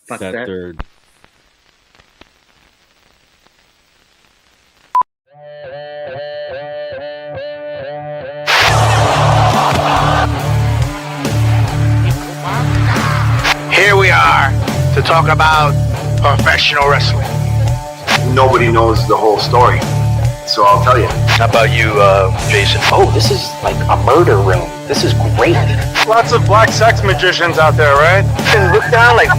Fuck that that. third. Here we are to talk about professional wrestling. Nobody knows the whole story, so I'll tell you. How about you, Jason? Oh, this is like a murder room. This is great. Lots of black sex magicians out there, right? And look down like,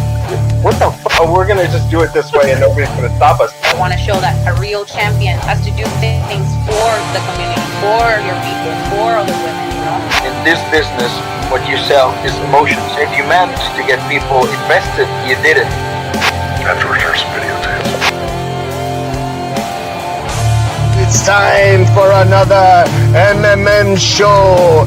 what the fuck? Oh, we're gonna just do it this way and nobody's gonna stop us. I want to show that a real champion has to do things for the community, for your people, for other women, you know? In this business, what you sell is emotions. If you manage to get people invested, you did it. That's rehearsed videotapes. It's time for another MMM show.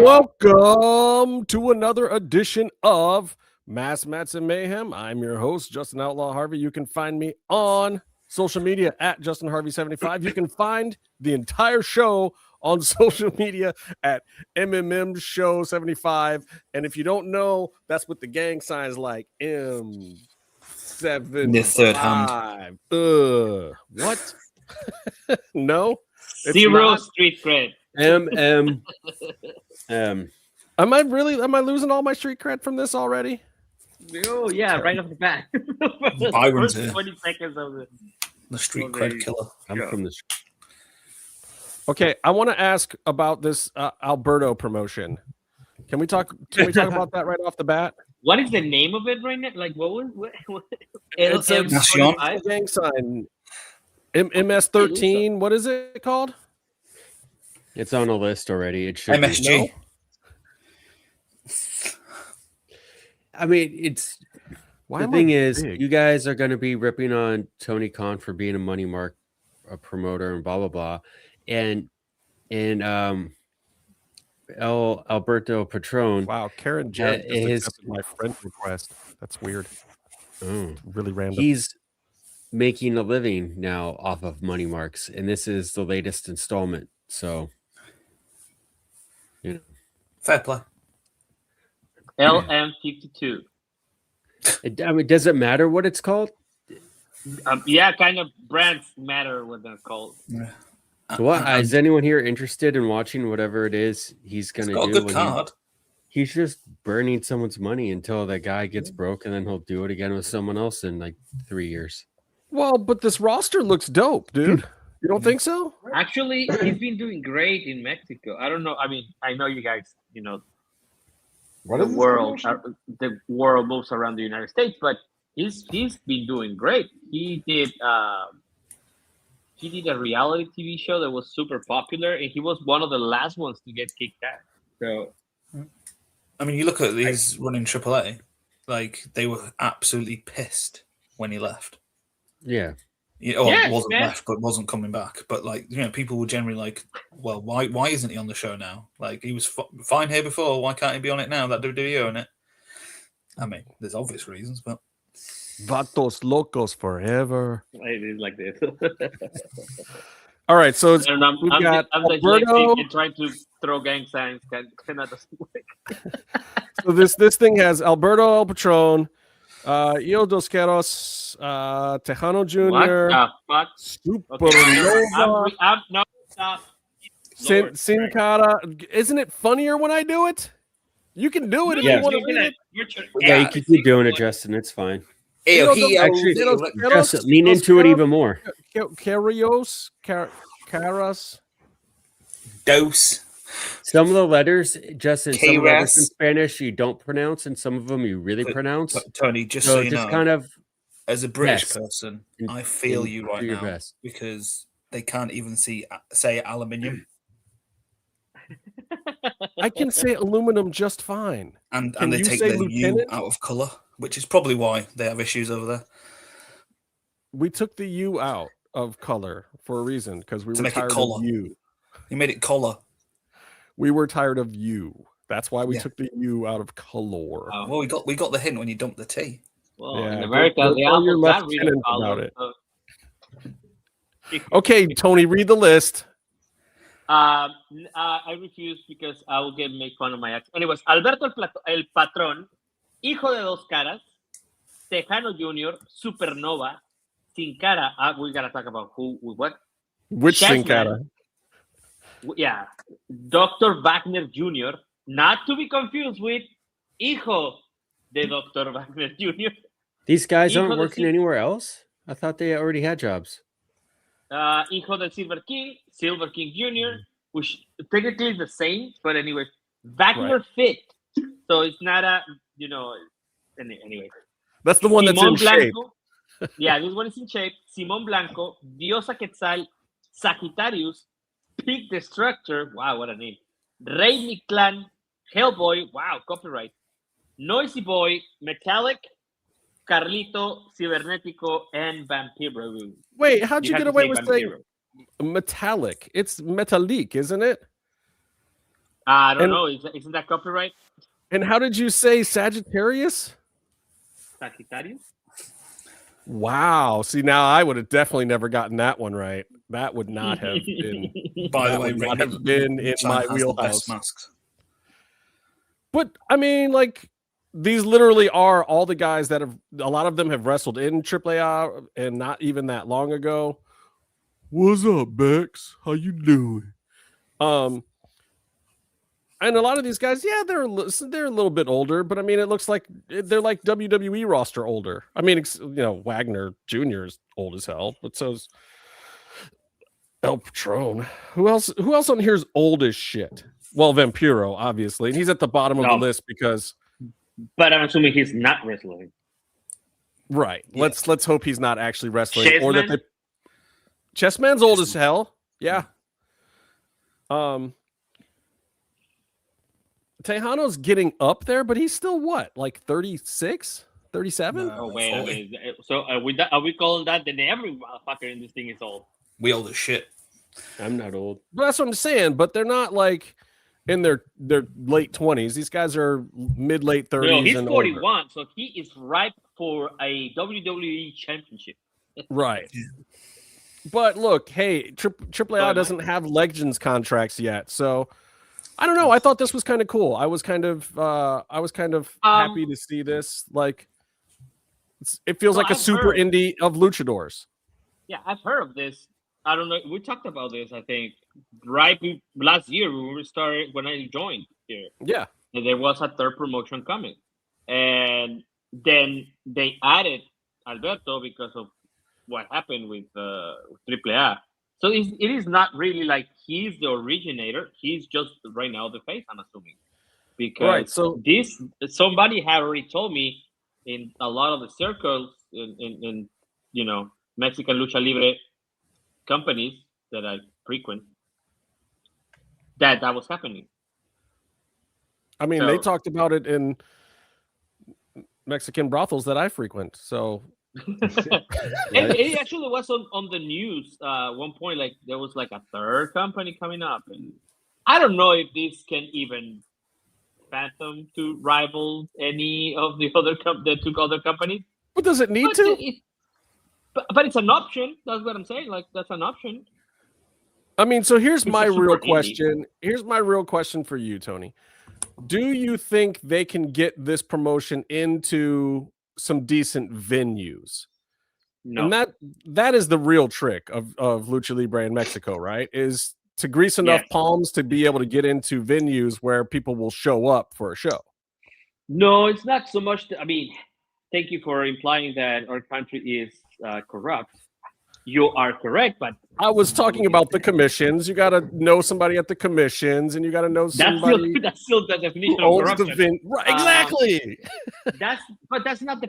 Welcome to another edition of Mass Mats and Mayhem. I'm your host, Justin Outlaw Harvey. You can find me on social media at JustinHarvey75. You can find the entire show on social media at MMMshow75. And if you don't know, that's what the gang signs like M75. The third hand. What? No? It's Zero not. street cred. M. Am I losing all my street cred from this already? Oh yeah, right off the bat. Byron's First here. 20 seconds of it. The street Well, there cred you killer. I'm from the. Okay, I want to ask about this Alberto promotion. Can we talk about that right off the bat? What is the name of it right now? Like what? It's a Nacion? gang sign. MS13. What is it called? It's on a list already. It should MSG. be. No? I mean, it's Why the am thing I is, big? you guys are going to be ripping on Tony Khan for being a money mark, a promoter, and blah blah blah, and Alberto Patron. Wow, Karen Jett just his- accepted my friend request. That's weird. Oh, Really random. he's making a living now off of money marks, and this is the latest installment. So, Fair play. LM52. I mean, does it matter what it's called? Yeah, kind of brands matter what they're called. So what is anyone here interested in watching whatever it is he's It's gonna got a do? good when card. he's just burning someone's money until that guy gets broke, and then he'll do it again with someone else in like 3 years. Well, but this roster looks dope, dude. You don't think so? Actually, he's been doing great in Mexico. I don't know. I mean, I know you guys, What the is this world promotion? the world moves around the United States, but he's been doing great. He did a reality TV show that was super popular, and he was one of the last ones to get kicked out. So I mean, you look at these running AAA, like they were absolutely pissed when he left. Yeah, Yes, wasn't man. left, but wasn't coming back. But people were generally like, "Well, why isn't he on the show now? Like he was fine here before. Why can't he be on it now? That WWE own it." I mean, there's obvious reasons, but Vatos locos forever. it is like this. All right, so it's, And we've I'm got dyslexic Alberto. and trying to throw gang signs kind of doesn't work. So this thing has Alberto El Patron, Io Dos Queros, Tejano What Jr., the fuck? Supernova, No, stop. Sin Lord, Cara. Isn't it funnier when I do it? You can do it if you want to read it. yeah, you can keep doing it, Justin. It's fine. Actually, Justin, lean into it even more. Caras. dose. Some of the letters, Justin, some of the letters in KRAS. Spanish you don't pronounce, and some of them you really pronounce. Tony, just So so you just know, kind of as a British Yes. person, And- I feel and you do right your now best. because they can't even say aluminium, I can say aluminum just fine. and Can they you take say the U lieutenant? out of color, which is probably why they have issues over there. We took the U out of color for a reason because we To were make it tired color. of you. You made it color. We were tired of you. That's why we Yeah. took the U out of color. Oh. Well, we got the hint when you dumped the T. Well, Yeah, in go- America, go the tell your apples are lieutenant reading about color. it. So. Okay, Tony, read the list. I refuse because I will get make fun of my ex. Anyways, Alberto el Patrón, hijo de dos caras, Tejano Jr., Supernova, Sin Cara. We gotta talk about what? Which Chessman. Sin Cara? Yeah, Dr. Wagner Jr., not to be confused with Hijo de Dr. Wagner Jr. These guys Hijo aren't de working anywhere else? I thought they already had jobs. Hijo del Silver King Jr., which technically is the same, but anyway, Wagner Fit. So it's not a, anyway. That's the one that's in shape. Yeah, this one is in shape. Simón Blanco, Diosa Quetzal, Sagittarius, Pig Destructor. Wow, what a name. Rey Mictlán, Hellboy. Wow, copyright. Noisy Boy, Metallic, Carlito, Cibernetico, and Vampiro. Wait, how'd you have get to away say with Vampiro. saying metallic? It's metallic, isn't it? I don't And- know. Isn't that copyright? And how did you say Sagittarius? Sagittarius? Wow. See, now I would have definitely never gotten that one right. That would not have been. By the that way, would not Rick have been in Chan my has the wheelhouse. best masks. But I mean, like, these literally are all the guys that have. A lot of them have wrestled in AAA and not even that long ago. What's up, Bex? How you doing? And a lot of these guys, yeah, they're a little bit older, but I mean, it looks like they're like WWE roster older. I mean, Wagner Jr. is old as hell, but so's El Patron. Who else on here is old as shit? Well, Vampiro, obviously, and he's at the bottom of the list because. But I'm assuming he's not wrestling. Right. Yeah. Let's hope he's not actually wrestling, Chessman? or that Chessman's old as hell. Yeah. Tejano's getting up there, but he's still what, like 36, 37? No. Oh wait, 40. so are we calling that? Then every motherfucker in this thing is old. We old as shit. I'm not old. But that's what I'm saying. But they're not like in their late 20s. These guys are mid-late 30s. No, he's and 41, older. so he is ripe for a WWE championship. Right. But look, hey, AAA Mike. doesn't have Legends contracts yet, so I don't know. I thought this was kind of cool. I was kind of happy to see this. Like, it feels No, like a I've super heard. indie of luchadors. Yeah, I've heard of this. I don't know. We talked about this, I think, last year when I joined here. Yeah. And there was a third promotion coming. And then they added Alberto because of what happened with AAA. So it is not really like he's the originator. He's just right now the face, I'm assuming. Because Right, so- somebody had already told me in a lot of the circles in Mexican Lucha Libre companies that I frequent that was happening. I mean, they So- talked about it in Mexican brothels that I frequent. So It actually was on the news one point. Like there was like a third company coming up, and I don't know if this can even fathom to rival any of the two other companies. what does it need But, to? but it's an option. That's what I'm saying. Like that's an option. I mean, so here's It's my a super real indie. question. Here's my real question for you, Tony. Do you think they can get this promotion into some decent venues? No, And that is the real trick of Lucha Libre in Mexico, right? Is to grease enough Yes. palms to be able to get into venues where people will show up for a show. no, it's not so much. I mean, thank you for implying that our country is corrupt. You are correct, but I was talking about the commissions. You got to know somebody at the commissions, and you got to know that's somebody still the definition who of owns the corruption. right, exactly. That's not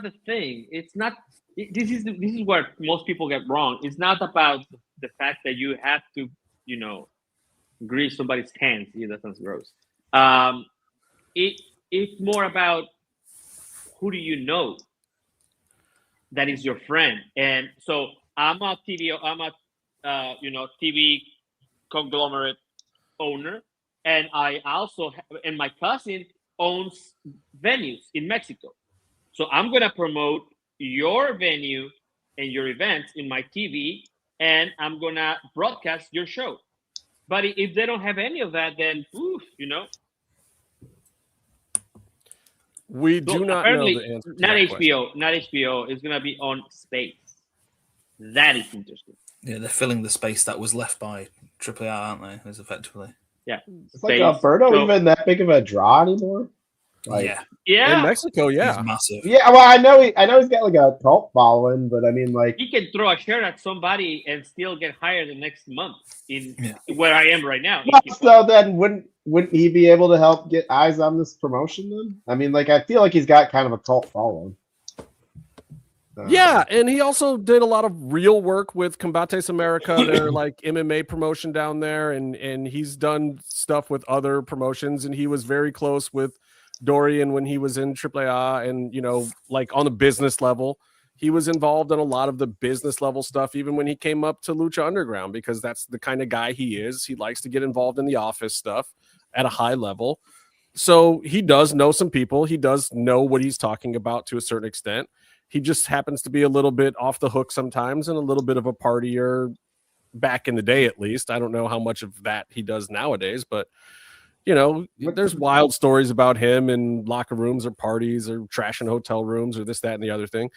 the thing. It's not. This is where most people get wrong. It's not about the fact that you have to, grease somebody's hands. Yeah, that sounds gross. It's more about who do you know that is your friend. And so I'm a TV conglomerate owner, and and my cousin owns venues in Mexico. So I'm gonna promote your venue and your events in my TV, and I'm gonna broadcast your show. But if they don't have any of that, then We do not know the answer to not that HBO, not HBO. It's gonna be on Space. That is interesting. Yeah, they're filling the space that was left by AAA, aren't they? As effectively. Yeah. It's like Alberto even that big of a draw anymore? Like, yeah. In Mexico, yeah. He's massive. Yeah, well, I know he's got like a cult following, but I mean, like, he can throw a shirt at somebody and still get hired the next month where I am right now. So then wouldn't he be able to help get eyes on this promotion then? I mean, like, I feel like he's got kind of a cult following. Yeah, and he also did a lot of real work with Combates America, their like MMA promotion down there, and he's done stuff with other promotions, and he was very close with Dorian when he was in AAA, and like on the business level, he was involved in a lot of the business level stuff, even when he came up to Lucha Underground, because that's the kind of guy he is. He likes to get involved in the office stuff at a high level. So he does know some people. He does know what he's talking about to a certain extent. He just happens to be a little bit off the hook sometimes and a little bit of a partier back in the day, at least. I don't know how much of that he does nowadays, but there's wild stories about him in locker rooms or parties or trashing hotel rooms or this, that, and the other thing.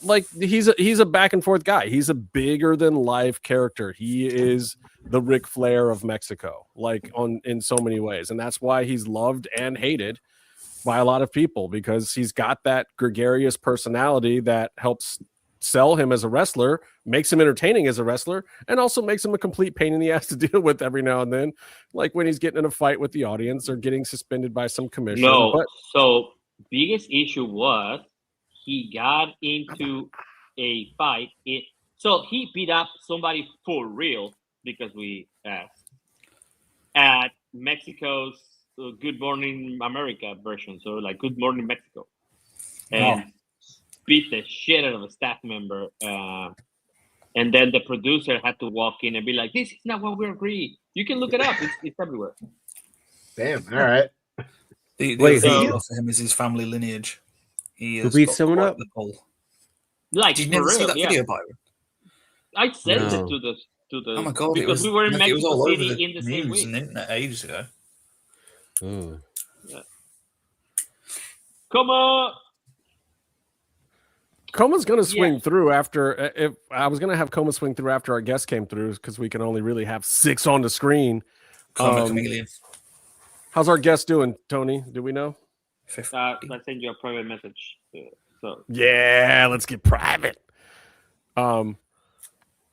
Like he's a back and forth guy. He's a bigger than life character. He is the Ric Flair of Mexico, like in so many ways. And that's why he's loved and hated by a lot of people, because he's got that gregarious personality that helps sell him as a wrestler, makes him entertaining as a wrestler, and also makes him a complete pain in the ass to deal with every now and then, like when he's getting in a fight with the audience or getting suspended by some commission. So biggest issue was he got into a fight. So he beat up somebody for real, because we asked, at Mexico's Good Morning America version, so like Good Morning Mexico, and beat the shit out of a staff member, and then the producer had to walk in and be like, "This is not what we agreed." You can look it up; it's everywhere. Damn. All right. The for him is his family lineage. He has beat someone up. Like, did you never see that video, Byron? I sent it to the. Oh my god! Because we were in Mexico City in the same week. And internet ages ago. Oh. Yeah. Come on. Coma's going to swing through after. If I was going to have Coma swing through after our guest came through, because we can only really have 6 on the screen. How's our guest doing, Tony? Do we know? I send you a private message. Yeah, let's get private. Oh,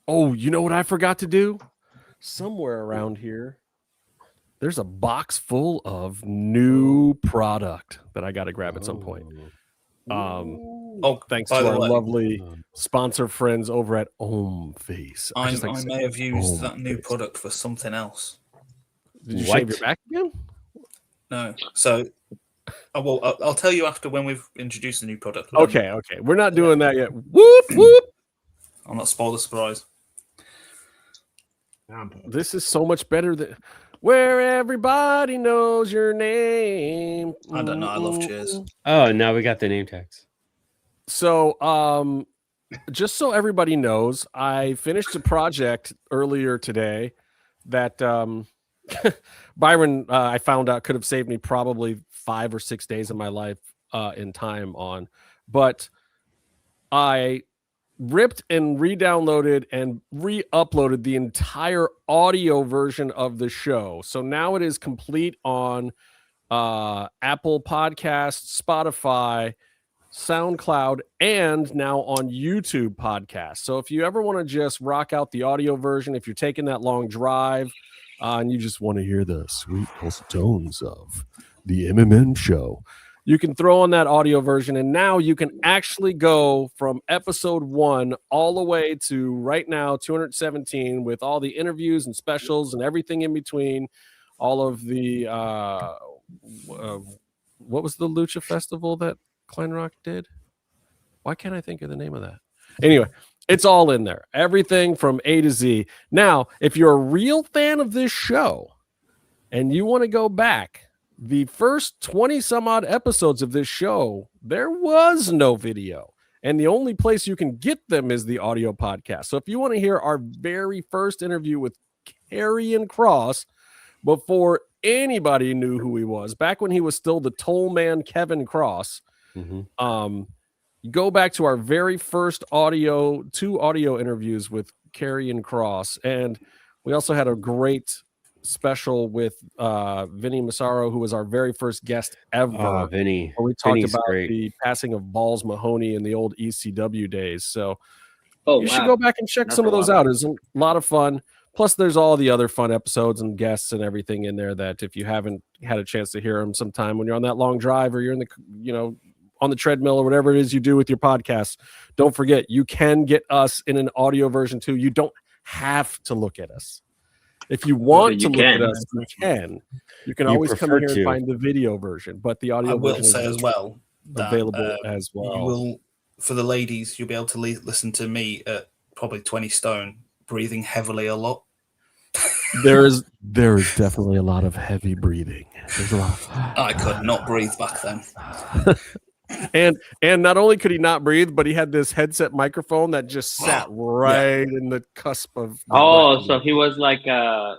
you know what I forgot to do? Somewhere around here, there's a box full of new product that I got to grab at some point. Thanks to our lovely sponsor friends over at Face. I may have used that new product for something else. Did you shave your back again? No. So, I'll tell you after when we've introduced the new product. Okay. We're not doing that yet. Whoop, whoop. I'll not spoil the surprise. This is so much better than where everybody knows your name. I don't know. I love Cheers. Oh, now we got the name tags. So, just so everybody knows, I finished a project earlier today that Byron, I found out, could have saved me probably 5 or 6 days of my life in time on. But I ripped and re-downloaded and re-uploaded the entire audio version of the show. So now it is complete on Apple Podcasts, Spotify, SoundCloud, and now on YouTube Podcasts. So if you ever want to just rock out the audio version, if you're taking that long drive and you just want to hear the sweet tones of the MMM show, you can throw on that audio version, and now you can actually go from episode 1 all the way to right now 217 with all the interviews and specials and everything in between. All of the what was the Lucha Festival that Klein Rock did? Why can't I think of the name of that? Anyway, it's all in there. Everything from A to Z. Now, if you're a real fan of this show, and you want to go back, the first 20 some odd episodes of this show, there was no video. And the only place you can get them is the audio podcast. So if you want to hear our very first interview with Karrion Kross before anybody knew who he was, back when he was still the Toll Man Kevin Kross, go back to our very first two audio interviews with Karrion Kross. And we also had a great special with Vinny Massaro, who was our very first guest ever. Vinny. Where we talked Vinny's about great. the passing of Balls Mahoney in the old ECW days. So Oh, you wow. should go back and check That's some of a those lot. out. It's a lot of fun. Plus, there's all the other fun episodes and guests and everything in there that if you haven't had a chance to hear them sometime when you're on that long drive or you're in the, on the treadmill or whatever it is you do with your podcast, don't forget, you can get us in an audio version too. You don't have to look at us. If you want to look at us, you can. You can always come here and find the video version, but the audio version say as well available as well. You will, for the ladies, you'll be able to listen to me at probably 20 stone, breathing heavily a lot. There is definitely a lot of heavy breathing. There's a lot. I could not breathe back then. And not only could he not breathe, but he had this headset microphone that just sat right in the cusp of. So he was like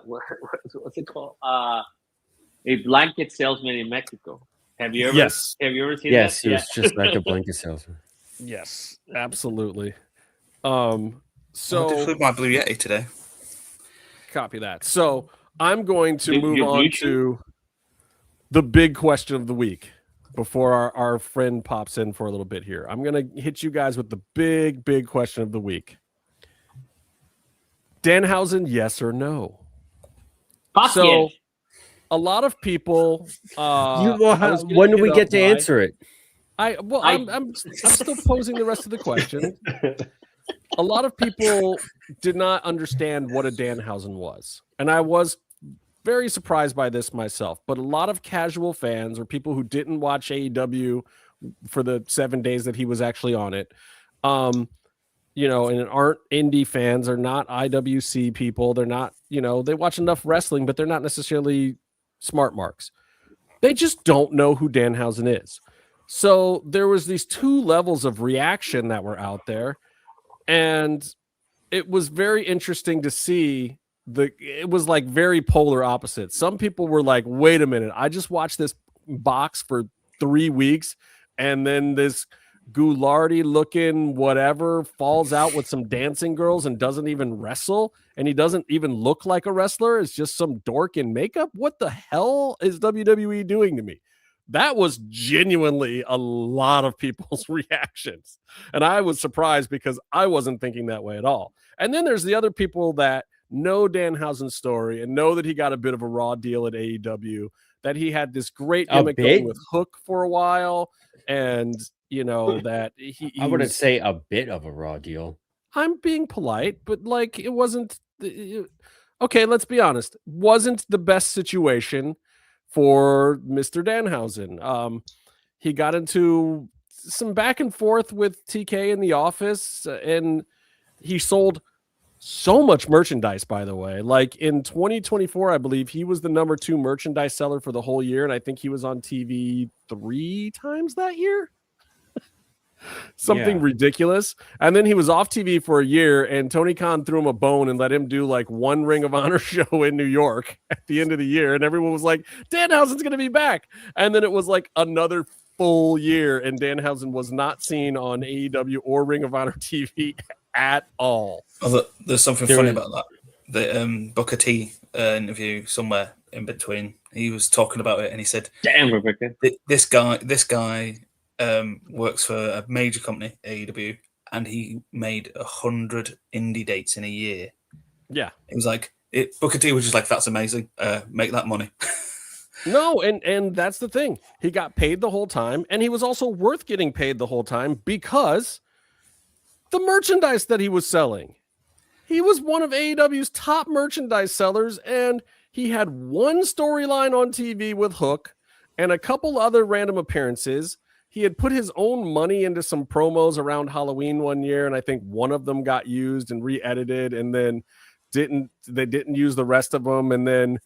what's it called? A blanket salesman in Mexico. Have you ever seen that? Yes, he was just like a blanket salesman. Yes, absolutely. So I did with my Blue Yeti today. Copy that. So I'm going to move on to the big question of the week before our friend pops in for a little bit here. I'm going to hit you guys with the big question of the week. Danhausen, yes or no? So a lot of people when do we get to answer it? I'm still posing the rest of the question. A lot of people did not understand what a Danhausen was. And I was very surprised by this myself. But a lot of casual fans or people who didn't watch AEW for the 7 days that he was actually on it, and aren't indie fans, are not IWC people. They're not, they watch enough wrestling, but they're not necessarily smart marks. They just don't know who Danhausen is. So there was these two levels of reaction that were out there. And it was very interesting to see it was like very polar opposites. Some people were like, wait a minute, I just watched this box for 3 weeks and then this Goulardi looking whatever falls out with some dancing girls and doesn't even wrestle, and he doesn't even look like a wrestler. It's just some dork in makeup. What the hell is WWE doing to me? That was genuinely a lot of people's reactions. And I was surprised because I wasn't thinking that way at all. And then there's the other people that know Danhausen's story and know that he got a bit of a raw deal at AEW, that he had this great gimmick going with Hook for a while. And, that I wouldn't say a bit of a raw deal. I'm being polite, but it wasn't. Okay, let's be honest. Wasn't the best situation for Mr. Danhausen. He got into some back and forth with TK in the office, and he sold so much merchandise, by the way. Like in 2024, I believe he was the number 2 merchandise seller for the whole year, and I think he was on TV 3 times that year. Something ridiculous. And then he was off TV for a year, and Tony Khan threw him a bone and let him do like one Ring of Honor show in New York at the end of the year. And everyone was like, Danhausen's going to be back. And then it was like another full year, and Danhausen was not seen on AEW or Ring of Honor TV at all. Oh, there's something funny about that. The Booker T interview somewhere in between, he was talking about it, and he said, "Damn, Rebecca, this guy works for a major company, AEW, and he made 100 indie dates in a year." Yeah, it was like Booker T was just like, "That's amazing, make that money." No, and that's the thing. He got paid the whole time, and he was also worth getting paid the whole time because the merchandise that he was selling. He was one of AEW's top merchandise sellers, and he had one storyline on TV with Hook and a couple other random appearances. He had put his own money into some promos around Halloween one year, and I think one of them got used and re-edited, and then they didn't use the rest of them. And then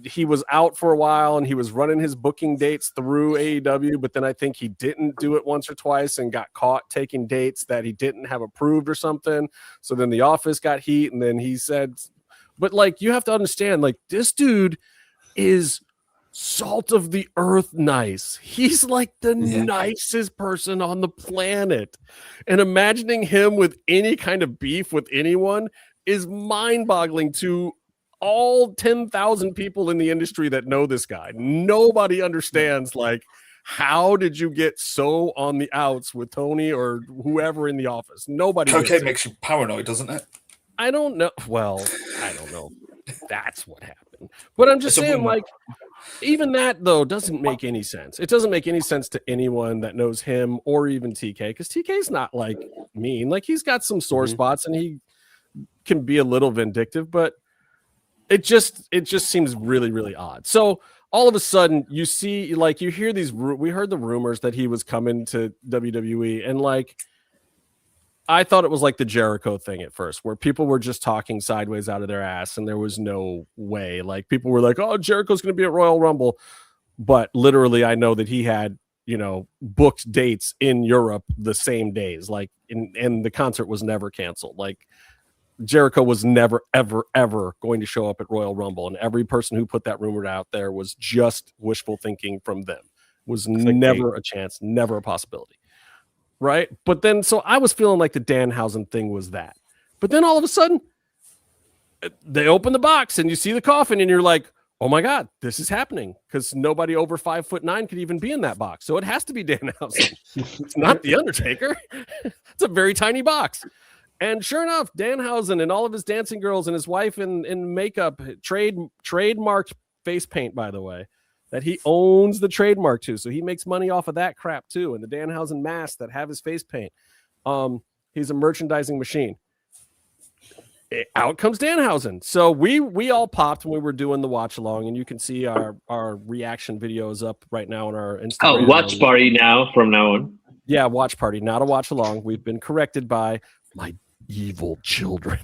he was out for a while and he was running his booking dates through AEW, but then I think he didn't do it once or twice and got caught taking dates that he didn't have approved or something. So then the office got heat, and then he said, but like, you have to understand, like, this dude is salt of the earth nice. He's like the nicest person on the planet. And imagining him with any kind of beef with anyone is mind-boggling to all 10,000 people in the industry that know this guy. Nobody understands, like, how did you get so on the outs with Tony or whoever in the office? Nobody. Cocaine makes you paranoid, doesn't it? I don't know. Well, I don't know. That's what happened. But I'm just saying, like, even that, though, doesn't make any sense. It doesn't make any sense to anyone that knows him or even TK, because TK's not, like, mean. Like, he's got some sore spots and he can be a little vindictive, but it just seems really, really odd. So all of a sudden you see, like, you hear these, we heard the rumors that he was coming to WWE, and like, I thought it was like the Jericho thing at first, where people were just talking sideways out of their ass and there was no way. Like, people were like, oh, Jericho's going to be at Royal Rumble. But literally, I know that he had, you know, booked dates in Europe the same days, like, and the concert was never canceled. Like, Jericho was never, ever, ever going to show up at Royal Rumble. And every person who put that rumor out there was just wishful thinking from them. Was never a chance, never a possibility. Right. But then, so I was feeling like the Danhausen thing was that. But then all of a sudden, they open the box and you see the coffin and you're like, oh my God, this is happening. Because nobody over 5'9" could even be in that box. So it has to be Danhausen. It's not the Undertaker. It's a very tiny box. And sure enough, Danhausen and all of his dancing girls and his wife in makeup, trademarked face paint, by the way, that he owns the trademark to. So he makes money off of that crap too. And the Danhausen masks that have his face paint. He's a merchandising machine. Out comes Danhausen. So we all popped when we were doing the watch along, and you can see our reaction videos up right now on our Instagram. Oh, watch party now from now on. Yeah, watch party, not a watch along. We've been corrected by my evil children.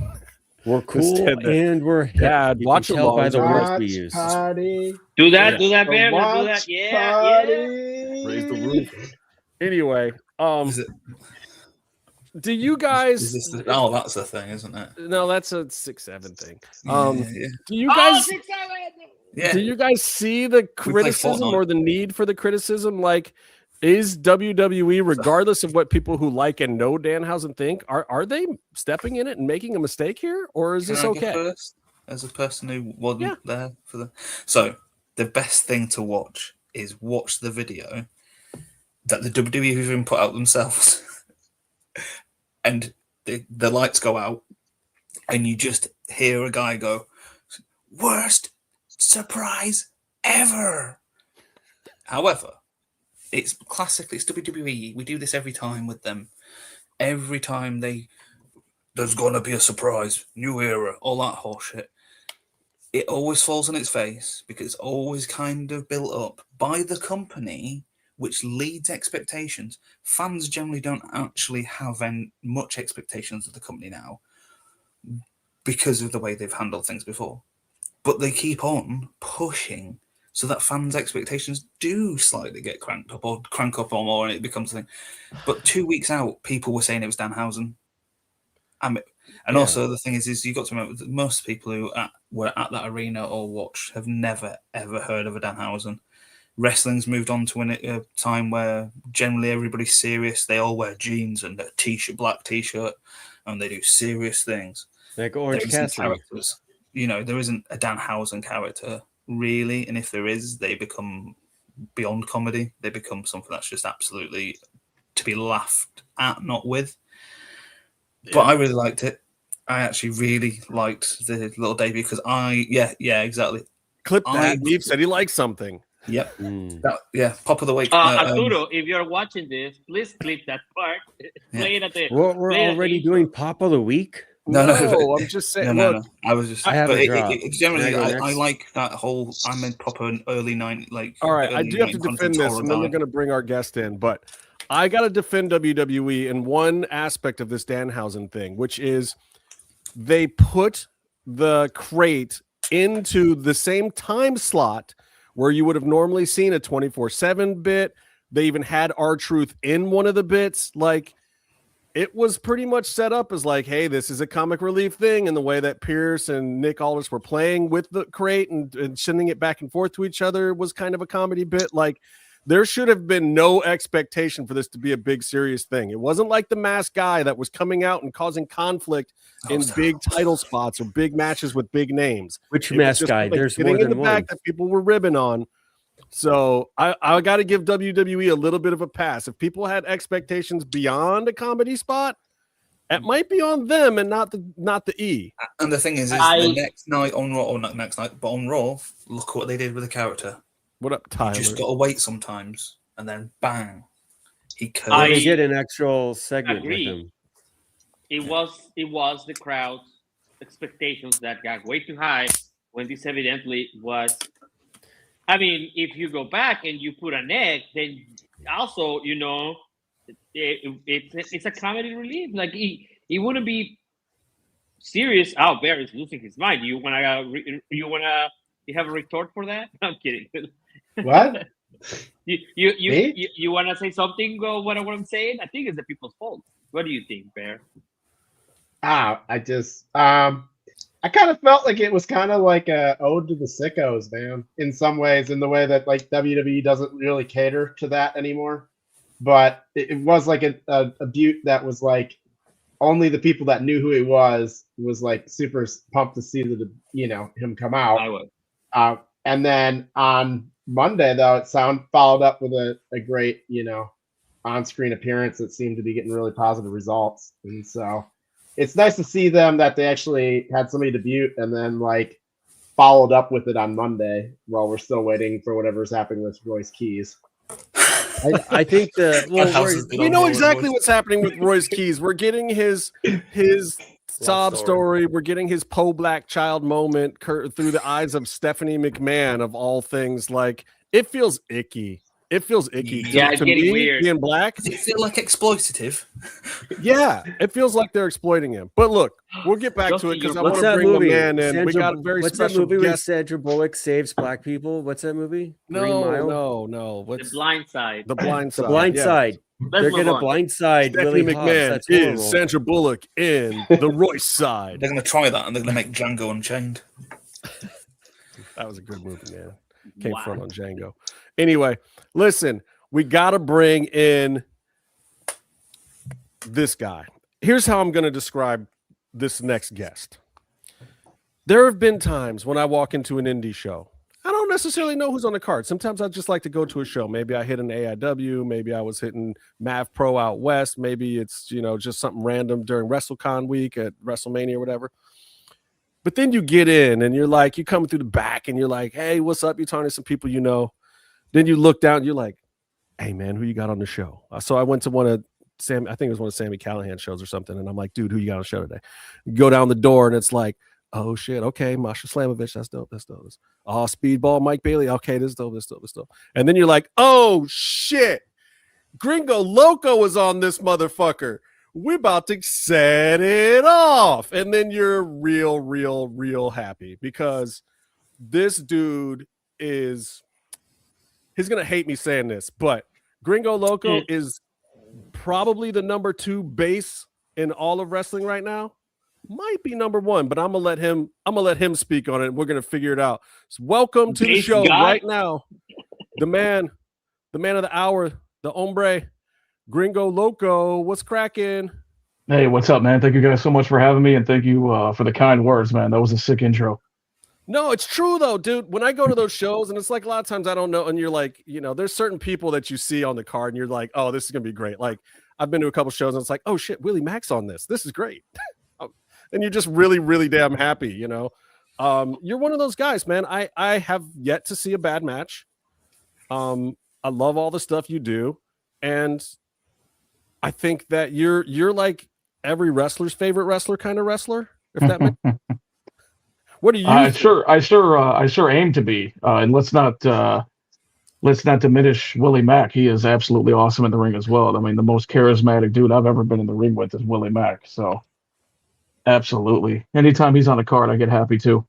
We're cool and we're hip. Yeah, watch along by the words Watch we use. party. Do that, do that, The man. Do that. watch Yeah, party. Raise the roof. Anyway, do you guys? That's the thing, isn't it? No, that's a 6'7" thing. Yeah. Do you guys? 6'7". Yeah. Do you guys see the criticism or the need for the criticism? Like, is WWE, regardless of what people who like and know Danhausen think, are they stepping in it and making a mistake here, or is this okay? First, as a person who wasn't there for the, so the best thing to watch is watch the video that the WWE even put out themselves, and the lights go out, and you just hear a guy go, "Worst surprise ever." However, it's classically, it's WWE. We do this every time with them. Every time there's going to be a surprise, new era, all that horseshit. It always falls on its face because it's always kind of built up by the company, which leads expectations. Fans generally don't actually have much expectations of the company now because of the way they've handled things before. But they keep on pushing so that fans' expectations do slightly get cranked up or crank up or more, and it becomes a thing. But 2 weeks out, people were saying it was Danhausen. And also the thing is you got to remember that most people who were at that arena or watched have never, ever heard of a Danhausen. Wrestling's moved on to a time where generally everybody's serious. They all wear jeans and a t-shirt, black t-shirt, and they do serious things. Like Orange Cassidy. You know, there isn't a Danhausen character, really, and if there is, they become beyond comedy. They become something that's just absolutely to be laughed at, not with. But I really liked it. I actually really liked the little debut because exactly. Clip that. Neve said he liked something. Yep. Pop of the week. Arturo, if you're watching this, please clip that part. Play it at the. We're already doing Pop of the Week. No, I'm just saying. No. I was just. I have a drop. Generally, I like that whole. I'm in proper early 90s. Like, all right, I do have to defend this, and then we're going to bring our guest in. But I got to defend WWE in one aspect of this Danhausen thing, which is they put the crate into the same time slot where you would have normally seen a 24/7 bit. They even had R-Truth in one of the bits. Like, it was pretty much set up as like, hey, this is a comic relief thing, and the way that Pierce and Nick Aldis were playing with the crate and sending it back and forth to each other was kind of a comedy bit. Like, there should have been no expectation for this to be a big, serious thing. It wasn't like the masked guy that was coming out and causing conflict in big title spots or big matches with big names. Which masked guy? Like There's getting more in the than back one. that people were ribbing on. So I got to give WWE a little bit of a pass. If people had expectations beyond a comedy spot, it might be on them and not the E. And the thing is the next night on Raw, or not next night, but on Raw, look what they did with the character. What up, Tyler? You just got to wait sometimes, and then bang, he curves. They did an actual segment with him. It was the crowd's expectations that got way too high when this evidently was. I mean, if you go back and you put an egg, then also, you know, it's a comedy relief. Like, he wouldn't be serious. Oh, Bear is losing his mind. You have a retort for that? I'm kidding. What? You want to say something? What I'm saying? I think it's the people's fault. What do you think, Bear? I kind of felt like it was kind of like a ode to the sickos, man, in some ways, in the way that like WWE doesn't really cater to that anymore. But it was like a butte that was like only the people that knew who he was like super pumped to see him come out. I was. And then on Monday, though, it followed up with a great, on-screen appearance that seemed to be getting really positive results. And so it's nice to see them that they actually had somebody debut and then like followed up with it on Monday while we're still waiting for whatever's happening with Royce Keys. I think we know exactly what's happening with Royce Keys. We're getting his sob story. We're getting his Poe Black child moment through the eyes of Stephanie McMahon, of all things. Like, it feels icky. It feels icky. Yeah, it's getting me, weird. Being black. Does it feel like exploitative? Yeah, it feels like they're exploiting him. But look, we'll get back to it because I want to bring the man in. We got a very what's special that movie where guest. Sandra Bullock saves black people? What's that movie? No. The Blind Side. The Blind Side. The Blind Side. Let's They're move gonna on. blindside Stephanie Willie Hobbs. McMahon That's is horrible. Sandra Bullock in the Royce Side. They're going to try that, and they're going to make Django Unchained. That was a good movie, man. Came front on Django. Anyway, listen, we got to bring in this guy. Here's how I'm going to describe this next guest. There have been times when I walk into an indie show. I don't necessarily know who's on the card. Sometimes I just like to go to a show. Maybe I hit an AIW. Maybe I was hitting Mav Pro out west. Maybe it's, just something random during WrestleCon week at WrestleMania or whatever. But then you get in and you're like, you come through the back and you're like, hey, what's up? You're talking to some people you know. Then you look down and you're like, hey, man, who you got on the show? So I went to one of Sam, I think it was one of Sammy Callahan's shows or something. And I'm like, dude, who you got on the show today? You go down the door and it's like, oh shit, okay, Masha Slamovich, that's dope. Oh, Speedball Mike Bailey, okay, this is dope. And then you're like, oh shit, Gringo Loco is on this motherfucker. We're about to set it off. And then you're real happy because this dude he's gonna hate me saying this, but Gringo Loco is probably the number 2 base in all of wrestling right now. Might be number 1, but I'm gonna let him speak on it. And we're gonna figure it out. So welcome to the show right now, the man of the hour, the hombre, Gringo Loco. What's cracking? Hey, what's up, man? Thank you guys so much for having me, and thank you for the kind words, man. That was a sick intro. No, it's true though, dude. When I go to those shows, and it's like a lot of times I don't know, and you're like, there's certain people that you see on the card, and you're like, oh, this is gonna be great. Like, I've been to a couple shows, and it's like, oh shit, Willie Mack's on this. This is great. And you're just really damn happy, You're one of those guys, man. I have yet to see a bad match. I love all the stuff you do, and I think that you're like every wrestler's favorite wrestler kind of wrestler. If that makes what do you? I sure aim to be. And let's not diminish Willie Mack. He is absolutely awesome in the ring as well. I mean, the most charismatic dude I've ever been in the ring with is Willie Mack. So. Absolutely. Anytime he's on the card, I get happy too.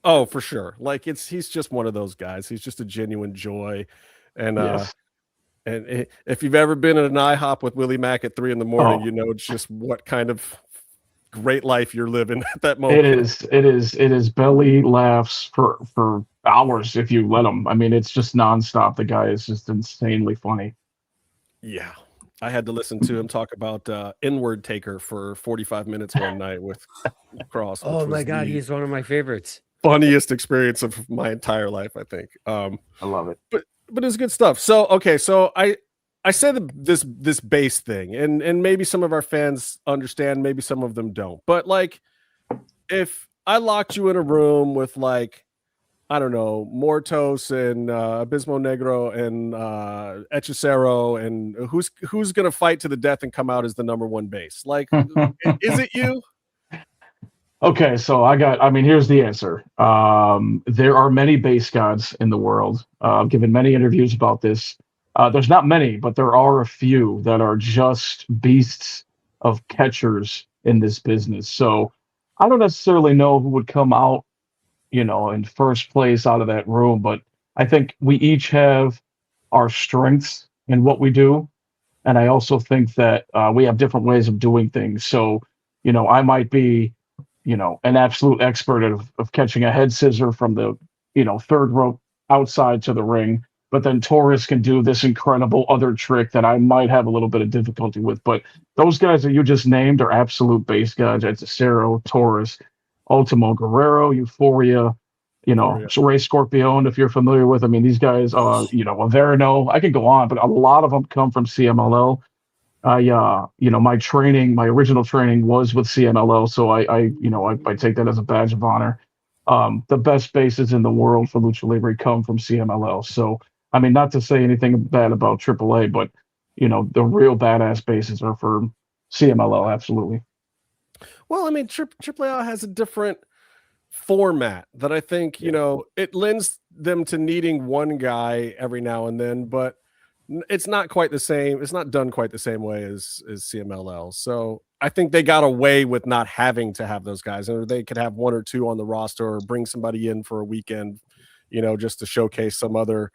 Oh, for sure. Like he's just one of those guys. He's just a genuine joy. And Yes. and if you've ever been at an IHOP with Willie Mack at 3 a.m, Oh. you know just what kind of great life you're living at that moment. It is belly laughs for hours if you let him. I mean, it's just nonstop. The guy is just insanely funny. Yeah. I had to listen to him talk about Inward Taker for 45 minutes one night with Cross. Oh my God, he's one of my favorites. Funniest experience of my entire life, I think. I love it. But it's good stuff. So okay, so I said this base thing, and maybe some of our fans understand, maybe some of them don't. But like, if I locked you in a room with like, I don't know, Mortos and Abismo Negro and Hechicero, and who's gonna fight to the death and come out as the number one base? Like, is it you? Okay, so here's the answer. There are many base gods in the world. I've given many interviews about this. There's not many, but there are a few that are just beasts of catchers in this business. So I don't necessarily know who would come out, in first place out of that room, but I think we each have our strengths in what we do. And I also think that we have different ways of doing things. So, I might be an absolute expert of catching a head scissor from the, third rope outside to the ring. But then Taurus can do this incredible other trick that I might have a little bit of difficulty with. But those guys that you just named are absolute base guys. Hechicero, Taurus, Ultimo Guerrero, Euphoria, Ray Scorpion, if you're familiar with. I mean, these guys, Averno. I could go on, but a lot of them come from CMLL. My original training was with CMLL, so I take that as a badge of honor. The best bases in the world for Lucha Libre come from CMLL. So, I mean, not to say anything bad about AAA, but, the real badass bases are for CMLL, absolutely. Well, I mean, AAA has a different format that I think, it lends them to needing one guy every now and then, but it's not quite the same. It's not done quite the same way as CMLL. So I think they got away with not having to have those guys, or they could have one or two on the roster or bring somebody in for a weekend, just to showcase some other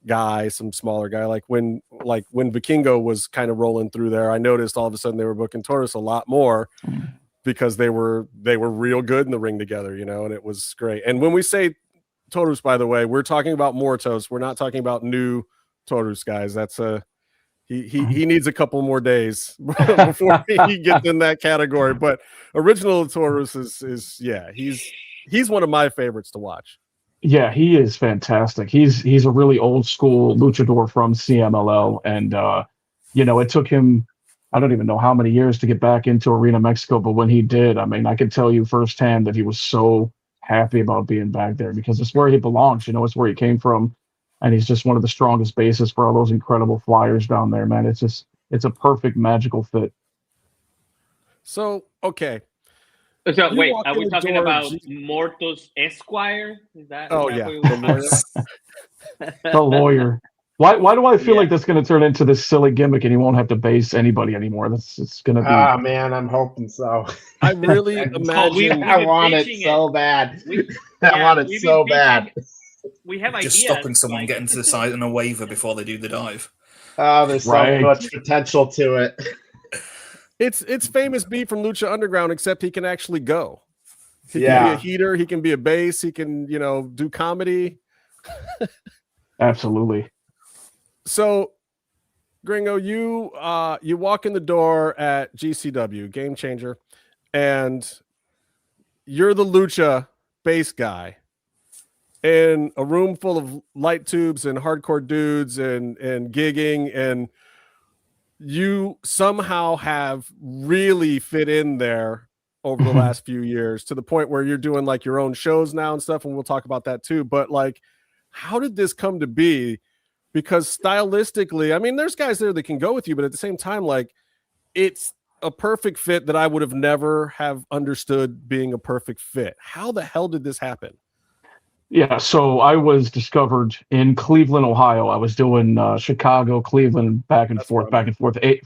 guy, some smaller guy. Like when Vikingo was kind of rolling through there, I noticed all of a sudden they were booking Taurus a lot more because they were real good in the ring together, and it was great. And when we say Taurus, by the way, we're talking about Mortos. We're not talking about new Taurus, guys. That's he needs a couple more days before he gets in that category. But original Taurus is he's one of my favorites to watch. Yeah, he is fantastic. He's a really old school luchador from CMLL, and it took him, I don't even know how many years to get back into Arena Mexico, but when he did, I mean, I could tell you firsthand that he was so happy about being back there because it's where he belongs. It's where he came from. And he's just one of the strongest bases for all those incredible flyers down there, man. It's a perfect magical fit. So, okay. So wait, are we talking about Mortos Esquire? Is that? Oh, is that yeah. The lawyer. Why do I feel like that's going to turn into this silly gimmick and he won't have to base anybody anymore? It's going to be. Ah, man, I'm hoping so. I really imagine. I want it so bad. I want it so bad. We have just ideas, stopping someone getting to the side on a waiver before they do the dive. Oh, there's so much potential to it. It's famous B from Lucha Underground, except he can actually go. He can be a heater. He can be a bass. He can, do comedy. Absolutely. So, Gringo, you walk in the door at GCW, Game Changer, and you're the Lucha bass guy. In a room full of light tubes and hardcore dudes and gigging, and you somehow have really fit in there over the last few years to the point where you're doing like your own shows now and stuff, and we'll talk about that too. But like, how did this come to be? Because stylistically, I mean, there's guys there that can go with you, but at the same time, like, it's a perfect fit that I would have never have understood being a perfect fit. How the hell did this happen? Yeah, so I was discovered in Cleveland, Ohio. I was doing Chicago, Cleveland, back and forth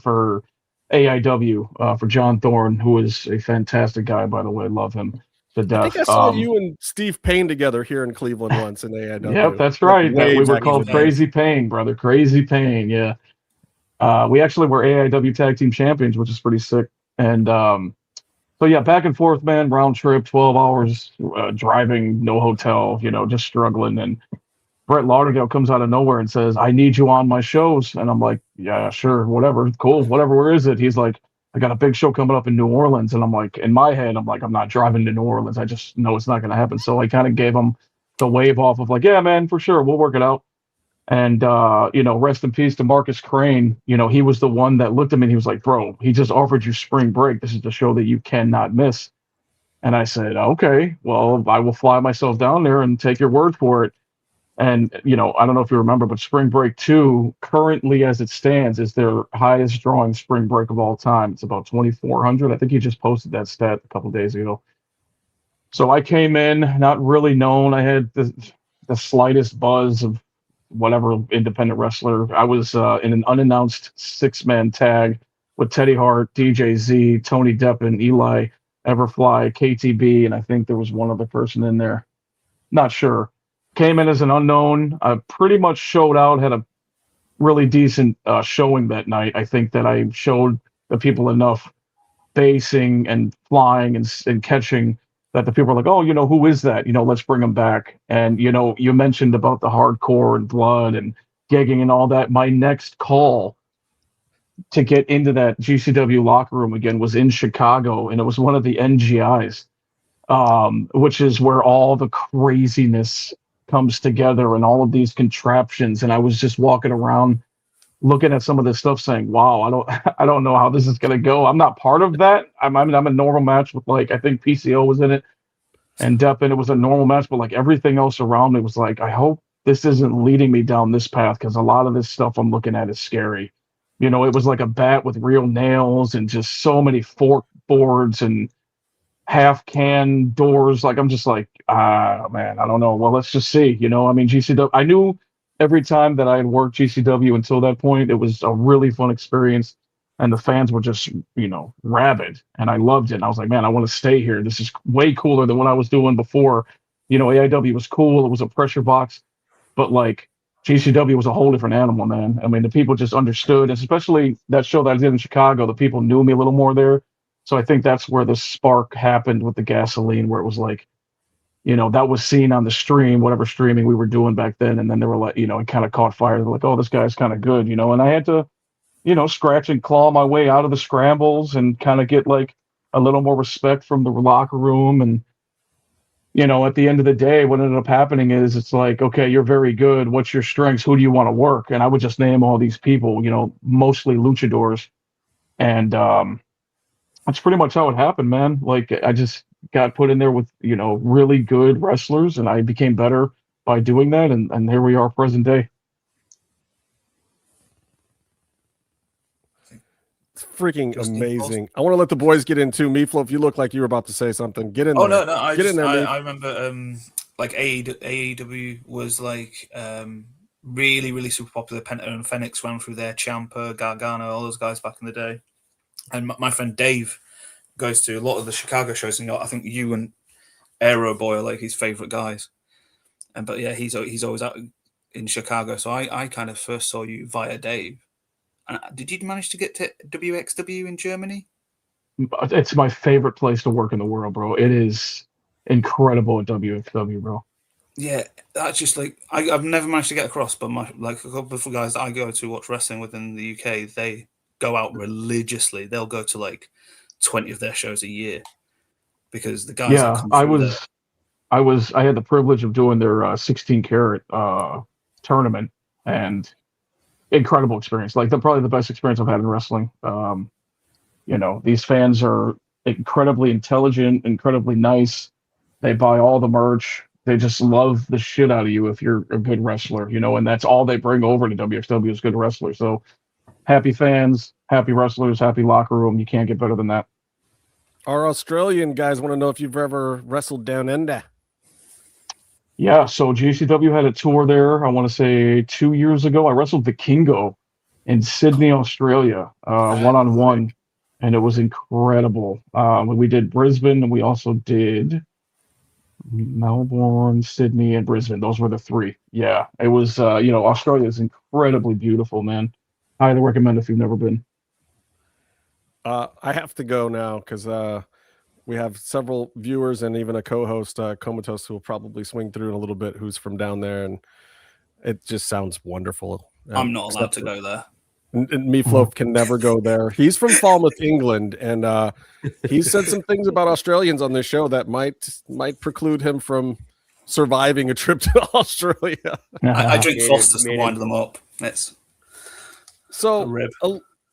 for AIW for John Thorne, who is a fantastic guy, by the way. Love him. to death. I think I saw you and Steve Payne together here in Cleveland once in AIW. Yep, that's right. We were called then. Crazy Payne, brother. Crazy Payne, yeah. We actually were AIW Tag Team Champions, which is pretty sick. And so, yeah, back and forth, man, round trip, 12 hours, driving, no hotel, just struggling. And Brett Lauderdale comes out of nowhere and says, I need you on my shows. And I'm like, yeah, sure, whatever, cool, whatever, where is it? He's like, I got a big show coming up in New Orleans. And I'm like, in my head, I'm like, I'm not driving to New Orleans. I just know it's not going to happen. So I kind of gave him the wave off of like, yeah, man, for sure, we'll work it out. And, rest in peace to Marcus Crane. He was the one that looked at me and he was like, bro, he just offered you Spring Break. This is the show that you cannot miss. And I said, okay, well, I will fly myself down there and take your word for it. And, I don't know if you remember, but Spring Break 2, currently as it stands, is their highest drawing Spring Break of all time. It's about 2,400. I think he just posted that stat a couple of days ago. So I came in, not really known. I had the slightest buzz of whatever independent wrestler. I was in an unannounced 6-man tag with Teddy Hart, DJ Z, Tony Deppen, Eli Everfly, KTB, and I think there was one other person in there. Not sure. Came in as an unknown. I pretty much showed out, had a really decent showing that night. I think that I showed the people enough basing and flying and catching that the people were like, oh, who is that? Let's bring him back. And, you mentioned about the hardcore and blood and gigging and all that. My next call to get into that GCW locker room again was in Chicago, and it was one of the NGIs, which is where all the craziness comes together and all of these contraptions. And I was just walking around looking at some of this stuff saying, wow, I don't know how this is going to go. I'm not part of that. I'm a normal match with I think PCO was in it and Deppen. It was a normal match, but everything else around me was like, I hope this isn't leading me down this path. Cause a lot of this stuff I'm looking at is scary. It was like a bat with real nails and just so many fork boards and half can doors. I'm just like, man, I don't know. Well, let's just see, GCW, I knew every time that I had worked GCW until that point, it was a really fun experience. And the fans were just, rabid. And I loved it. And I was like, man, I want to stay here. This is way cooler than what I was doing before. AIW was cool. It was a pressure box. But GCW was a whole different animal, man. I mean, the people just understood. And especially that show that I did in Chicago, the people knew me a little more there. So I think that's where the spark happened with the gasoline, where it was that was seen on the stream, whatever streaming we were doing back then. And then they were like, it kind of caught fire. They're like, oh, this guy's kind of good, and I had to, scratch and claw my way out of the scrambles and kind of get a little more respect from the locker room. And, at the end of the day, what ended up happening is it's like, okay, you're very good. What's your strengths? Who do you want to work? And I would just name all these people, mostly luchadors. And that's pretty much how it happened, man. I just got put in there with, really good wrestlers, and I became better by doing that. And here we are, present day. It's freaking amazing. I want to let the boys get into Meefloaf. You look like you were about to say something. Get in there. Oh, no. Get in there, I remember AEW was really, really super popular. Penta and Phoenix ran through there. Ciampa, Gargano, all those guys back in the day. And my friend Dave goes to a lot of the Chicago shows, and I think you and Aero Boy are his favorite guys. But yeah, he's always out in Chicago. So I kind of first saw you via Dave. And did you manage to get to WXW in Germany? It's my favorite place to work in the world, bro. It is incredible at WXW, bro. Yeah, that's just I've never managed to get across, but a couple of guys that I go to watch wrestling within the UK, they go out religiously. They'll go to 20 of their shows a year because the guys. Yeah, I had the privilege of doing their 16 karat tournament, and incredible experience. Probably the best experience I've had in wrestling. These fans are incredibly intelligent, incredibly nice. They buy all the merch. They just love the shit out of you if you're a good wrestler, and that's all they bring over to WXW is good wrestlers. So happy fans, happy wrestlers, happy locker room. You can't get better than that. Our Australian guys want to know if you've ever wrestled down under. Yeah, so GCW had a tour there, I want to say 2 years ago. I wrestled the Kingo in Sydney, Australia, one-on-one, and it was incredible. We did Brisbane, and we also did Melbourne, Sydney, and Brisbane. Those were the three. Yeah, it was. Australia is incredibly beautiful, man. Highly recommend if you've never been. I have to go now because we have several viewers and even a co-host, Comatose, who will probably swing through in a little bit, who's from down there, and it just sounds wonderful. I'm not allowed to go there. Meefloaf can never go there. He's from Falmouth, England, and he said some things about Australians on this show that might preclude him from surviving a trip to Australia. I drink Foster's to wind them up. That's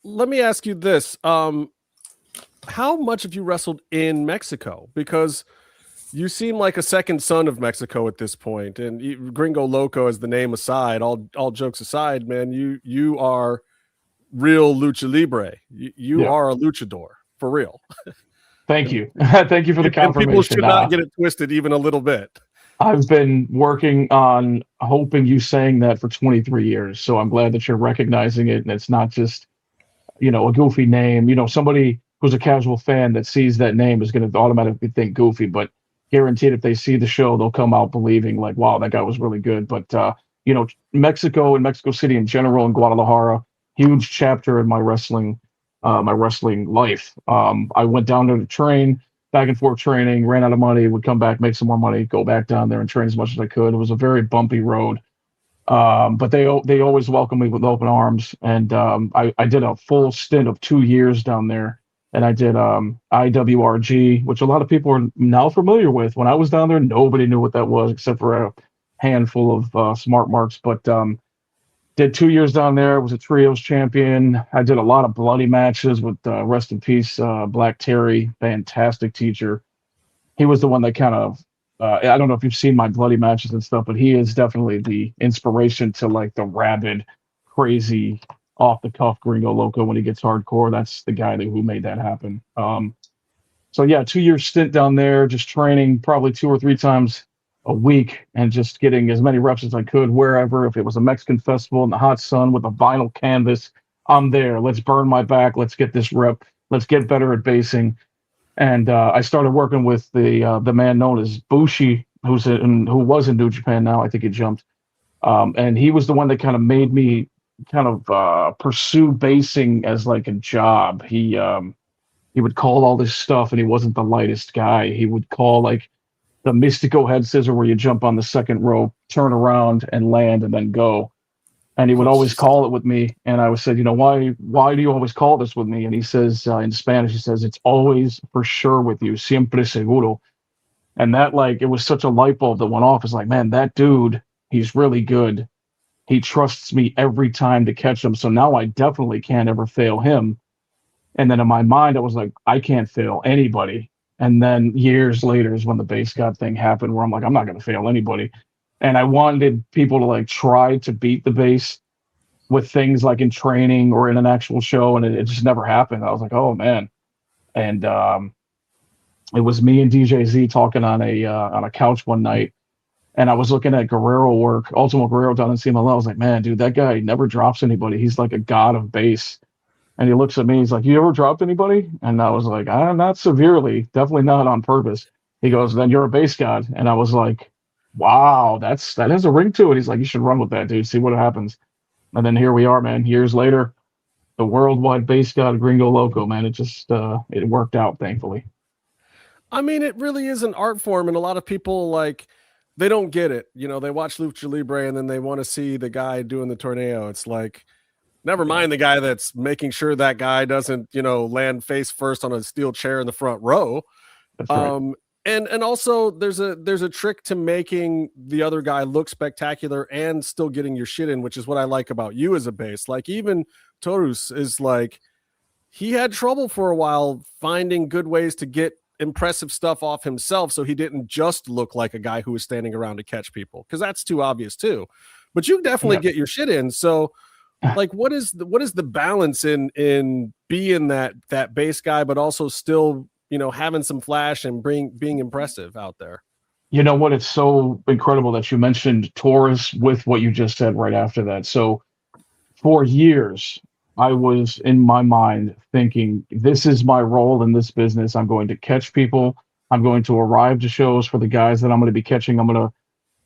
let me ask you this: how much have you wrestled in Mexico? Because you seem like a second son of Mexico at this point, and Gringo Loco, as the name aside, all jokes aside, man, you are real lucha libre. You are a luchador for real. Thank you. Thank you for the confirmation. People should not get it twisted even a little bit. I've been working on hoping you saying that for 23 years. So I'm glad that you're recognizing it. And it's not just, a goofy name. Somebody who's a casual fan that sees that name is going to automatically think goofy, but guaranteed if they see the show, they'll come out believing like, wow, that guy was really good. But, Mexico and Mexico City in general and Guadalajara, huge chapter in my wrestling life. I went down there to train, back and forth training, ran out of money, would come back, make some more money, go back down there and train as much as I could. It was a very bumpy road. But they always welcomed me with open arms. And I did a full stint of 2 years down there. And I did IWRG, which a lot of people are now familiar with. When I was down there, nobody knew what that was except for a handful of smart marks. But did 2 years down there, was a trios champion. I did a lot of bloody matches with, rest in peace, Black Terry, fantastic teacher. He was the one that kind of, I don't know if you've seen my bloody matches and stuff, but he is definitely the inspiration to like the rabid, crazy, off the cuff Gringo Loco when he gets hardcore. That's the guy who made that happen. So yeah, 2 year stint down there, just training probably 2 or 3 times a week and just getting as many reps as I could wherever. If it was a Mexican festival in the hot sun with a vinyl canvas, I'm there. Let's burn my back. Let's get this rep. Let's get better at basing. And I started working with the man known as Bushi, who was in New Japan now. I think he jumped. And he was the one that kind of made me kind of pursue basing as like a job. He would call all this stuff, and he wasn't the lightest guy. He would call like the Mystico head scissor where you jump on the second rope, turn around and land and then go. And he would always call it with me. And I said, why do you always call this with me? And he says, in Spanish, he says, it's always for sure with you, siempre seguro. And that, like, it was such a light bulb that went off. It's like, man, that dude, he's really good. He trusts me every time to catch him. So now I definitely can't ever fail him. And then in my mind, I was like, I can't fail anybody. And then years later is when the base god thing happened, where I'm like, I'm not going to fail anybody. And I wanted people to like try to beat the base with things like in training or in an actual show. And it just never happened. I was like, oh man. And it was me and DJ Z talking on a couch one night. And I was looking at Guerrero work, Ultimo Guerrero down in CMLL. I was like, man, dude, that guy never drops anybody. He's like a god of base. And he looks at me, he's like, you ever dropped anybody? And I was like, not severely, definitely not on purpose. He goes, then you're a base god. And I was like, wow, that has a ring to it. He's like, you should run with that, dude, see what happens. And then here we are, man, years later, the worldwide base god Gringo Loco, man. It just, it worked out, thankfully. I mean, it really is an art form, and a lot of people, like, they don't get it. They watch Lucha Libre, and then they want to see the guy doing the tornado. It's like, never mind the guy that's making sure that guy doesn't, land face first on a steel chair in the front row. That's right. And also there's a trick to making the other guy look spectacular and still getting your shit in, which is what I like about you as a base. Like even Taurus is like, he had trouble for a while finding good ways to get impressive stuff off himself, so he didn't just look like a guy who was standing around to catch people, because that's too obvious too. But you definitely get your shit in. So like, what is the balance in being that base guy, but also still, having some flash and being impressive out there? You know what? It's so incredible that you mentioned Taurus with what you just said right after that. So for years, I was in my mind thinking, this is my role in this business. I'm going to catch people. I'm going to arrive to shows for the guys that I'm going to be catching. I'm going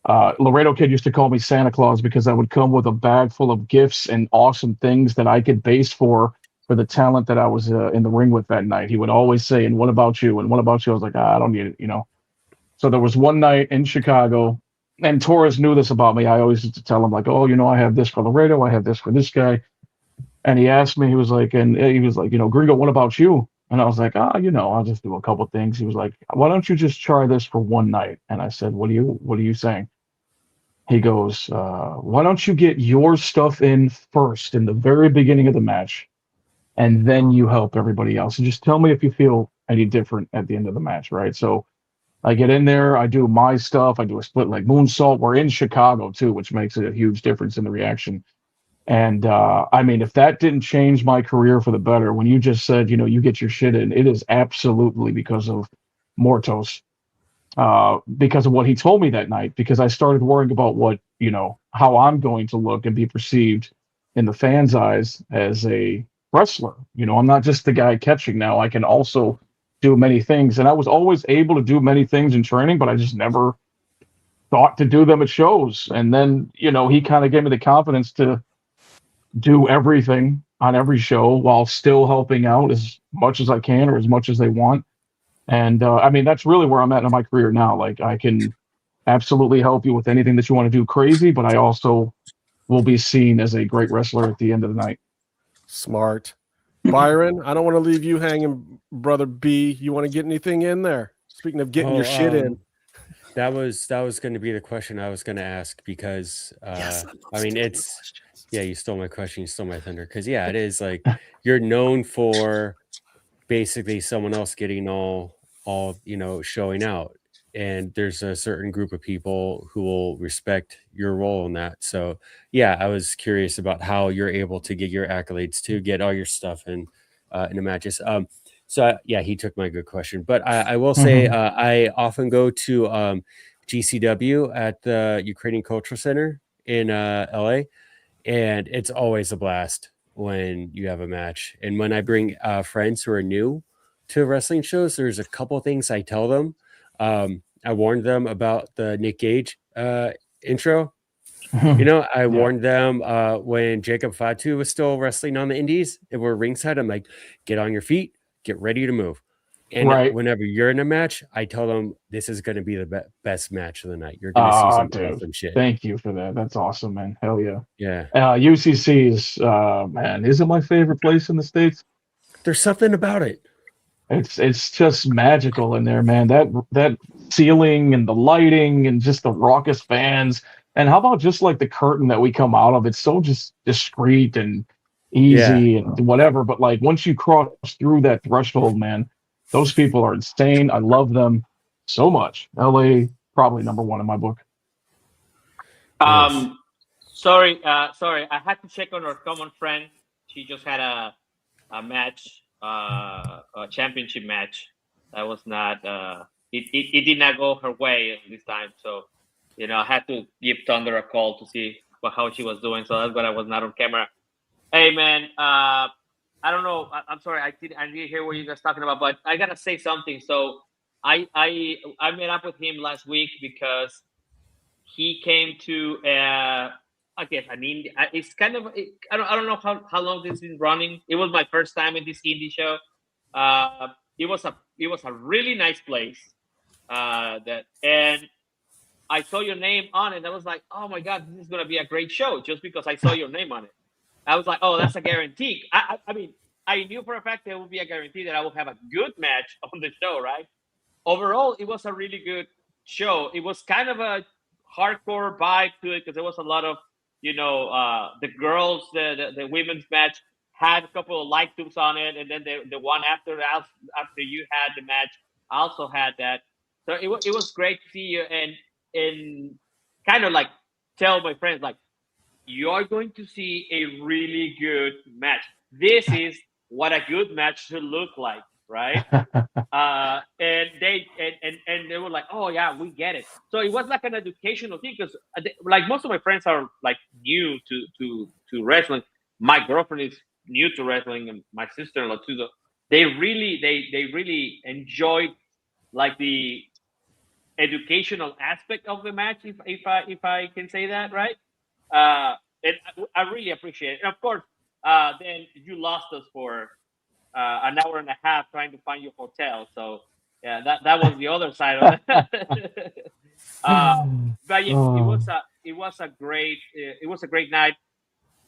to Laredo Kid used to call me Santa Claus because I would come with a bag full of gifts and awesome things that I could base for the talent that I was in the ring with that night. He would always say, "And what about you? And what about you?" I was like, I don't need it, you know. So there was one night in Chicago, and Torres knew this about me. I always used to tell him like, "Oh, you know, I have this for Laredo, I have this for this guy." And he asked me, he was like, you know, Gringo, what about you? And I was like, you know, I'll just do a couple things. He was like, why don't you just try this for one night? And I said, what are you saying? He goes, why don't you get your stuff in first in the very beginning of the match, and then you help everybody else. And just tell me if you feel any different at the end of the match, right? So I get in there, I do my stuff, I do a split leg moonsault. We're in Chicago too, which makes it a huge difference in the reaction. And I mean, if that didn't change my career for the better, when you just said, you know, you get your shit in, it is absolutely because of Mortos, because of what he told me that night, because I started worrying about what, you know, how I'm going to look and be perceived in the fans' eyes as a wrestler. You know, I'm not just the guy catching now. I can also do many things. And I was always able to do many things in training, but I just never thought to do them at shows. And then, you know, he kind of gave me the confidence to do everything on every show while still helping out as much as I can or as much as they want. And I mean, that's really where I'm at in my career now. Like, I can absolutely help you with anything that you want to do crazy, but I also will be seen as a great wrestler at the end of the night. Smart. Byron, I don't want to leave you hanging, brother B. You want to get anything in there? Speaking of getting your shit in. That was going to be the question I was going to ask, because I mean, it's you stole my question, you stole my thunder, because it is like you're known for basically someone else getting all you know, showing out, and there's a certain group of people who will respect your role in that. So I was curious about how you're able to get your accolades, to get all your stuff in the matches. So he took my good question, but I will say I often go to GCW at the Ukrainian Cultural Center in LA, and it's always a blast when you have a match. And when I bring friends who are new to wrestling shows, there's a couple things I tell them. I warned them about the Nick Gage intro. You know, I warned them when Jacob Fatu was still wrestling on the indies and we're ringside. I'm like, get on your feet, get ready to move. And whenever you're in a match, I tell them this is going to be the best match of the night. You're going to see some awesome shit. Thank you for that. That's awesome, man. Hell yeah. Yeah. UCC is, man, is it my favorite place in the States? There's something about it. It's just magical in there, man. That ceiling and the lighting and just the raucous fans. And how about just like the curtain that we come out of? It's so just discreet and easy and whatever. But like once you cross through that threshold, man, those people are insane. I love them so much. LA probably number one in my book. Sorry. I had to check on our common friend. She just had a match, a championship match. That was not. It did not go her way this time. So, you know, I had to give Thunder a call to see how she was doing. So that's why I was not on camera. Hey, man. I don't know. I'm sorry. I didn't hear what you guys talking about, but I gotta say something. So I met up with him last week because he came to I guess an indie. It's kind of I don't know how long this is running. It was my first time in this indie show. It was a really nice place. And I saw your name on it. I was like, oh my God, this is gonna be a great show just because I saw your name on it. I was like, oh, that's a guarantee. I mean, I knew for a fact there would be a guarantee that I will have a good match on the show, right? Overall, it was a really good show. It was kind of a hardcore vibe to it because there was a lot of, you know, the girls, the women's match had a couple of light tubes on it, and then the one after you had the match also had that. So it was great to see you and kind of like tell my friends like, you are going to see a really good match. This is what a good match should look like, right? And they were like, oh yeah, we get it. So it was like an educational thing because like most of my friends are like new to wrestling. My girlfriend is new to wrestling, and my sister-in-law too. So they really enjoyed like the educational aspect of the match, if I can say that, right? And I really appreciate it. And of course, then you lost us for an hour and a half trying to find your hotel. So yeah, that was the other side of it. But yeah, it was a great night.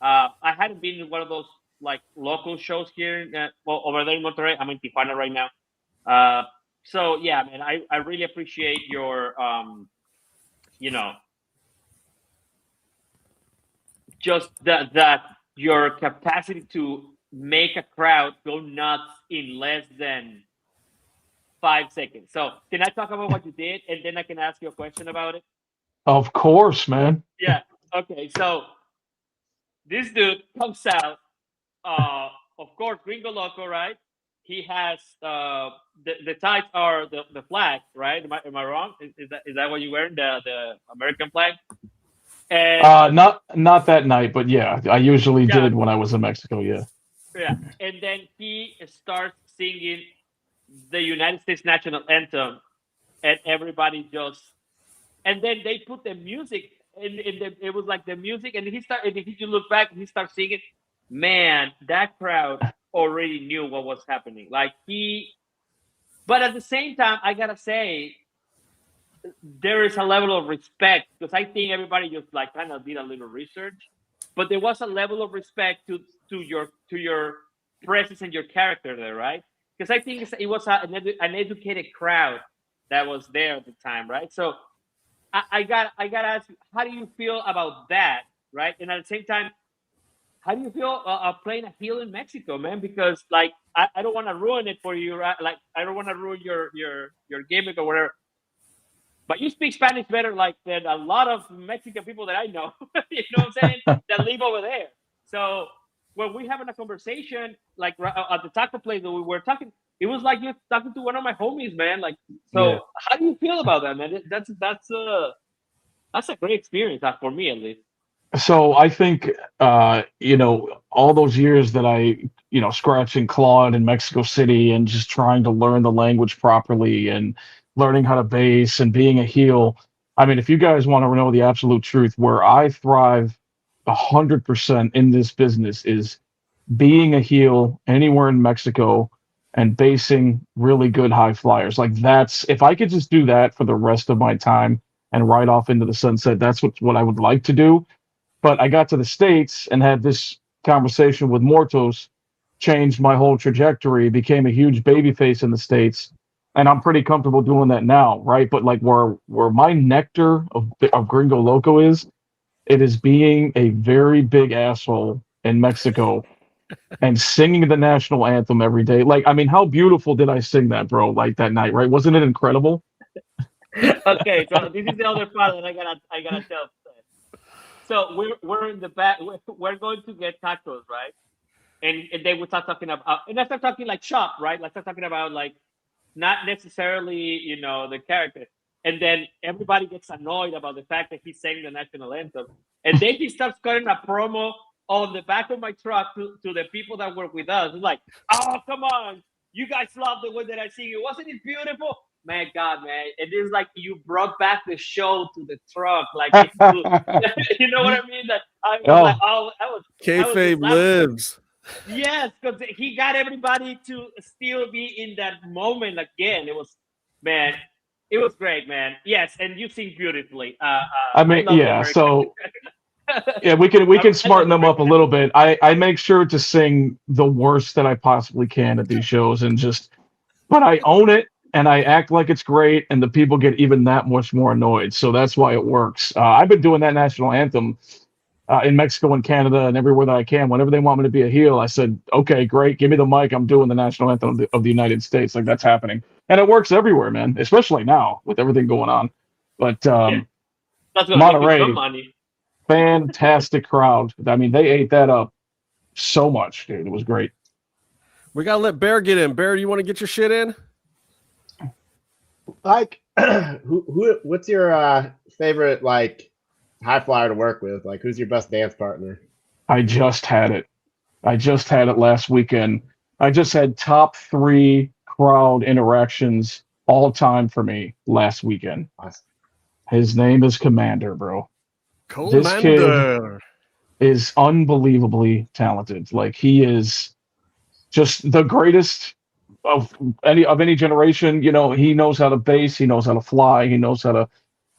I hadn't been in one of those like local shows here, over there in Monterrey. I'm in Tijuana right now. So yeah, man, I really appreciate your, just that your capacity to make a crowd go nuts in less than 5 seconds. So can I talk about what you did, and then I can ask you a question about it? Of course, man. Yeah. Okay. So this dude comes out. Of course, Gringo Loco, right? He has the tights are the flag, right? Am I wrong? Is that what you're wearing? The American flag? And not that night, but yeah, I usually did when I was in Mexico. Yeah. Yeah, and then he starts singing the United States national anthem, and everybody and then they put the music, and it was like the music, and if you look back, and he starts singing. Man, that crowd already knew what was happening. But at the same time, I gotta say, there is a level of respect, because I think everybody just like kind of did a little research, but there was a level of respect to your presence and your character there, right? Because I think it was an educated crowd that was there at the time, right? So I got to ask you, how do you feel about that, right? And at the same time, how do you feel playing a heel in Mexico, man? Because like I don't want to ruin it for you, right? Like I don't want to ruin your gimmick or whatever. But you speak Spanish better than a lot of Mexican people that I know. You know what I'm saying? That live over there. So when we having a conversation, like at the taco place that we were talking, it was like you're talking to one of my homies, man. Like, so Yeah. how do you feel about that, man? That's a great experience, for me at least. So I think, all those years that I, scratched and clawed in Mexico City and just trying to learn the language properly and learning how to base and being a heel. I mean, if you guys want to know the absolute truth, where I thrive 100% in this business is being a heel anywhere in Mexico and basing really good high flyers. Like if I could just do that for the rest of my time and ride off into the sunset, that's what I would like to do. But I got to the States and had this conversation with Mortos, changed my whole trajectory, became a huge babyface in the States. And I'm pretty comfortable doing that now, right? But like where my nectar of Gringo Loco is, it is being a very big asshole in Mexico and singing the national anthem every day. Like, I mean, how beautiful did I sing that, bro? Like that night, right? Wasn't it incredible? Okay, so this is the other part that I gotta tell. So we're in the back. We're going to get tacos, right? And they would start talking about, and I start talking like shop, right? Like start talking about like not necessarily the character. And then everybody gets annoyed about the fact that he's saying the national anthem, and then he starts cutting a promo on the back of my truck to the people that work with us. It's like, oh come on, you guys love the way that I sing it. Wasn't it beautiful? Man, God, man. And it's like you brought back the show to the truck. Like, you know what I mean? That I was like, oh, that was kayfabe lives. Yes, because he got everybody to still be in that moment again. It was great, man. Yes, and you sing beautifully. I mean, yeah. So, yeah, we can smarten them up a little bit. I make sure to sing the worst that I possibly can at these shows, but I own it. And I act like it's great, and the people get even that much more annoyed. So that's why it works. I've been doing that national anthem in Mexico and Canada and everywhere that I can. Whenever they want me to be a heel, I said, okay, great. Give me the mic. I'm doing the national anthem of the United States. Like, that's happening. And it works everywhere, man, especially now with everything going on. But That's Monterrey, fantastic crowd. I mean, they ate that up so much, dude. It was great. We got to let Bear get in. Bear, do you want to get your shit in? Like, what's your favorite like high flyer to work with? Like, who's your best dance partner? I just had it last weekend. I just had top 3 crowd interactions all time for me last weekend. His name is Commander, bro. This kid is unbelievably talented. Like, he is just the greatest of any generation. You know, he knows how to base, he knows how to fly, he knows how to,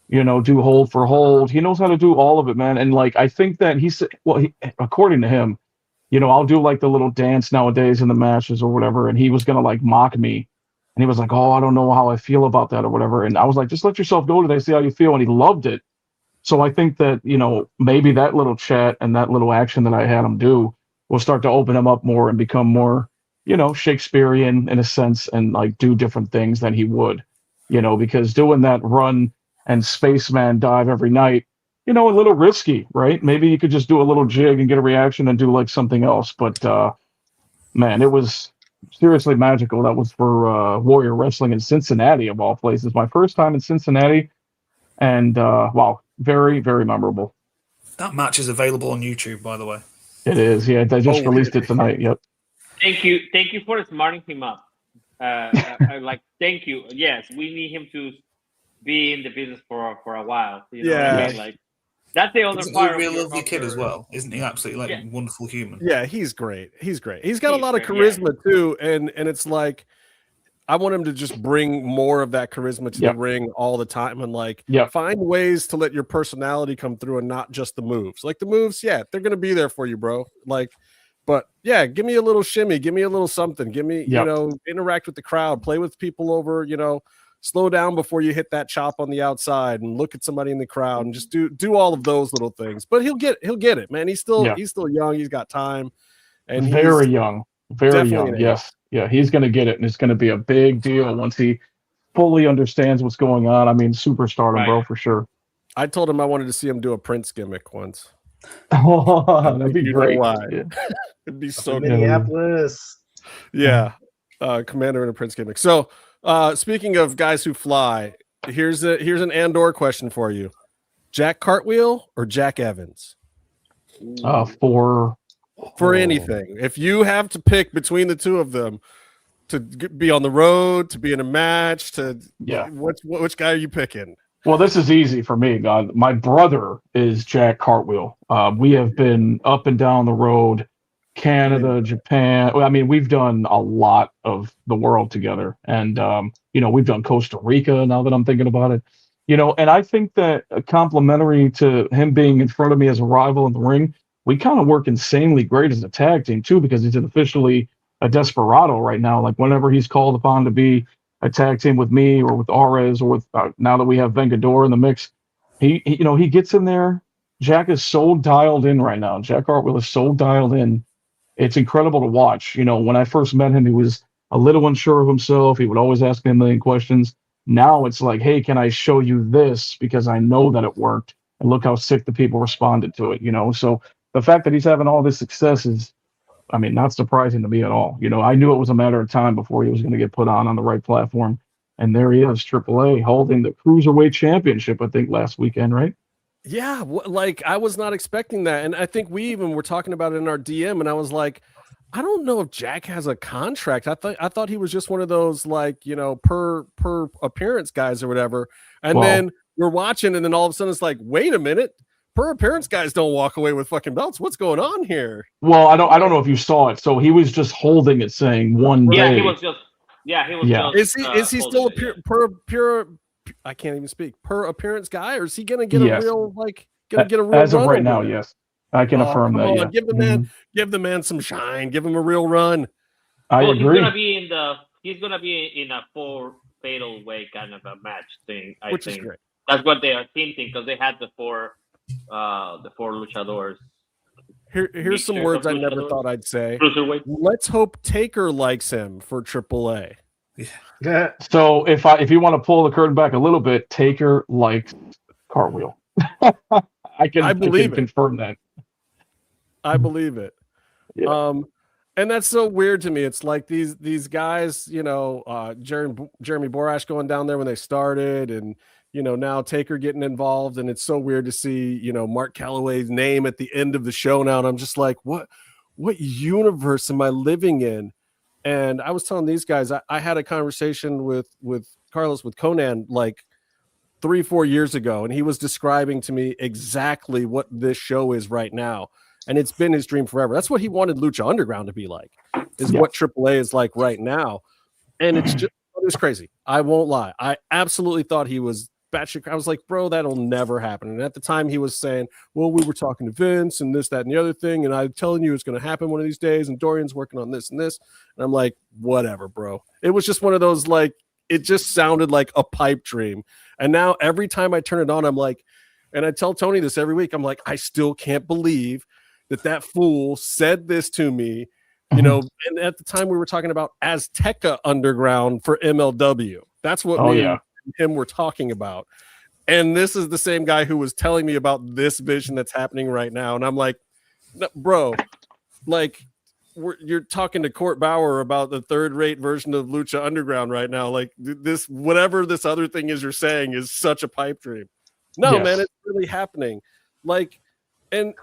you know, do hold for hold. He knows how to do all of it, man. And like, I think that according to him, you know, I'll do like the little dance nowadays in the matches or whatever, and he was gonna like mock me. And he was like, "Oh, I don't know how I feel about that or whatever." And I was like, "Just let yourself go today, see how you feel." And he loved it. So I think that, you know, maybe that little chat and that little action that I had him do will start to open him up more and become more, you know, Shakespearean in a sense, and like do different things than he would, you know, because doing that run and spaceman dive every night, you know, a little risky, right? Maybe you could just do a little jig and get a reaction and do like something else. But man, it was seriously magical. That was for Warrior Wrestling in Cincinnati, of all places. My first time in Cincinnati, and wow, very, very memorable. That match is available on YouTube, by the way. It is, yeah. They just released it tonight. Yep. Thank you for smarting him up. Thank you. Yes, we need him to be in the business for a while. You know what I mean? Like, that's the other part. He's a lovely kid as well, isn't he? Absolutely, like wonderful human. Yeah, he's great. He's great. He's got a lot of charisma too, and it's like, I want him to just bring more of that charisma to the ring all the time, and like find ways to let your personality come through and not just the moves. Like the moves, they're gonna be there for you, bro. Like, but give me a little shimmy, give me a little something, give me, you know, interact with the crowd, play with people over, you know, slow down before you hit that chop on the outside and look at somebody in the crowd and just do all of those little things. But he'll get it, man. He's still young, he's got time, and very young. Yes. Yeah, he's going to get it, and it's going to be a big deal once he fully understands what's going on. I mean, superstardom, bro, for sure. I told him I wanted to see him do a Prince gimmick once. Oh, that'd be great. It'd be so good. Minneapolis. Yeah, Commander and a Prince gimmick. So, speaking of guys who fly, here's an Andor question for you: Jack Cartwheel or Jack Evans? For anything, if you have to pick between the two of them, to be on the road, to be in a match, which guy are you picking? Well, this is easy for me, God. My brother is Jack Cartwheel. We have been up and down the road, Canada, Japan. I mean, we've done a lot of the world together, and you know, we've done Costa Rica. Now that I'm thinking about it, you know, and I think that complimentary to him being in front of me as a rival in the ring, we kind of work insanely great as a tag team too, because he's officially a desperado right now. Like, whenever he's called upon to be a tag team with me or with Ares or with now that we have Vengador in the mix, he you know, he gets in there. Jack is so dialed in right now. Jack Cartwheel is so dialed in. It's incredible to watch. You know, when I first met him, he was a little unsure of himself. He would always ask me a million questions. Now it's like, hey, can I show you this? Because I know that it worked. And look how sick the people responded to it, you know? So the fact that he's having all this success is, I mean, not surprising to me at all. You know, I knew it was a matter of time before he was going to get put on the right platform. And there he is, AAA, holding the Cruiserweight Championship, I think, last weekend, right? Yeah, like, I was not expecting that. And I think we even were talking about it in our DM, and I was like, I don't know if Jack has a contract. I thought he was just one of those, like, you know, per appearance guys or whatever. And then we're watching, and then all of a sudden it's like, wait a minute. Per appearance guys don't walk away with fucking belts. What's going on here? Well, I don't know if you saw it. So he was just holding it, saying one day. Yeah, he was just. Is he still a pure? I can't even speak. Per appearance guy, or is he gonna get a real real? As of right now, yes, I can affirm that. Yeah. Give the man some shine. Give him a real run. I agree. He's gonna be in a 4 fatal way kind of a match thing. Which is great. That's what they are hinting, because they had the four luchadors. Here's some words I never thought I'd say. Let's hope Taker likes him for AAA. Yeah. So if you want to pull the curtain back a little bit, Taker likes Cartwheel. I can confirm that. I believe it. Yeah. And that's so weird to me. It's like these guys, you know, Jeremy Borash going down there when they started, and you know, now Taker getting involved, and it's so weird to see, you know, Mark Calloway's name at the end of the show now, and I'm just like, what universe am I living in? And I was telling these guys, I had a conversation with Carlos, with Conan like 3-4 years ago, and he was describing to me exactly what this show is right now. And it's been his dream forever. That's what he wanted Lucha Underground to be like, is what AAA is like right now. And it was crazy. I won't lie. I absolutely thought he was batshit. I was like, bro, that'll never happen. And at the time he was saying, well, we were talking to Vince and this, that, and the other thing. And I'm telling you, it's going to happen one of these days. And Dorian's working on this and this. And I'm like, whatever, bro. It was just one of those, like, it just sounded like a pipe dream. And now every time I turn it on, I'm like, and I tell Tony this every week, I'm like, I still can't believe that fool said this to me, you know. And at the time we were talking about Azteca Underground for MLW. That's what and him were talking about. And this is the same guy who was telling me about this vision that's happening right now. And I'm like, no, bro, like you're talking to Court Bauer about the third-rate version of Lucha Underground right now. Like this, whatever this other thing is you're saying is such a pipe dream. No, man, it's really happening. Like, and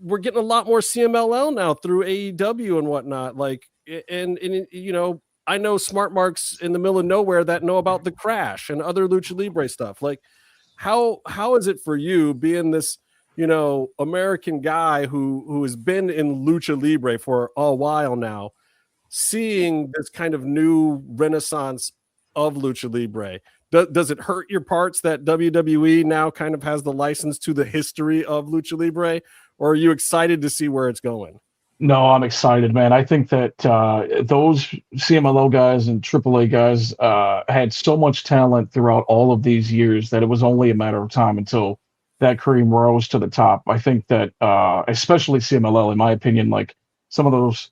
we're getting a lot more CMLL now through AEW and whatnot. Like, and you know, I know smart marks in the middle of nowhere that know about the Crash and other Lucha Libre stuff. Like, how is it for you being this, you know, American guy who has been in Lucha Libre for a while now, seeing this kind of new renaissance of Lucha Libre? Does it hurt your parts that WWE now kind of has the license to the history of Lucha Libre? Or are you excited to see where it's going? No, I'm excited, man. I think that those CMLL guys and AAA guys had so much talent throughout all of these years that it was only a matter of time until that cream rose to the top. I think that especially CMLL, in my opinion, like some of those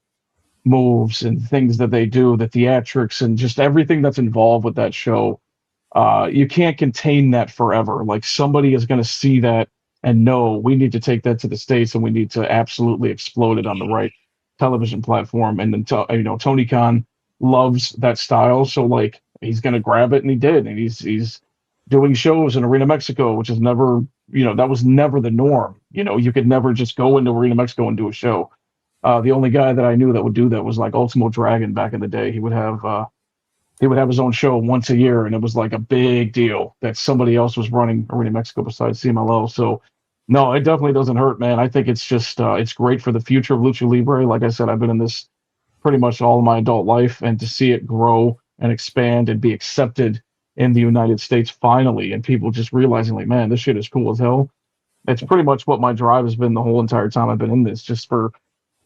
moves and things that they do, the theatrics and just everything that's involved with that show, you can't contain that forever. Like somebody is going to see that and no, we need to take that to the States and we need to absolutely explode it on the right television platform. And then, you know, Tony Khan loves that style. So like, he's going to grab it, and he did. And he's doing shows in Arena Mexico, which is never, you know, that was never the norm. You know, you could never just go into Arena Mexico and do a show. The only guy that I knew that would do that was like Ultimo Dragon back in the day. He would have his own show once a year, and it was like a big deal that somebody else was running Arena Mexico besides CMLL. So, no, it definitely doesn't hurt, man. I think it's just it's great for the future of Lucha Libre. Like I said, I've been in this pretty much all of my adult life, and to see it grow and expand and be accepted in the United States finally, and people just realizing, like, man, this shit is cool as hell. It's pretty much what my drive has been the whole entire time I've been in this. Just for,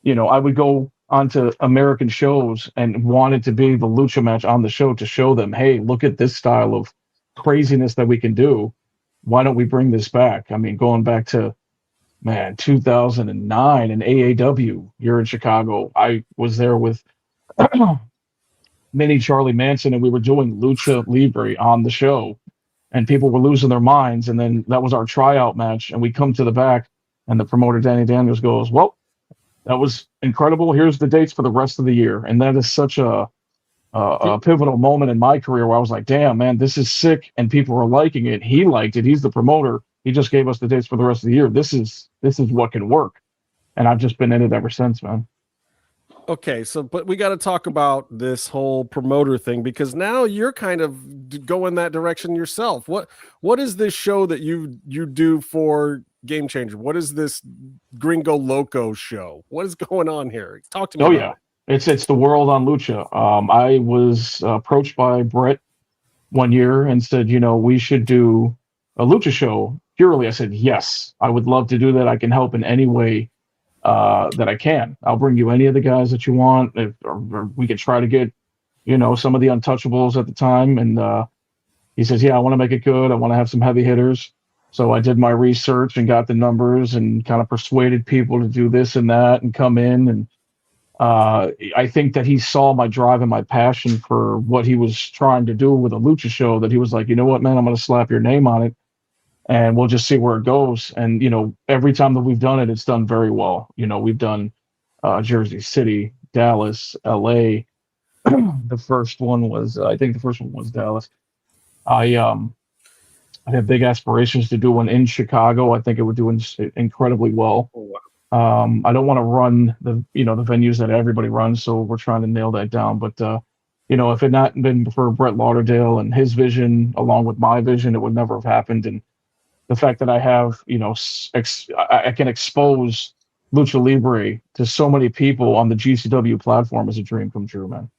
you know, I would go onto American shows and wanted to be the lucha match on the show to show them, hey, look at this style of craziness that we can do. Why don't we bring this back? I mean, going back to, man, 2009 in AAW, you're in Chicago. I was there with Mini Charlie Manson, and we were doing Lucha Libre on the show, and people were losing their minds. And then that was our tryout match, and we come to the back, and the promoter Danny Daniels goes, well, that was incredible. Here's the dates for the rest of the year. And that is such a pivotal moment in my career where I was like, damn, man, this is sick. And people were liking it. He liked it. He's the promoter. He just gave us the dates for the rest of the year. This is what can work. And I've just been in it ever since, man. Okay, so but we got to talk about this whole promoter thing, because now you're kind of going that direction yourself. What is this show that you do for Game Changer? What is this Gringo Loco show? What is going on here? Talk to me. Oh yeah, it's the world on Lucha. I was approached by Brett one year and said, you know, we should do a Lucha show purely. I said, yes, I would love to do that. I can help in any way that I can. I'll bring you any of the guys that you want. Or we could try to get, you know, some of the untouchables at the time. And he says, yeah, I want to make it good. I want to have some heavy hitters. So I did my research and got the numbers and kind of persuaded people to do this and that and come in. And I think that he saw my drive and my passion for what he was trying to do with a Lucha show, that he was like, you know what, man, I'm going to slap your name on it and we'll just see where it goes. And, you know, every time that we've done it, it's done very well. You know, we've done Jersey City, Dallas, LA. The first one was, I think the first one was Dallas. I have big aspirations to do one in Chicago. I think it would do incredibly well. I don't want to run the venues that everybody runs, so we're trying to nail that down. But if it not been for Brett Lauderdale and his vision along with my vision, it would never have happened. And the fact that I have, I can expose Lucha Libre to so many people on the GCW platform is a dream come true, man.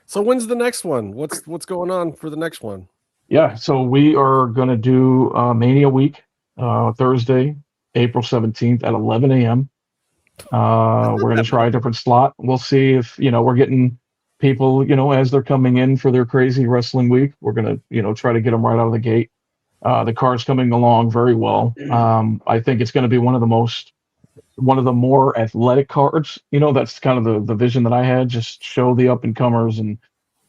So when's the next one? What's going on for the next one? Yeah, so we are going to do Mania Week, Thursday, April 17th at 11 a.m. We're going to try a different slot. We'll see if, we're getting people, as they're coming in for their crazy wrestling week. We're going to, try to get them right out of the gate. The card's coming along very well. I think it's going to be one of the more athletic cards. That's kind of the vision that I had, just show the up and comers. And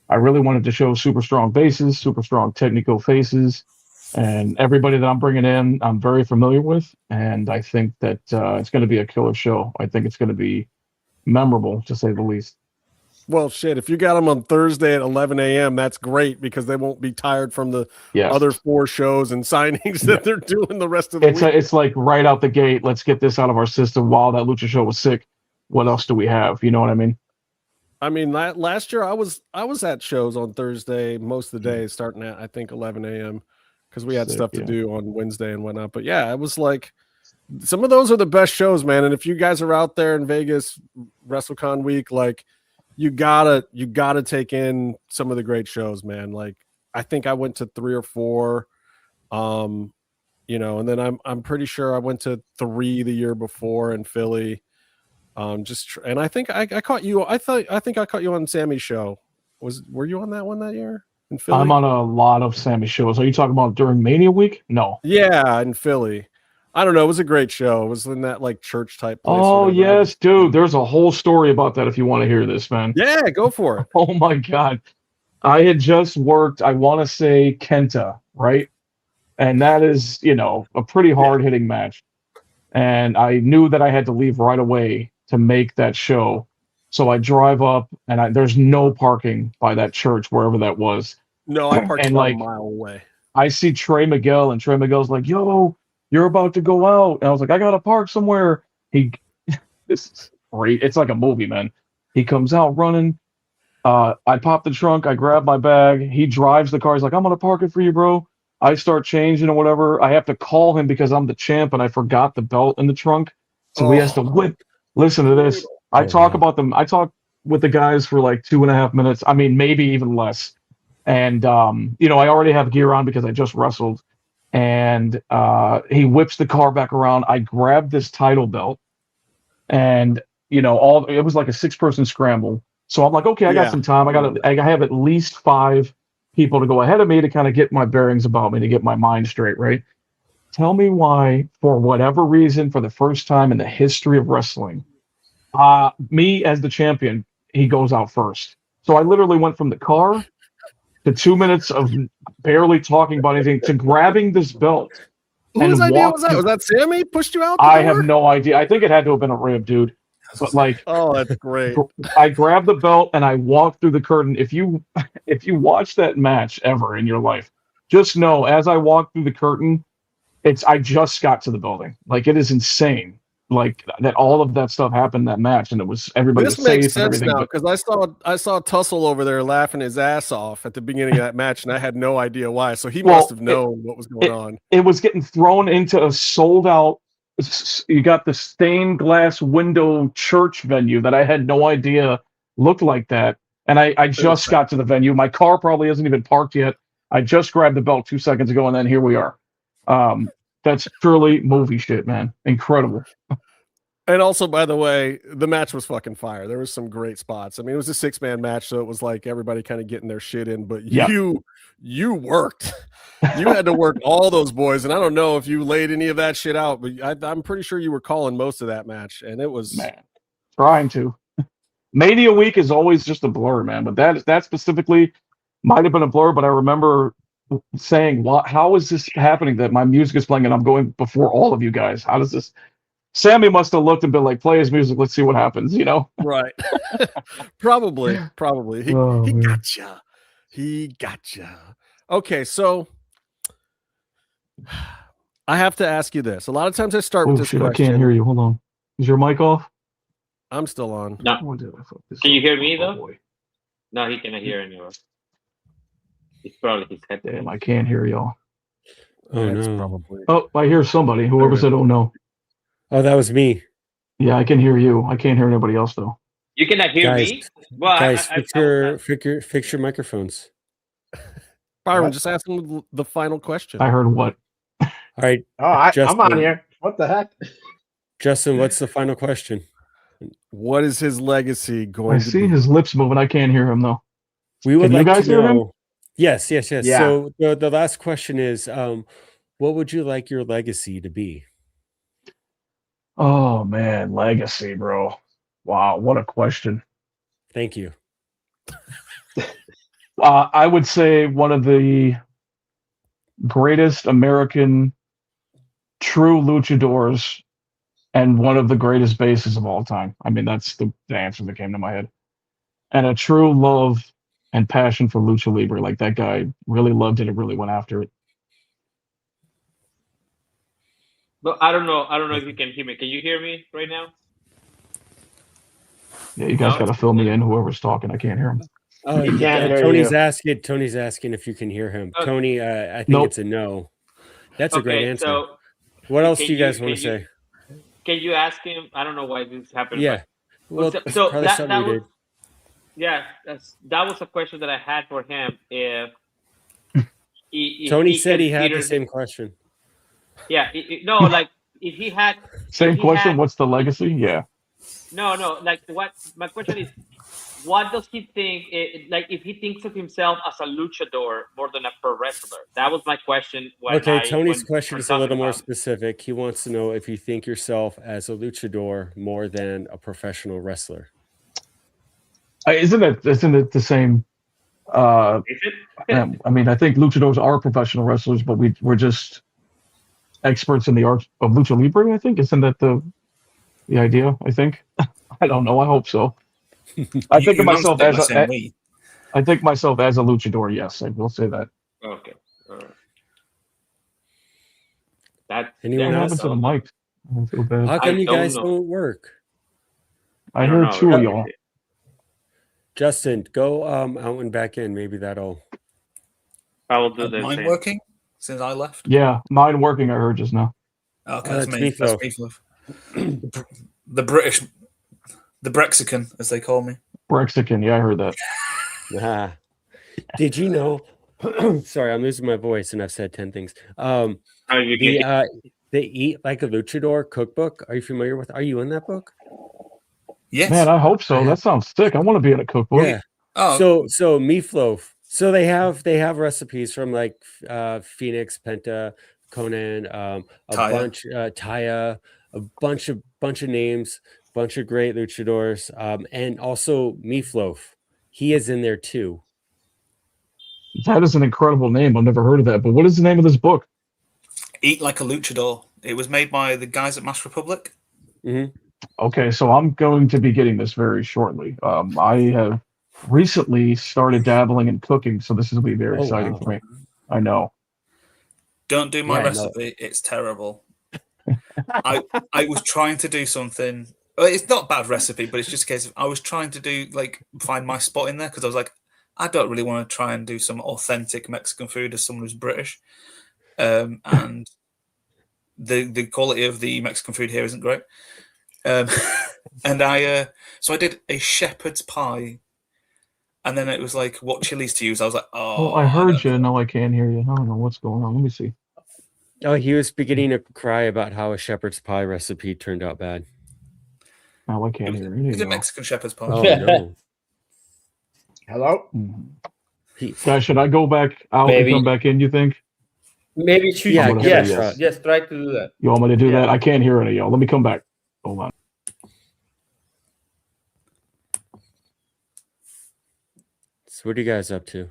I really wanted to show super strong bases, super strong technical faces, and everybody that I'm bringing in, I'm very familiar with. And I think that it's going to be a killer show. I think it's going to be memorable, to say the least. Well, shit, if you got them on Thursday at 11 a.m., that's great because they won't be tired from the other 4 shows and signings that they're doing the rest of the week. It's like right out the gate, let's get this out of our system while that Lucha show was sick. What else do we have? You know what I mean? I mean, last year I was at shows on Thursday most of the day, starting at, I think, 11 a.m. because we had stuff to do on Wednesday and whatnot. But yeah, it was like some of those are the best shows, man. And if you guys are out there in Vegas, WrestleCon week, like, you gotta take in some of the great shows, man. Like, I think I went to 3 or 4, and then I'm pretty sure I went to 3 the year before in Philly. And I think I caught you. I think I caught you on Sammy's show. Were you on that one that year in Philly? I'm on a lot of Sammy's shows. Are you talking about during Mania week? No. Yeah, in Philly. I don't know. It was a great show. It was in that like church type place. Oh, yes, dude. There's a whole story about that if you want to hear this, man. Yeah, go for it. Oh, my God. I had just worked, I want to say, Kenta, right? And that is, a pretty hard-hitting match. And I knew that I had to leave right away to make that show. So I drive up, and there's no parking by that church, wherever that was. No, I parked about a mile away. I see Trey Miguel, and Trey Miguel's like, yo, you're about to go out. And I was like, I got to park somewhere. This is great. It's like a movie, man. He comes out running. I pop the trunk. I grab my bag. He drives the car. He's like, I'm going to park it for you, bro. I start changing or whatever. I have to call him because I'm the champ and I forgot the belt in the trunk. So he has to whip. Listen to this. I talk with the guys for like 2.5 minutes. I mean, maybe even less. And, I already have gear on because I just wrestled. And he whips the car back around. I grab this title belt, and it was like a 6-person scramble. So I'm like, okay, I got some time. I have at least 5 people to go ahead of me to kind of get my bearings about me, to get my mind straight, right? Tell me why, for whatever reason, for the first time in the history of wrestling, me as the champion, he goes out first. So I literally went from the car to 2 minutes of barely talking about anything to grabbing this belt. Whose idea was that? Was that Sammy pushed you out? I have no idea. I think it had to have been a rib, dude. But like, oh, that's great. I grabbed the belt and I walked through the curtain. If you watch that match ever in your life, just know as I walked through the curtain, I just got to the building. Like, it is insane. Like that, all of that stuff happened in that match, and it was everybody was safe and everything. Because I saw Tussle over there laughing his ass off at the beginning of that match, and I had no idea why. So he must have known what was going on. It was getting thrown into a sold out. You got the stained glass window church venue that I had no idea looked like that, and I just got to the venue. My car probably hasn't even parked yet. I just grabbed the belt 2 seconds ago, and then here we are. That's truly movie shit, man. Incredible. And also, by the way, the match was fucking fire. There was some great spots. I mean, it was a 6-man match, so it was like everybody kind of getting their shit in. But you worked. You had to work all those boys, and I don't know if you laid any of that shit out, but I'm pretty sure you were calling most of that match, and it was trying to. Mania week is always just a blur, man. But that specifically might have been a blur. But I remember saying, how is this happening that my music is playing and I'm going before all of you guys? How does this? Sammy must have looked and been like, play his music, let's see what happens, Right. Probably. He gotcha. Okay, so I have to ask you this. A lot of times I start with this question. I can't hear you. Hold on. Is your mic off? I'm still on. No. Can you hear me though? No, he cannot hear anymore. It's probably his head. Damn, I can't hear y'all. Oh That's no. probably. Oh, I hear somebody. Whoever said, "Oh no." Oh, that was me. Yeah, I can hear you. I can't hear anybody else though. You cannot hear Guys, me? Well, Guys, I fix your microphones. Byron, What? just ask him the final question. I heard what? All right, Oh, I'm Justin. on here. What the heck? Justin, what's the final question? What is his legacy going I to see be? his lips moving. I can't hear him though. We would Can you like guys to hear him? know. Yes. Yeah. So the last question is, what would you like your legacy to be? Oh man, legacy, bro. Wow, what a question. Thank you. I would say one of the greatest American true luchadors and one of the greatest bases of all time. I mean, that's the answer that came to my head. And a true love and passion for Lucha Libre. Like that guy really loved it and really went after it. But I don't know if you can hear me. Can you hear me right now? Yeah, you guys No? got to fill me in. Whoever's talking, I can't hear him. Oh, He can't hear Tony's you. asking. Tony's asking if you can hear him. Okay. Tony, I think Nope. it's a no. That's a great Okay, answer. so What else can do you guys you- want to can say? can you ask him? I don't know why this happened. Yeah. Well, But, so probably that something you was did. yeah, that was a question that I had for him. If Tony said can he had either- the same question. Yeah, no, like if he had Same if he question. had- What's the legacy? Yeah. No, like what my question is, what does he think? Like if he thinks of himself as a luchador more than a pro wrestler? That was my question. Tony's question when is a little talking more about- specific. He wants to know if you think yourself as a luchador more than a professional wrestler. Isn't it the same? Is it? I mean, I think luchadors are professional wrestlers, but we're just experts in the art of lucha libre. I think isn't that the idea? I think. I don't know. I hope so. I think of myself as I think myself as a luchador. Yes, I will say that. Okay. All right. That Anyone What yeah, else? happened to the mic? I feel bad. How come you don't guys know. don't work? I don't heard know. two of y'all. Justin, go out and back in. Maybe that'll. I will do the Mine same. working since I left. Yeah, mine working. I heard just now. Okay, Oh, that's that's me. That's Meefloaf. Meefloaf. The British, the Brexican, as they call me. Brexican. Yeah, I heard that. Ah. Did you know? Sorry, I'm losing my voice, and I've said 10 things. Oh, you can- They Eat Like a Luchador cookbook. Are you familiar with? Are you in that book? Yes. Man, I hope so. That sounds sick. I want to be in a cookbook. Yeah. Oh, So Meefloaf. So they have recipes from like Phoenix, Penta, Conan, a Taya. bunch, Taya, a bunch of names, bunch of great luchadors, and also Meefloaf. He is in there too. That is an incredible name. I've never heard of that. But what is the name of this book? Eat Like a Luchador. It was made by the guys at Mass Republic. Mm-hmm. Okay, so I'm going to be getting this very shortly. I have recently started dabbling in cooking, so this is going to be very exciting for me. I know. Don't do my Yeah, recipe. It's terrible. I was trying to do something. Well, it's not a bad recipe, but it's just a case of I was trying to find my spot in there because I was like, I don't really want to try and do some authentic Mexican food as someone who's British. And the quality of the Mexican food here isn't great. And so I did a shepherd's pie, and then it was like, what chilies to use? I was like, Oh, I heard you. No, I can't hear you. I don't know what's going on. Let me see. Oh, he was beginning to cry about how a shepherd's pie recipe turned out bad. Now I can't hear you. Is it Mexican shepherd's pie? Oh no. Hello? Guys, should I go back out Maybe. and come back in, you think? Maybe you should. Yeah, I'm gonna say Yes, yes. yes. Try to do that. You want me to do Yeah. that? I can't hear any of y'all. Let me come back. Hold on. So what are you guys up to?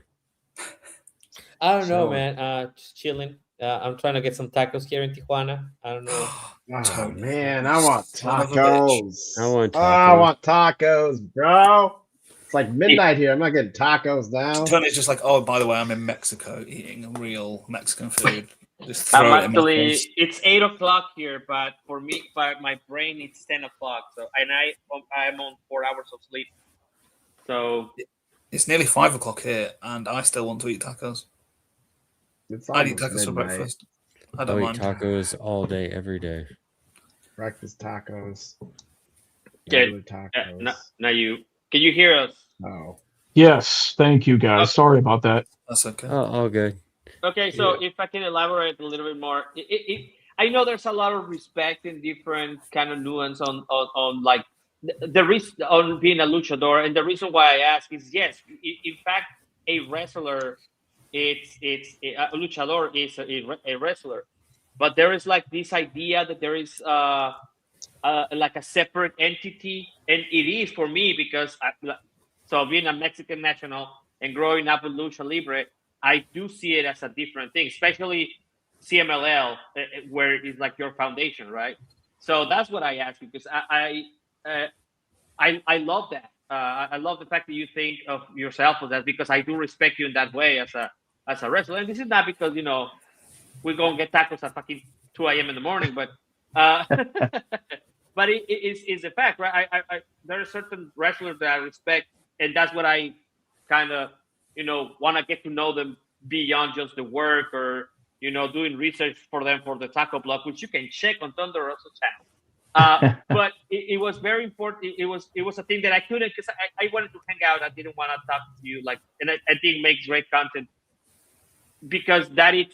I don't know, So- man. Just chilling. I'm trying to get some tacos here in Tijuana. I don't know. Oh, man, I want Son of a tacos. I want Oh, I tacos. want tacos, bro. It's like midnight here. I'm not getting tacos now. Tony's just like, oh, by the way, I'm in Mexico eating real Mexican food. Just I'm throw it in my actually. face. It's 8:00 here, but for me, by my brain, it's 10:00. So, and I'm on 4 hours of sleep. So It's nearly 5 o'clock here, and I still want to eat tacos. I eat tacos for breakfast. I don't mind. Tacos all day, every day. Breakfast tacos. Okay. Tacos. Now can you hear us? Oh. Yes, thank you guys. Okay. Sorry about that. That's okay. Oh, all good. Okay, so if I can elaborate a little bit more, I know there's a lot of respect and different kind of nuance on like the risk on being a luchador, and the reason why I ask is yes, in fact, a wrestler, it's a luchador is a wrestler, but there is like this idea that there is like a separate entity, and it is for me because so being a Mexican national and growing up with Lucha Libre, I do see it as a different thing, especially CMLL, where it's like your foundation, right? So that's what I ask, because I love that. I love the fact that you think of yourself as that, because I do respect you in that way as a wrestler. And this is not because we're gonna get tacos at fucking 2 a.m. in the morning, but but it is a fact, right? I there are certain wrestlers that I respect, and that's what I kind of want to get to know them beyond just the work, or doing research for them for the taco blog, which you can check on Thunder Rosa channel. But it was very important. It was a thing that I couldn't, because I wanted to hang out. I didn't want to talk to you, and I think makes great content, because that is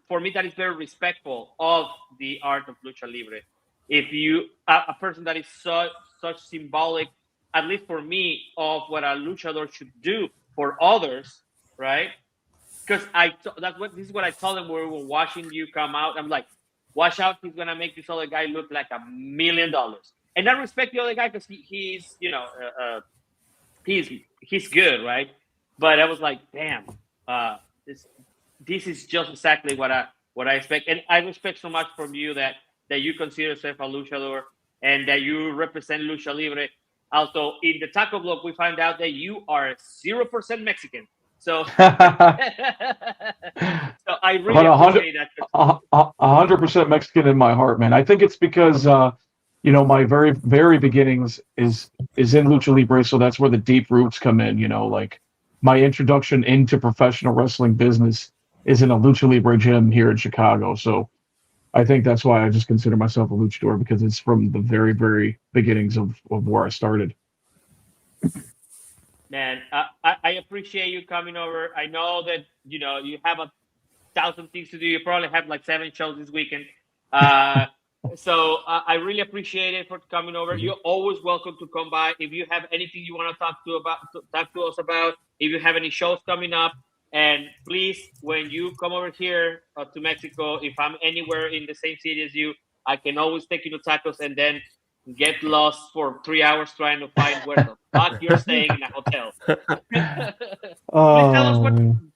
for me, that is very respectful of the art of Lucha Libre. If you a person that is such symbolic, at least for me, of what a luchador should do for others, right? Because this is what I told them when we were watching you come out. I'm like, watch out, he's gonna make this other guy look like $1 million. And I respect the other guy because he's he's good, right? But I was like, damn, this is just exactly what I expect. And I respect so much from you that you consider yourself a luchador and that you represent Lucha Libre. Also, in the taco blog, we find out that you are 0% Mexican. So, so I really appreciate that. 100% Mexican in my heart, man. I think it's because my very, very beginnings is in Lucha Libre, so that's where the deep roots come in. Like my introduction into professional wrestling business is in a Lucha Libre gym here in Chicago. So I think that's why I just consider myself a luchador, because it's from the very, very beginnings of where I started. Man, I appreciate you coming over. I know that you have 1,000 things to do. You probably have like 7 shows this weekend. So I really appreciate it for coming over. You're always welcome to come by. If you have anything you want to talk to us about, if you have any shows coming up, and please, when you come over here to Mexico, if I'm anywhere in the same city as you, I can always take you to tacos and then get lost for 3 hours trying to find where the fuck you're staying in a hotel.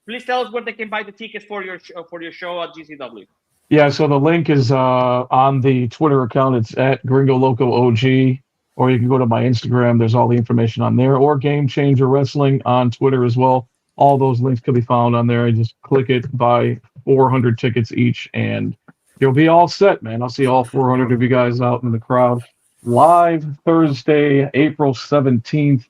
Please tell us where they can buy the tickets for your show at GCW. Yeah, so the link is on the Twitter account. It's at Gringo Loco OG, or you can go to my Instagram. There's all the information on there, or Game Changer Wrestling on Twitter as well. All those links can be found on there. I just click it, buy 400 tickets each, and you'll be all set, man. I'll see all 400 of you guys out in the crowd live Thursday, April 17th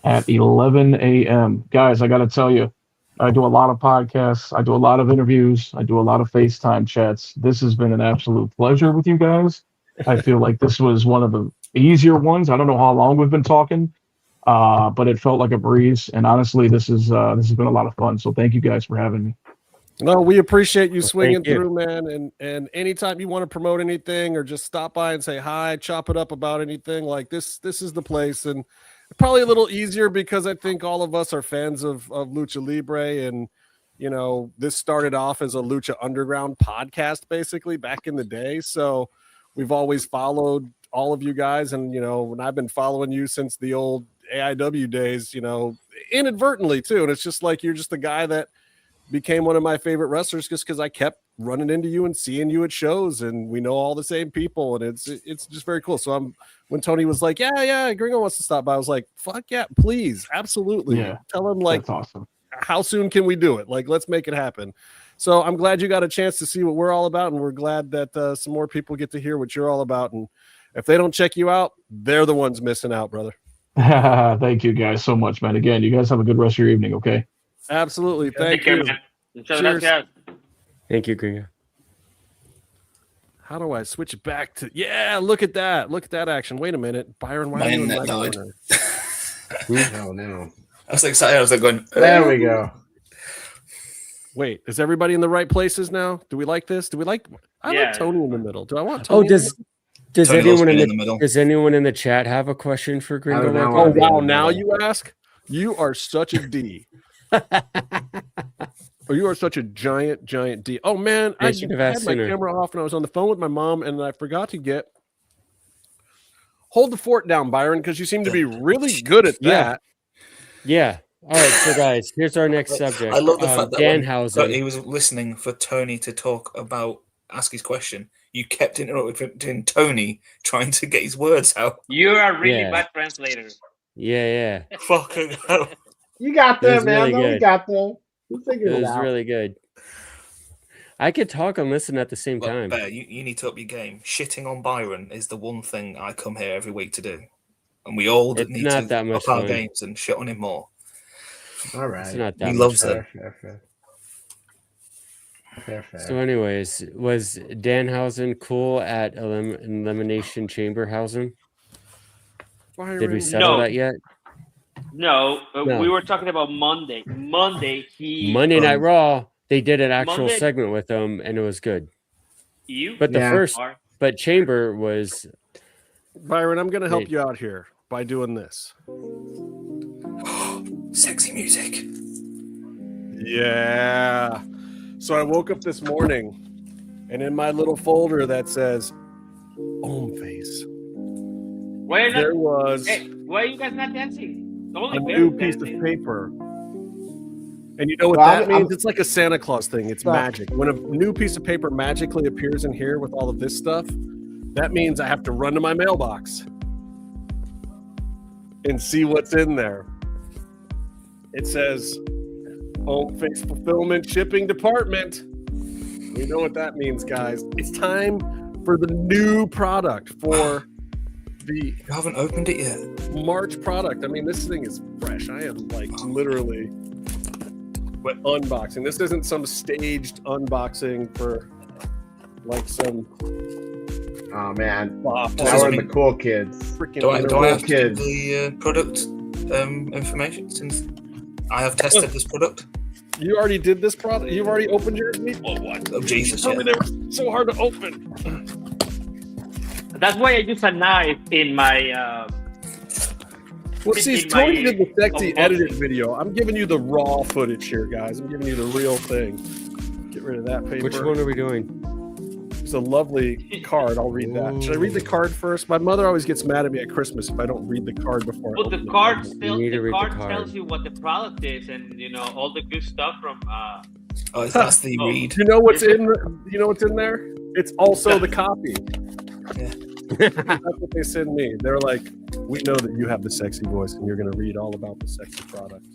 at 11 a.m. Guys, I got to tell you, I do a lot of podcasts. I do a lot of interviews. I do a lot of FaceTime chats. This has been an absolute pleasure with you guys. I feel like this was one of the easier ones. I don't know how long we've been talking, but it felt like a breeze. And honestly, this has been a lot of fun. So thank you guys for having me. No, we appreciate you swinging through, man. And anytime you want to promote anything or just stop by and say hi, chop it up about anything like this is the place. And probably a little easier because I think all of us are fans of Lucha Libre. And, this started off as a Lucha Underground podcast, basically, back in the day. So we've always followed all of you guys. And, when I've been following you since the old AIW days, inadvertently, too. And it's just like you're just the guy that became one of my favorite wrestlers just because I kept running into you and seeing you at shows, and we know all the same people, and it's just very cool. So when Tony was like, yeah, Gringo wants to stop by, I was like, fuck yeah, please, absolutely. Yeah, tell him like, that's awesome. How soon can we do it? Like, let's make it happen. So I'm glad you got a chance to see what we're all about, and we're glad that some more people get to hear what you're all about. And if they don't check you out, they're the ones missing out, brother. Thank you guys so much, man. Again, you guys have a good rest of your evening, okay? Absolutely. Thank Take you. care, man. Cheers. Thank you, Gringo. How do I switch it back to? Yeah, look at that. Look at that action. Wait a minute, Byron. Why My are you in internet my died. corner? Oh no. I was excited. I was like going. There we go. Wait, is everybody in the right places now? Do we like this? Do we like? I Yeah. like Tony in the middle. Do I want Oh, Tony? in the does Tony anyone loves in being in the middle. does anyone in the chat have a question for Gringo? don't know. Oh Loco? wow! Now you ask. You are such a D. Oh, you are such a giant D. Oh man, I should have had asked my sooner. camera off and I was on the phone with my mom, and I forgot to get. Hold the fort down, Byron, because you seem to be really good at Yeah. that. Yeah. All right, so guys, here's our next subject. I love the fact that when Danhausen. he was listening for Tony to ask his question, you kept interrupting Tony trying to get his words out. You're a really Yeah. bad translator. Yeah. Fucking hell. You got It there, was man. really No, we good. got there. We figured It it was out. really good. I could talk and listen at the same Look, time. Bear, you need to up your game. Shitting on Byron is the one thing I come here every week to do. And we all It's need not to that much up our fun. games and shit on him more. All right. It's not that He much loves fun. it. Fair. So, anyways, was Danhausen cool at Elimination Chamber Hausen? Did we settle No. that yet? No, No. we were talking about Monday. Monday, Monday Night Raw, they did an actual Monday- segment with him, and it was good. But But Chamber was Byron, I'm going to help you out here by doing this. Sexy music. Yeah. So I woke up this morning, and in my little folder that says "Om Face," why there was Hey, why are you guys not dancing? Only a Bear new is piece of dancing. paper. And you know what Well, that I'm- means? It's like a Santa Claus thing. It's Well- magic. When a new piece of paper magically appears in here with all of this stuff, that means I have to run to my mailbox and see what's in there. It says Home Face Fulfillment Shipping Department. You know what that means, guys. It's time for the new product for the You haven't opened it yet. March product. I mean, this thing is fresh. I am like literally unboxing. This isn't some staged unboxing for like some. Oh man. Wow. Now we're the cool kids. Freaking Do I cool have to kids. give the product information since I have tested this product? You already did this product. You've already opened yours. What? Oh Jesus! Tell me Yeah. they were so hard to open. That's why I use a knife in my. Well, see, in Tony my did the sexy unboxing. edited video. I'm giving you the raw footage here, guys. I'm giving you the real thing. Get rid of that paper. which one are we doing? It's a lovely card. I'll read that. Should I read the card first? My mother always gets mad at me at Christmas if I don't read the card before. Well, I the open card present. still need to the read the card card. tells you what the product is, and all the good stuff from. Oh, that's the read. You know what's in? You know what's in there? It's also the copy. Yeah. That's what they send me. They're like, we know that you have the sexy voice, and you're going to read all about the sexy product.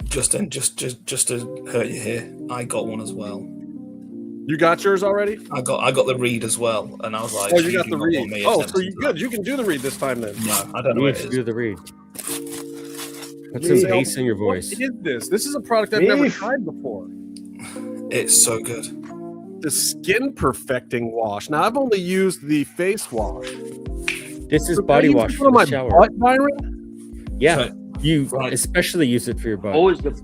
Just to hurt you here, I got one as well. You got yours already? I got the read as well, and I was like, Oh, you got do the not read. want me Oh, so attempting you that. good? You can do the read this time then. No, I don't know You what need it to is. do the read. Put Read. some bass in your voice. What is this? This is a product I've never Beef. tried before. It's so good. The skin perfecting wash. Now I've only used the face wash. This is So body can I wash use it for on the my shower. butt, Byron? Yeah, So- you Right. especially use it for your butt. Always the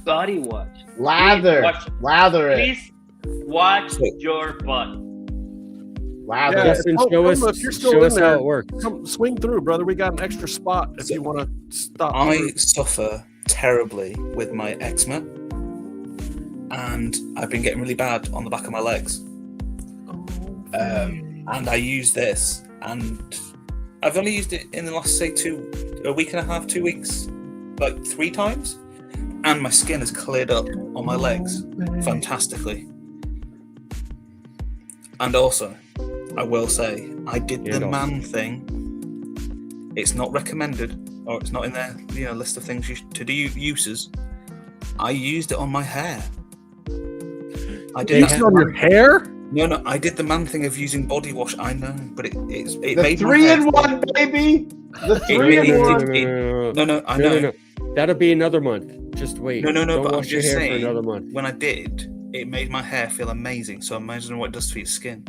body wash. Lather. Watch- Lather it. Please watch your butt. Lather Yeah. it. Justin, Oh, show come us, look, you're still show in us there. how it works. Come swing through, brother. We got an extra spot if you want to stop. I suffer terribly with my eczema, and I've been getting really bad on the back of my legs. And I use this, and I've only used it in the last, say, a week and a half, 2 weeks, like 3 times, and my skin has cleared up on my legs fantastically. And also, I will say, I did the And also. man thing. It's not recommended, or it's not in their list of things to do uses. I used it on my hair. I did Use it on your hair? No, I did the man thing of using body wash. I know, but it The made 3-in-1, baby. The 3-in-1. No, I know. No. That'll be another month. Just wait. No. Don't But I'm wash your just hair saying, for another month. when I did, it made my hair feel amazing. So imagine what it does for your skin.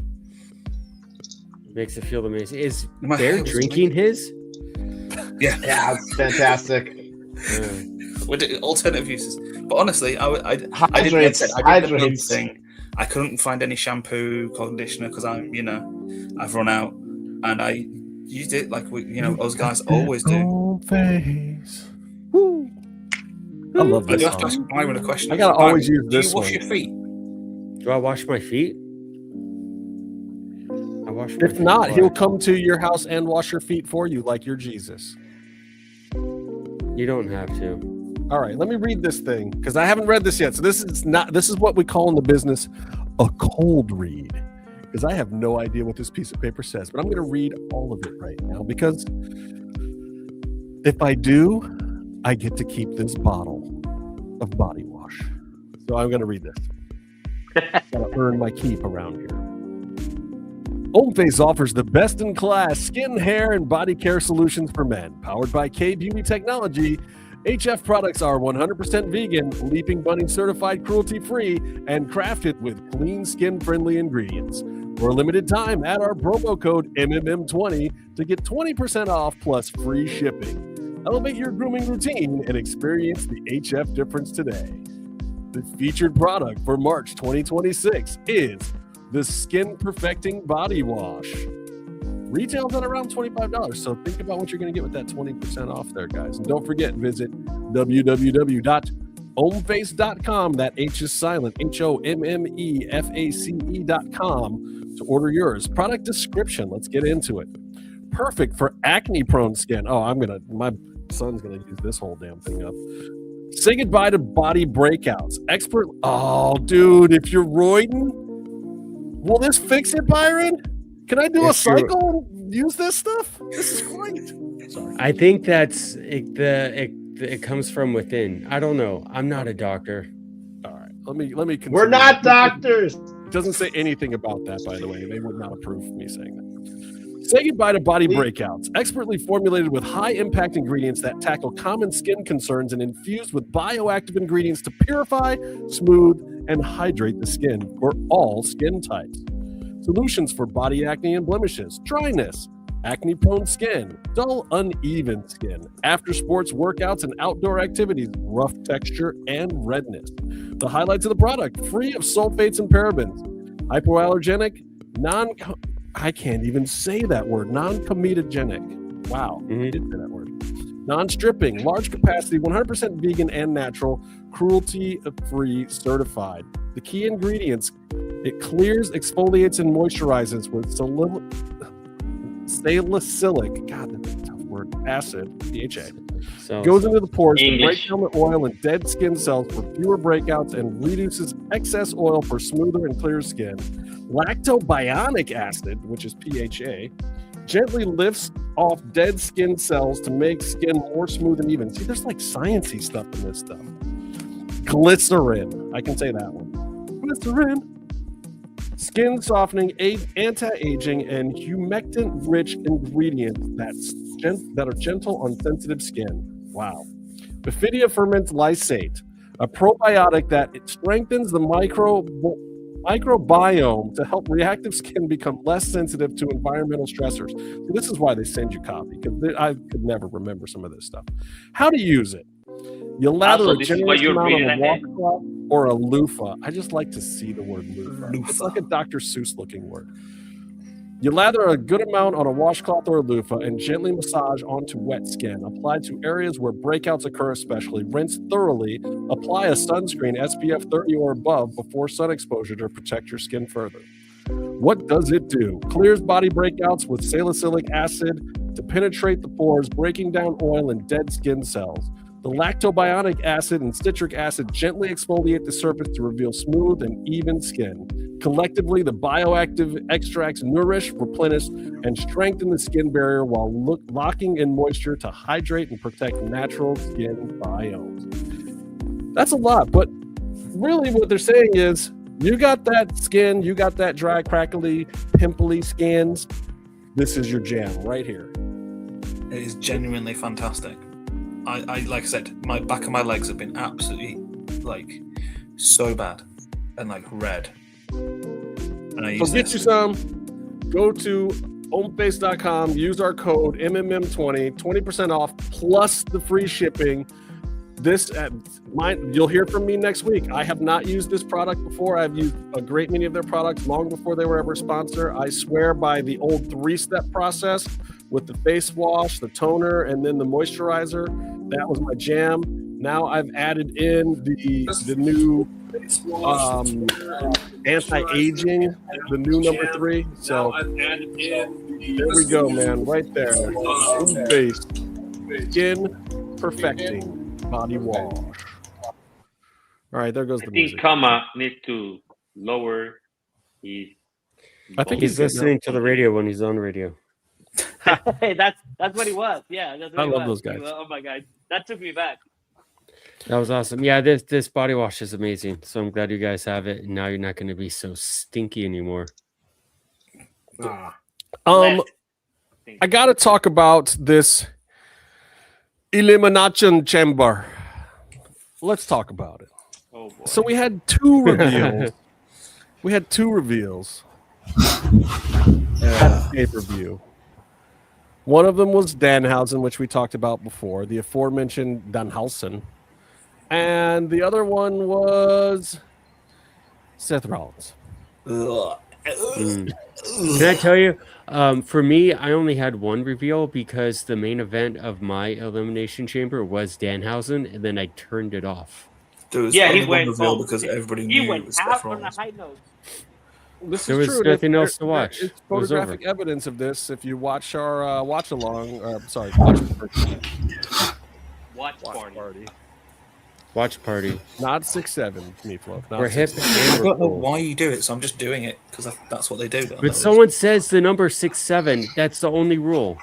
Makes it feel amazing. Is My Bear hair was drinking his? Yeah, it's fantastic. With alternative uses. But honestly, I did the Hydrates. thing. I couldn't find any shampoo, conditioner because I've run out, and I used it like those guys always do. Face. Woo. I love I this do have to song. ask Byron a question. I gotta Byron, always use do this you wash one. your feet? Do I wash my feet? I wash my If feet. not, Why? he'll come to your house and wash your feet for you like you're Jesus. You don't have to. All right, let me read this thing because I haven't read this yet. So this is what we call in the business a cold read, because I have no idea what this piece of paper says, but I'm going to read all of it right now because if I do, I get to keep this bottle of body wash. So I'm going to read this. Gotta earn my keep around here. Homeface offers the best-in-class skin, hair, and body care solutions for men. Powered by K-Beauty Technology, HF products are 100% vegan, Leaping Bunny certified cruelty-free, and crafted with clean, skin-friendly ingredients. For a limited time, add our promo code MMM20 to get 20% off plus free shipping. Elevate your grooming routine and experience the HF difference today. The featured product for March 2026 is the Skin Perfecting Body Wash. Retails at around $25, so think about what you're going to get with that 20% off there, guys. And don't forget, visit www.homeface.com, that H is silent, HOMMEFACE.com, to order yours. Product description, let's get into it. Perfect for acne-prone skin. My son's going to use this whole damn thing up. Say goodbye to body breakouts. Dude, if you're roiding, will this fix it, Byron? Can I do a cycle and use this stuff? This is great. Sorry. I think that's it comes from within. I don't know. I'm not a doctor. All right. Let me consider. We're not doctors. It doesn't say anything about that, by the way. They would not approve of me saying that. Say goodbye to body breakouts. Expertly formulated with high-impact ingredients that tackle common skin concerns and infused with bioactive ingredients to purify, smooth, and hydrate the skin for all skin types. Solutions for body acne and blemishes, dryness, acne-prone skin, dull, uneven skin, after sports workouts and outdoor activities, rough texture, and redness. The highlights of the product: free of sulfates and parabens, hypoallergenic, I can't even say that word, non-comedogenic. Wow, I did say that word. Non-stripping, large capacity, 100% vegan and natural, cruelty-free certified. The key ingredients: it clears, exfoliates, and moisturizes with salicylic, God, that's a tough word, acid, DHA. Goes into the pores to break down the oil and dead skin cells for fewer breakouts and reduces excess oil for smoother and clearer skin. Lactobionic acid, which is PHA, gently lifts off dead skin cells to make skin more smooth and even. See, there's like sciencey stuff in this stuff. Glycerin, I can say that one. Glycerin, skin softening, anti-aging, and humectant-rich ingredients that are gentle on sensitive skin. Wow. Bifidia ferment lysate, a probiotic that strengthens the microbiome to help reactive skin become less sensitive to environmental stressors. So this is why they send you copy, because I could never remember some of this stuff. How to use it. You lather a generous amount on a washcloth or a loofah. I just like to see the word loofah. It's like a Dr. Seuss looking word. You lather a good amount on a washcloth or a loofah and gently massage onto wet skin. Apply to areas where breakouts occur especially. Rinse thoroughly. Apply a sunscreen SPF 30 or above before sun exposure to protect your skin further. What does it do? Clears body breakouts with salicylic acid to penetrate the pores, breaking down oil and dead skin cells. The lactobionic acid and citric acid gently exfoliate the surface to reveal smooth and even skin. Collectively, the bioactive extracts nourish, replenish, and strengthen the skin barrier while locking in moisture to hydrate and protect natural skin biomes. That's a lot, but really what they're saying is You got that skin, you got that dry, crackly, pimply skins. This is your jam right here. It is genuinely fantastic. I like I said, my back of my legs have been absolutely like so bad and like red. And I So get you some. Go to homeface.com, use our code MMM20, 20% off plus the free shipping. This you'll hear from me next week. I have not used this product before. I've used a great many of their products long before they were ever a sponsor. I swear by the old 3-step process with the face wash, the toner, and then the moisturizer. That was my jam. Now I've added in the new anti-aging, the new number 3. So there we go, man. Right there. Face skin perfecting body wash. All right, there goes the music. Comma needs to lower his. I think he's listening to the radio when he's on radio. Hey, that's what he was. Yeah, that's what I he love was. those guys. Oh my god, that took me back. That was awesome. Yeah, this body wash is amazing. So I'm glad you guys have it. And now you're not going to be so stinky anymore. I got to talk about this Elimination Chamber. Let's talk about it. Oh boy. So we had 2 reveals. At pay-per-view. One of them was Danhausen, which we talked about before, the aforementioned Danhausen. And the other one was Seth Rollins. Can I tell you, for me, I only had one reveal because the main event of my Elimination Chamber was Danhausen, and then I turned it off. He went reveal because everybody knew went it was out Seth on a Rollins. high note. This There is was true. nothing else to watch. It's It was photographic over. evidence of this. If you watch our watch along, watch party. Watch party. Not 6'7", Meefloaf. Not We're hip 6'7". and I we're don't know cool. why you do it, so I'm just doing it because that's what they do. But someone says the number 6'7", that's the only rule.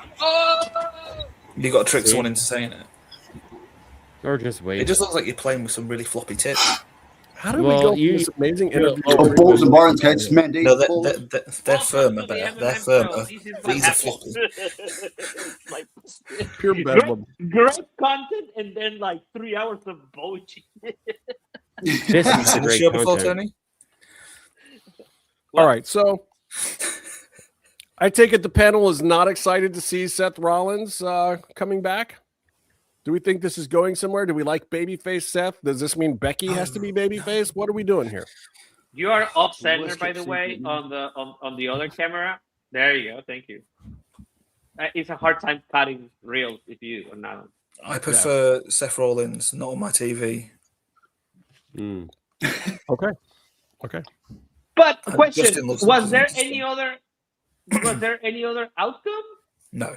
You got to trick someone into saying it. Or just wait. It just looks like you're playing with some really floppy tits. How did we go from this amazing interview? Balls and Byron's case, man. No, they're firm about it. They're firm. These are floppy. Pure bedlam. Great content and then like 3 hours of bullshit. This Have you is seen the great show before, content. Tony? All right, so I take it the panel is not excited to see Seth Rollins coming back. Do we think this is going somewhere? Do we like babyface Seth? Does this mean Becky has to be babyface? What are we doing here? You are off center, by the way, on the other camera. There you go. Thank you. It's a hard time cutting reels if you are not. I prefer Seth Rollins, not on my TV. Okay. But And question: Justin looks Was there interesting. any other? Was there any other outcome? No,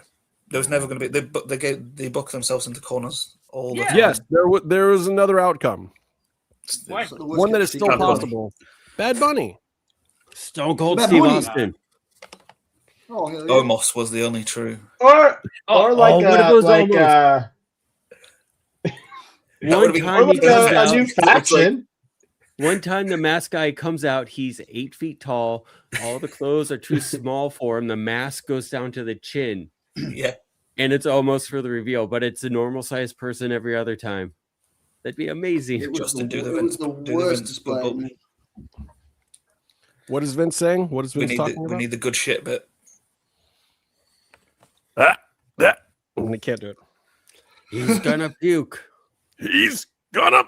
there was never going to be. They book themselves into corners all the time. Yes, there was another outcome. What? One that is still Bad Bunny. possible. Bad Bunny. Stone Cold Bad Steve Bunny. Austin. Oh, hell yeah. Omos was the only true. Or like what are those like almost? One time he comes a out. new faction. One time the mask guy comes out, he's 8 feet tall. All the clothes are too small for him. The mask goes down to the chin. Yeah. And it's almost for the reveal, but it's a normal sized person every other time. That'd be amazing. It was Justin, the, do the it was Vince- the do the worst Vince display. bubble. What is Vince saying? What is We Vince need, talking the, we about? need the good shit bit. I can't do it. He's gonna puke. He's gonna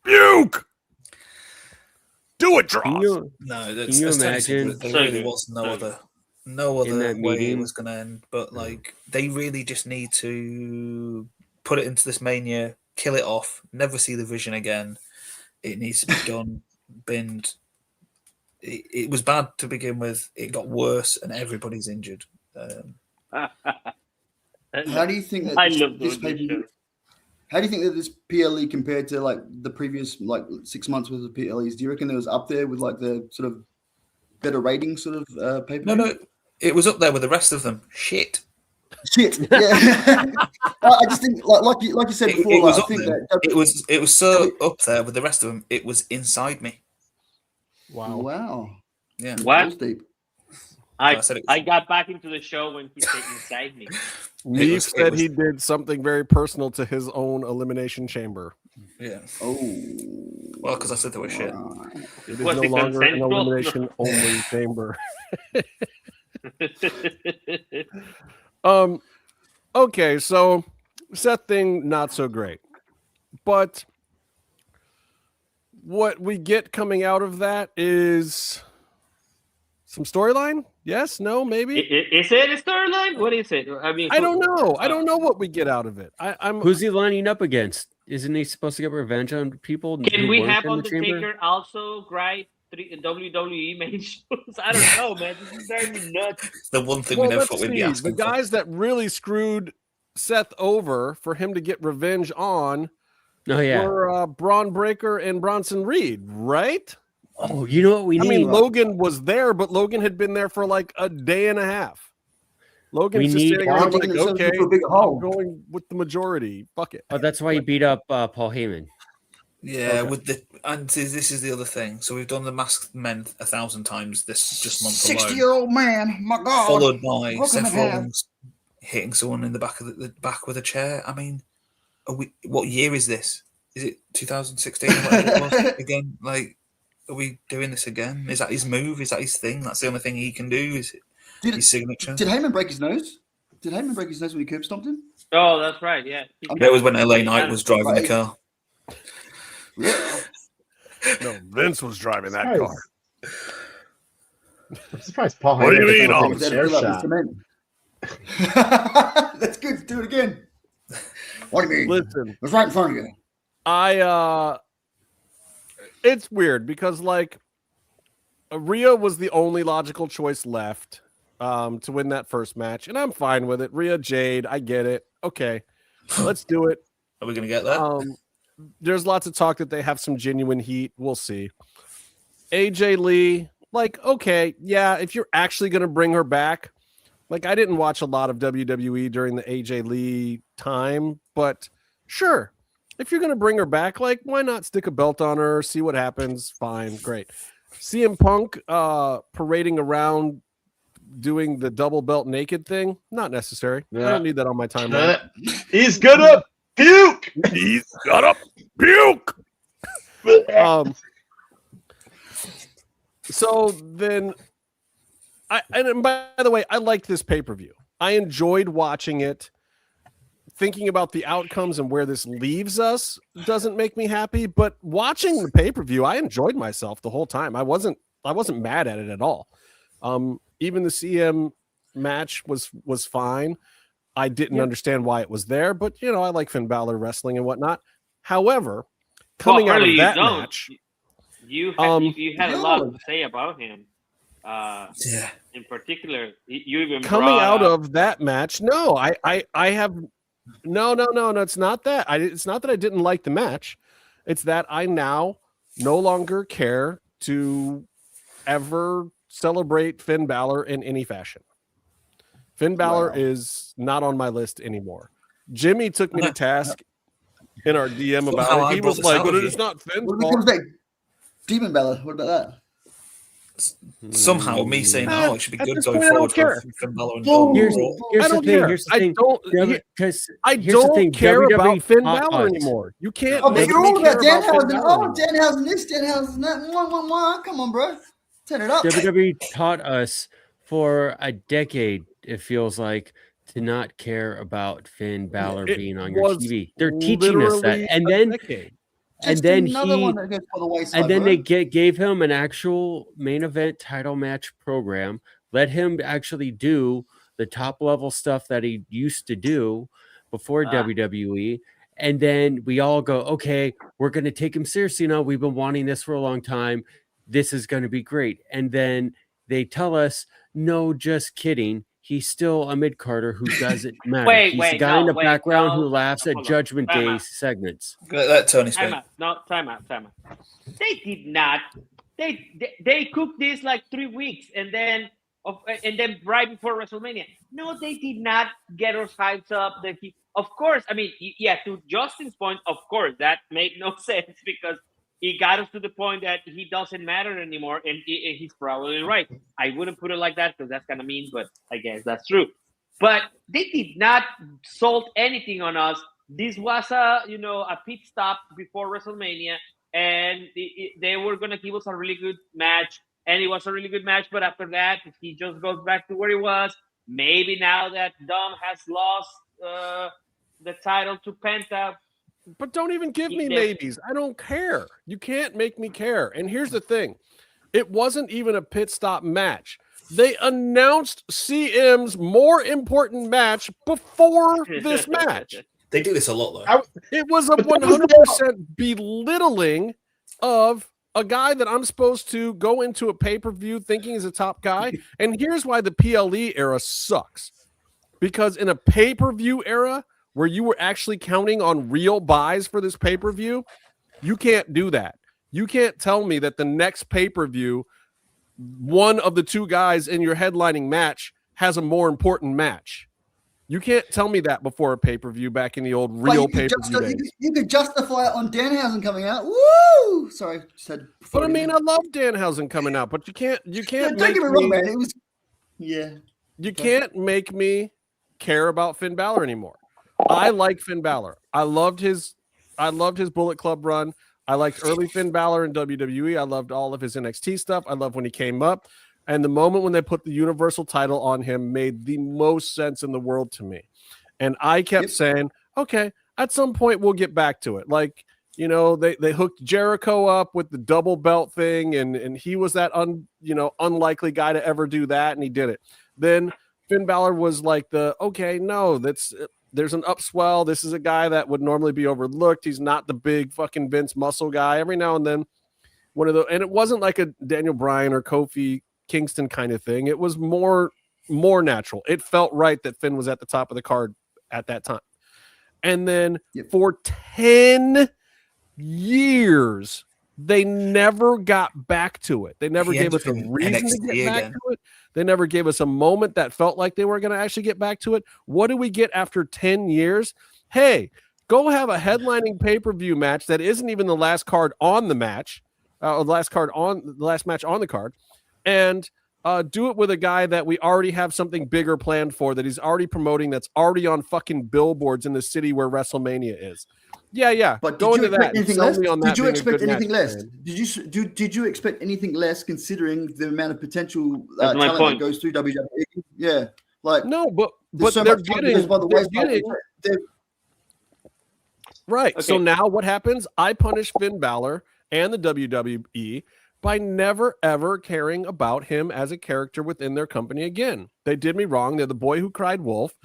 puke. Do it, Dross. You No, Can you imagine? there really was no other that way it meeting? was going to end. But like, they really just need to put it into this mania, kill it off, never see the Vision again. It needs to be done, binned. It was bad to begin with. It got worse, and everybody's injured. How do you think that I this, love this those pay-per-view- shows. How do you think that this PLE compared to like the previous 6 months worth of PLEs? Do you reckon it was up there with like the sort of better rating sort of pay-per-view? No, it was up there with the rest of them. Shit. Shit. Yeah. I just think like you said before. It was I up think there. that It was so up there with the rest of them. It was inside me. Wow. Yeah. What? Deep. I got back into the show when he stayed inside me. Meef said he did something very personal to his own Elimination Chamber. Yeah. Oh. Well, because I said they were shit. It is no longer an elimination only chamber. Okay, so Seth thing not so great, but what we get coming out of that is some storyline. Yes, no, maybe. Is it a storyline? What is it? I mean, I don't know. I don't know what we get out of it. Who's he lining up against? Isn't he supposed to get revenge on people? Can who we weren't have in the chamber? Undertaker also grind WWE main shows? I don't know, man. This is driving me nuts. The one thing we never thought we'd be The asking for. guys that really screwed Seth over for him to get revenge on were Braun Breaker and Bronson Reed, right? Oh, you know what we need? I mean, Logan was there, but Logan had been there for like a day and a half. Logan's just sitting around like, okay, I'm going with the majority. Fuck it. Oh, that's why he beat up Paul Heyman. Yeah, and this is the other thing. So we've done the masked men 1,000 times this just month alone. 60-year-old man, my God. Followed by Seth Rollins hitting someone in the back of the back with a chair. I mean, what year is this? Is it 2016? Whatever it was? Again, like, are we doing this again? Is that his move? Is that his thing? That's the only thing he can do. Is it his signature? Did Heyman break his nose? Did Heyman break his nose when he curb stomped him? Oh, that's right. Yeah. That was when LA Knight was driving the car. No, Vince was driving that car. I'm surprised Paul. What do you mean? Oh, that's good. Do it again. What do you mean? Listen, it was right in front of you. It's weird because like Rhea was the only logical choice left to win that first match, and I'm fine with it. Rhea Jade, I get it. Okay, let's do it. Are we gonna get that? There's lots of talk that they have some genuine heat. We'll see. AJ Lee, like, okay, yeah, if you're actually gonna bring her back, like I didn't watch a lot of WWE during the AJ Lee time, but sure. If you're going to bring her back, like, why not stick a belt on her, see what happens? Fine, great. CM Punk parading around doing the double belt naked thing, not necessary. Yeah. I don't need that on my timeline. He's gonna puke! He's gonna puke! So then, and by the way, I liked this pay-per-view. I enjoyed watching it. Thinking about the outcomes and where this leaves us doesn't make me happy, but watching the pay-per-view, I enjoyed myself the whole time. I wasn't mad at it at all. Even the CM match was fine. I didn't understand why it was there, but you know, I like Finn Balor wrestling and whatnot. However, coming out of that match, you had a lot to say about him. In particular, you even coming out of that match. No, I have. No, it's not that. It's not that I didn't like the match. It's that I now no longer care to ever celebrate Finn Balor in any fashion. Finn Balor is not on my list anymore. Jimmy took me to task in our DM about it. He was like, "But it's not Finn's fault." Demon Balor. What about that? Somehow, me saying, "Oh, it should be good going forward." Here's the thing. I don't care about Finn Balor anymore. You can't. Oh, but you're all about Danhausen. Oh, Danhausen this, Danhausen that. Come on, bro. Turn it up. WWE taught us for a decade, it feels like, to not care about Finn Balor being on your TV. They're teaching us that, and then. And then they gave him an actual main event title match program, let him actually do the top level stuff that he used to do before WWE. And then we all go, okay, we're going to take him seriously now. We've been wanting this for a long time. This is going to be great. And then they tell us, no, just kidding. He's still a mid-carder who doesn't matter. He's a guy in the background who laughs at Judgment Day segments. Let Tony speak. Time out. They did not. They cooked this like 3 weeks and then right before WrestleMania. No, they did not get us hyped up. Of course, I mean, yeah, to Justin's point, of course, that made no sense because it got us to the point that he doesn't matter anymore, and he's probably right. I wouldn't put it like that because that's kind of mean, but I guess that's true. But they did not sold anything on us. This was a pit stop before WrestleMania, and they were gonna give us a really good match, and it was a really good match. But after that, he just goes back to where he was. Maybe now that Dom has lost the title to Penta. But don't even give me maybes. I don't care. You can't make me care. And here's the thing. It wasn't even a pit stop match. They announced CM's more important match before this match. They do this a lot, though. It was a 100% belittling of a guy that I'm supposed to go into a pay-per-view thinking is a top guy. And here's why the PLE era sucks. Because in a pay-per-view era, where you were actually counting on real buys for this pay-per-view, you can't do that. You can't tell me that the next pay-per-view, one of the two guys in your headlining match has a more important match. You can't tell me that before a pay-per-view back in the old real pay-per-view days. You could justify it on Danhausen coming out. Woo! Sorry, said. But I mean, I love Danhausen coming out, but you can't. Yeah, don't get me wrong, man. It was. Yeah. You can't make me care about Finn Balor anymore. I like Finn Balor. I loved his Bullet Club run. I liked early Finn Balor in WWE. I loved all of his NXT stuff. I loved when he came up. And the moment when they put the Universal title on him made the most sense in the world to me. And I kept saying, okay, at some point we'll get back to it. Like, they hooked Jericho up with the double belt thing, and he was that unlikely guy to ever do that, and he did it. Then Finn Balor was like there's an upswell. This is a guy that would normally be overlooked. He's not the big fucking Vince muscle guy. Every now and then, and it wasn't like a Daniel Bryan or Kofi Kingston kind of thing. It was more natural. It felt right that Finn was at the top of the card at that time. And then for 10 years, they never got back to it. They never gave us a reason to get back to it. They never gave us a moment that felt like they were going to actually get back to it. What do we get after 10 years? Hey, go have a headlining pay-per-view match that isn't even the last card on the match, the last match on the card, and do it with a guy that we already have something bigger planned for, that he's already promoting, that's already on fucking billboards in the city where WrestleMania is. Yeah. But go into that. Did you expect anything less? Did you expect anything less considering the amount of potential talent that goes through WWE? Yeah, no, but they're getting right. Okay. So now what happens? I punish Finn Balor and the WWE by never ever caring about him as a character within their company again. They did me wrong. They're the boy who cried wolf.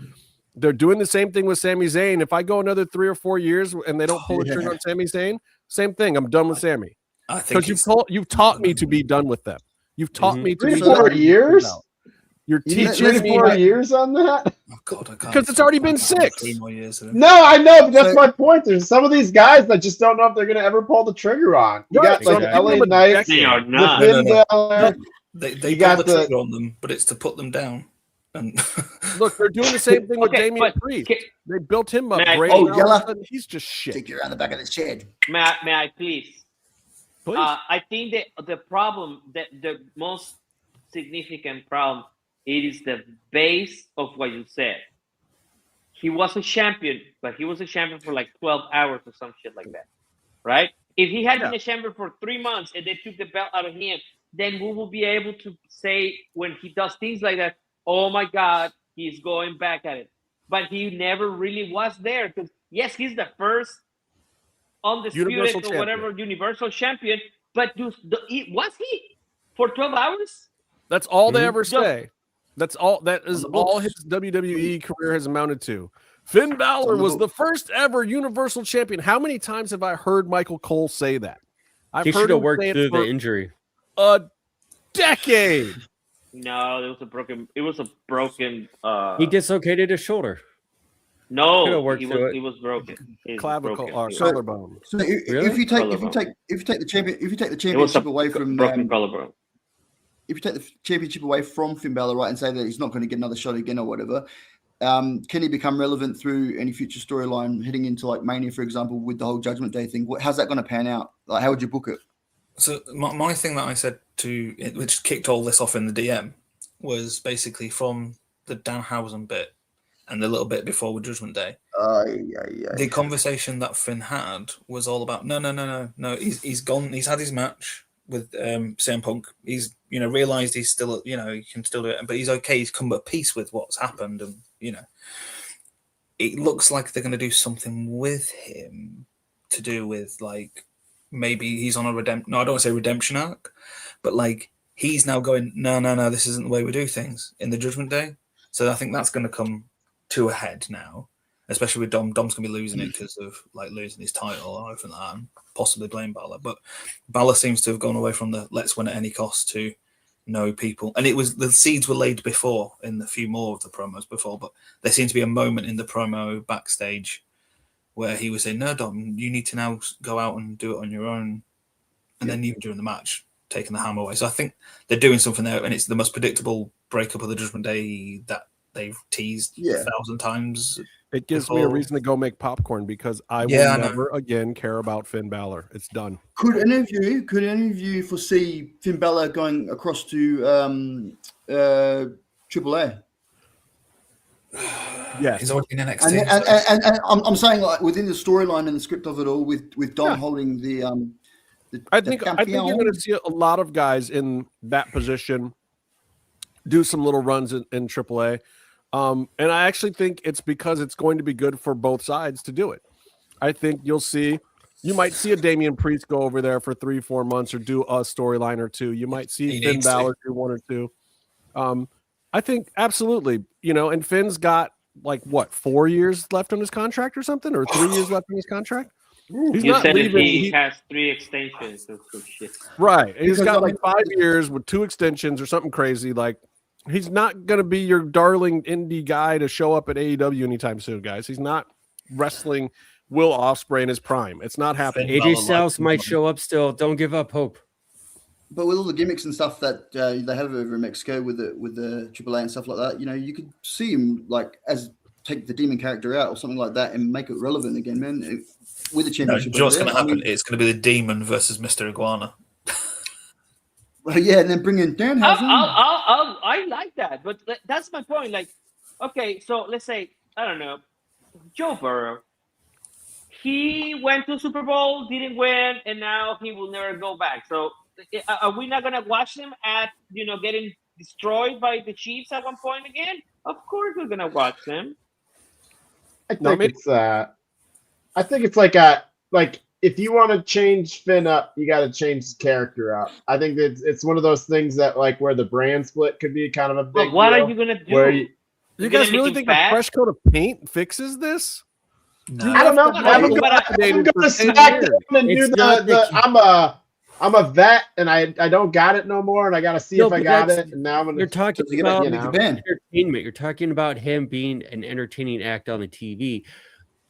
They're doing the same thing with Sami Zayn. If I go another 3 or 4 years and they don't pull the trigger on Sami Zayn, same thing. I'm done with Sami. Because you've taught me to be done with them. You've taught me to be 4 years. You're teaching me 4 years on that. Oh God, I can't. Because it's already been 6. 3 more years. No, I know, but that's my point. There's some of these guys that just don't know if they're going to ever pull the trigger on. You got like LA Knights. They are not. They got the trigger on them, but it's to put them down. And look, they're doing the same thing with Damian Priest. They built him up great. He's just shit. Take you around the back of the shed. May I please? I think that the problem, the most significant problem, it is the base of what you said. He was a champion, but he was a champion for like 12 hours or some shit like that, right? If he had been a champion for 3 months and they took the belt out of him, then we will be able to say when he does things like that, oh my God, he's going back at it. But he never really was there because, yes, he's the first undisputed or whatever Universal Champion. But was he for 12 hours? That's all they ever say. That's all. That is all his WWE career has amounted to. Finn Balor was the first ever Universal Champion. How many times have I heard Michael Cole say that? He should have worked through the injury. A decade. No, it was a broken. He dislocated his shoulder. No, he was broken. Clavicle or collarbone. So if you take the championship away from broken collarbone. If you take the championship away from Finn Balor, right, and say that he's not going to get another shot again or whatever, can he become relevant through any future storyline heading into like Mania, for example, with the whole Judgment Day thing? How's that going to pan out? Like, how would you book it? So my thing that I said which kicked all this off in the DM, was basically from the Danhausen bit and the little bit before with Judgment Day. The conversation that Finn had was all about no. He's gone. He's had his match with CM Punk. He's realized he's still he can still do it, but he's okay. He's come to peace with what's happened, and it looks like they're going to do something with him to do with like maybe he's on a redemption. No, I don't want to say redemption arc, but like he's now going no. This isn't the way we do things in the Judgment Day. So I think that's going to come to a head now, especially with Dom. Dom's going to be losing it because of like losing his title or anything like that, and possibly blame Balor. But Balor seems to have gone away from the let's win at any cost to know people. And it was the seeds were laid before in a few more of the promos before, but there seemed to be a moment in the promo backstage where he was saying, no, Dom, you need to now go out and do it on your own. And then even during the match, taking the hammer away. So I think they're doing something there, and it's the most predictable breakup of the Judgment Day that they've teased 1,000 times. It gives me a reason to go make popcorn because I will never again care about Finn Balor. It's done. Could any of you foresee Finn Balor going across to AAA? Yes, he's already in NXT. And I'm saying like within the storyline and the script of it all, with Dom holding the I think you're going to see a lot of guys in that position do some little runs in AAA. And I actually think it's because it's going to be good for both sides to do it. I think you might see a Damian Priest go over there for 3-4 months or do a storyline or two. You might see Finn Balor do 1 or 2. I think absolutely, and Finn's got like 4 years left on his contract or something, or 3 years left on his contract. He's you not said leaving. He has 3 extensions or some shit. Right. He's got like 5 years with 2 extensions or something crazy. Like, he's not going to be your darling indie guy to show up at AEW anytime soon, guys. He's not wrestling Will Ospreay in his prime. It's not happening. AJ Styles might show up still. Don't give up hope. But with all the gimmicks and stuff that they have over in Mexico with the AAA and stuff like that, you could see him like take the demon character out or something like that and make it relevant again, man. With the championship, what's going to happen? It's going to be the Demon versus Mr. Iguana. Well, yeah, and then bring in Danhausen. I like that, but that's my point. Like, okay, so let's say I don't know, Joe Burrow. He went to Super Bowl, didn't win, and now he will never go back. So, are we not gonna watch him getting destroyed by the Chiefs at one point again? Of course, we're gonna watch them. I think it's like if you want to change Finn up, you got to change his character up. I think that it's one of those things that like where the brand split could be kind of a big. But what deal, are you gonna do? You guys really think a fresh coat of paint fixes this? No. I don't know. I'm going to smack them and do I'm a vet and I don't got it no more, and I got to see if I got it. And now I'm you're talking about entertainment. You're talking about him being an entertaining act on the TV.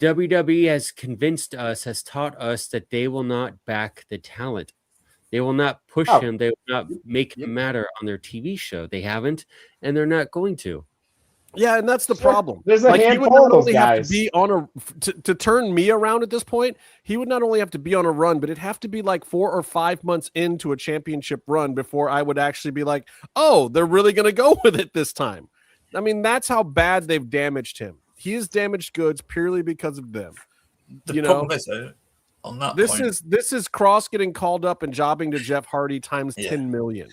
WWE has convinced us, has taught us that they will not back the talent. They will not push him. They will not make him matter on their TV show. They haven't, and they're not going to. Yeah, and that's the problem. There's a handful of those guys. Have to be on to turn me around at this point. He would not only have to be on a run, but it'd have to be like 4 or 5 months into a championship run before I would actually be like, oh, they're really going to go with it this time. I mean, that's how bad they've damaged him. He is damaged goods purely because of them. The problem is, on that this is Cross getting called up and jobbing to Jeff Hardy times 10 million.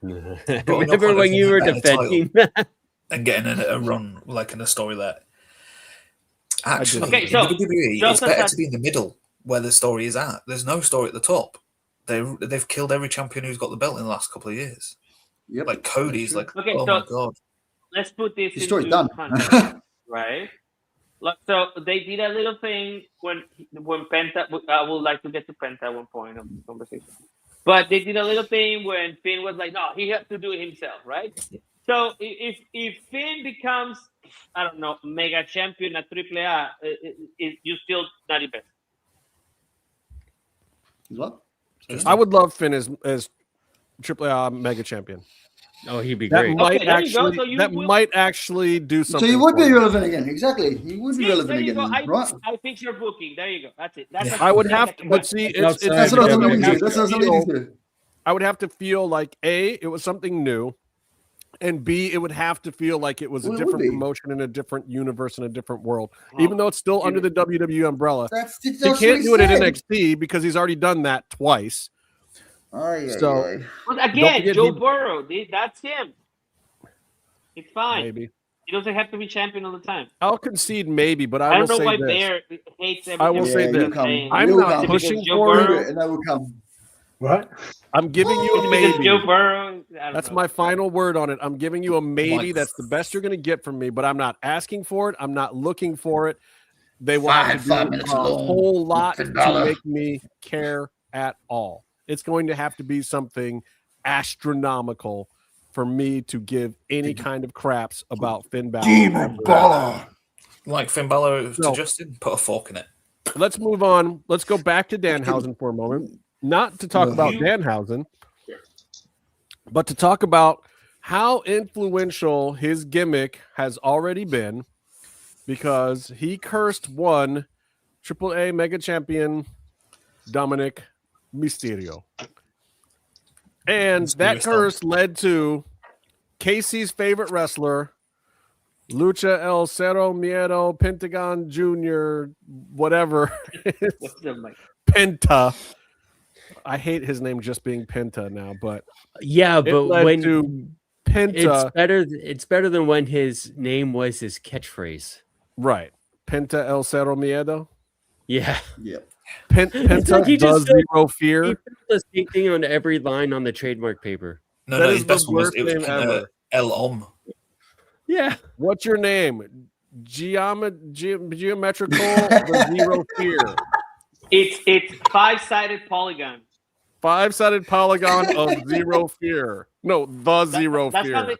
Remember when you were defending that? And getting a run like in a story there. Actually, okay, so it's better to be in the middle where the story is at. There's no story at the top. They've killed every champion who's got the belt in the last couple of years. Yep. Like Cody's like, okay, oh my god. Let's put this the story's into done. context, right? So they did a little thing when Penta. I would like to get to Penta at one point of the conversation, but they did a little thing when Finn was like, no, he had to do it himself, right? Yeah. So if Finn becomes, I don't know, mega champion at AAA, you still not invested. What? I would love Finn as AAA mega champion. Oh, he'd be That great. might Okay, there you go. actually So you that will- might actually do So something. you would for be you. relevant again. Exactly. You would be See, relevant there you again, go. then, right? I fix your booking. There you go. That's it. That's I would have to, but see, That's what I was alluding to. That's what I was alluding to. I would have to feel like A, it was something new, and B, it would have to feel like it was a Well, it would different be. promotion in a different universe in a different world, even though it's still under the WWE umbrella. That's He what can't he do it in said. NXT because he's already done that twice. So But don't again, forget Joe he- Burrow, that's him. It's fine. Maybe He doesn't have to be champion all the time. I'll concede maybe, but I I will don't know say why this. Bear hates everything. I will say you'll this. come. I'm You'll not come. pushing Joe for Burrow- it. And that will come. What? I'm giving you a Because maybe. Joe Burrow. I don't That's know. my final word on it. I'm giving you a maybe. Like- That's the best you're going to get from me, but I'm not asking for it. I'm not looking for it. They will have to Five do minutes a alone whole lot with to Balor. make me care at all. It's going to have to be something astronomical for me to give any kind of craps about Finn Balor. Demon Balor. Like Finn Balor to No. Justin, put a fork in it. Let's move on. Let's go back to Danhausen for a moment. Not to talk about Danhausen, but to talk about how influential his gimmick has already been, because he cursed one AAA Mega Champion Dominic Mysterio. And that curse led to Casey's favorite wrestler, Lucha El Cero Miedo Pentagon Jr., whatever. What's the mic? Penta. I hate his name just being Penta now, but Yeah, it but led when to Penta, it's better than when his name was his catchphrase. right? Penta El Cero Miedo. Yeah. Yeah. Penta like he does just said- zero He fear. put the same thing on every line on the trademark paper. No, That no, is his the best one was worst it was name Penta ever. El Om. Yeah. What's your name? Geometrical the zero fear. It's 5-sided polygon. 5-sided polygon of zero fear. No, the zero That's how fear.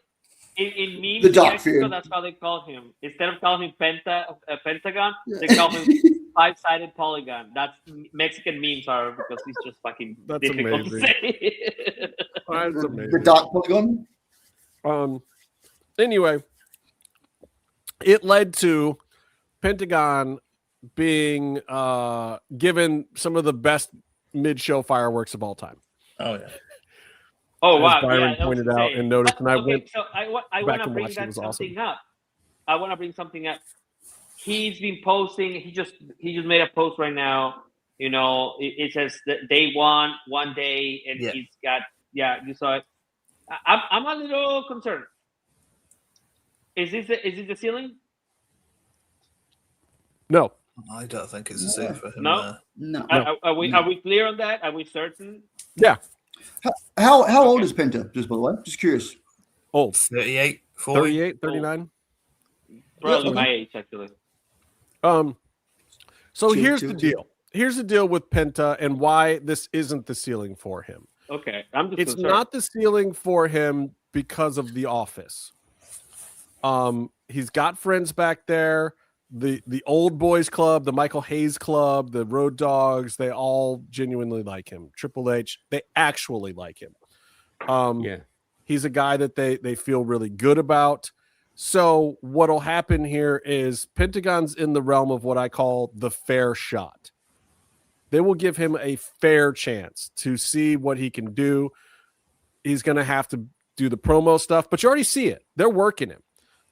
they, in memes The in dark Mexico, fear. that's how they call him. Instead of calling him Pentagon, Yeah. they call him 5-sided polygon. That's Mexican memes are because he's just fucking That's difficult amazing. to say. That's The amazing. dark polygon. Anyway, it led to Pentagon being given some of the best mid-show fireworks of all time. Oh yeah. Oh As wow! Byron yeah, that was pointed out insane. and noticed, and I okay, went so I want back to and bring watched it. It that was something awesome. up. I want to bring something up. He's been posting. He just made a post right now. You know, it says that day one day, and Yeah. he's got you saw it. I'm a little concerned. Is this the ceiling? No, I don't think it's a scene for him. No? No. Are we clear on that? Are we certain? yeah, How old is Penta? Just by the way, just curious. old. 38, 40. 38, 39. Probably okay. my age, actually. So Chill, here's chill, the chill. deal. Here's the deal with Penta and why this isn't the ceiling for him. Okay, I'm just It's concerned. not the ceiling for him because of The Office. He's got friends back there. The Old Boys Club, the Michael Hayes Club, the Road Dogs, they all genuinely like him. Triple H, they actually like him. Yeah. He's a guy that they feel really good about. So what'll happen here is Pentagon's in the realm of what I call the fair shot. They will give him a fair chance to see what he can do. He's going to have to do the promo stuff, but you already see it. They're working him.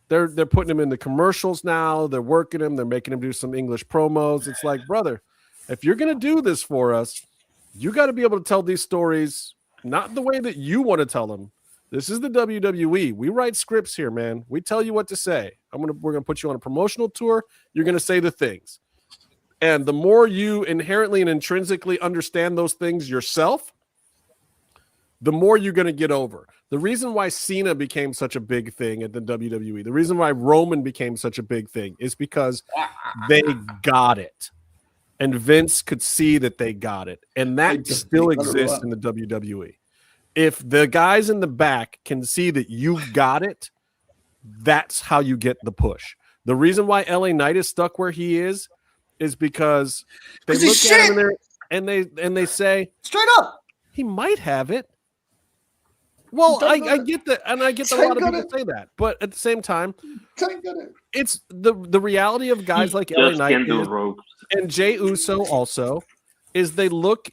They're putting him in the commercials now. They're working him. They're making him do some English promos. It's like, brother, if you're going to do this for us, you got to be able to tell these stories not the way that you want to tell them. This is the WWE. We write scripts here, man. We tell you what to say. We're gonna put you on a promotional tour. You're gonna say the things, and the more you inherently and intrinsically understand those things yourself, the more you're gonna get over. The reason why Cena became such a big thing at the WWE, the reason why Roman became such a big thing, is because they got it, and Vince could see that they got it, and that still exists in the WWE. If the guys in the back can see that you've got it, that's how you get the push. The reason why LA Knight is stuck where he is because they look at him and they say straight up, he might have it. Well, I get that, and I get that a lot of Tank people got say that, but at the same time, Tank got it. it's the reality of guys like LA Just Knight can't do is, ropes. and Jey Uso also is they look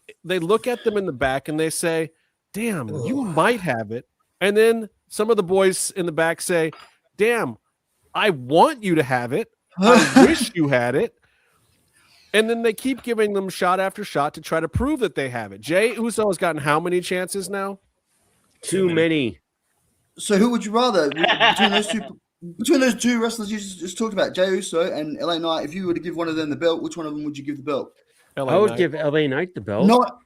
at them in the back and they say, "Damn, you might have it," and then some of the boys in the back say, "Damn, I want you to have it. I wish you had it." And then they keep giving them shot after shot to try to prove that they have it. Jey Uso has gotten how many chances now? Too many. So who would you rather between those two wrestlers you just talked about, Jey Uso and LA Knight? If you were to give one of them the belt, which one of them would you give the belt? I would give LA Knight the belt. Not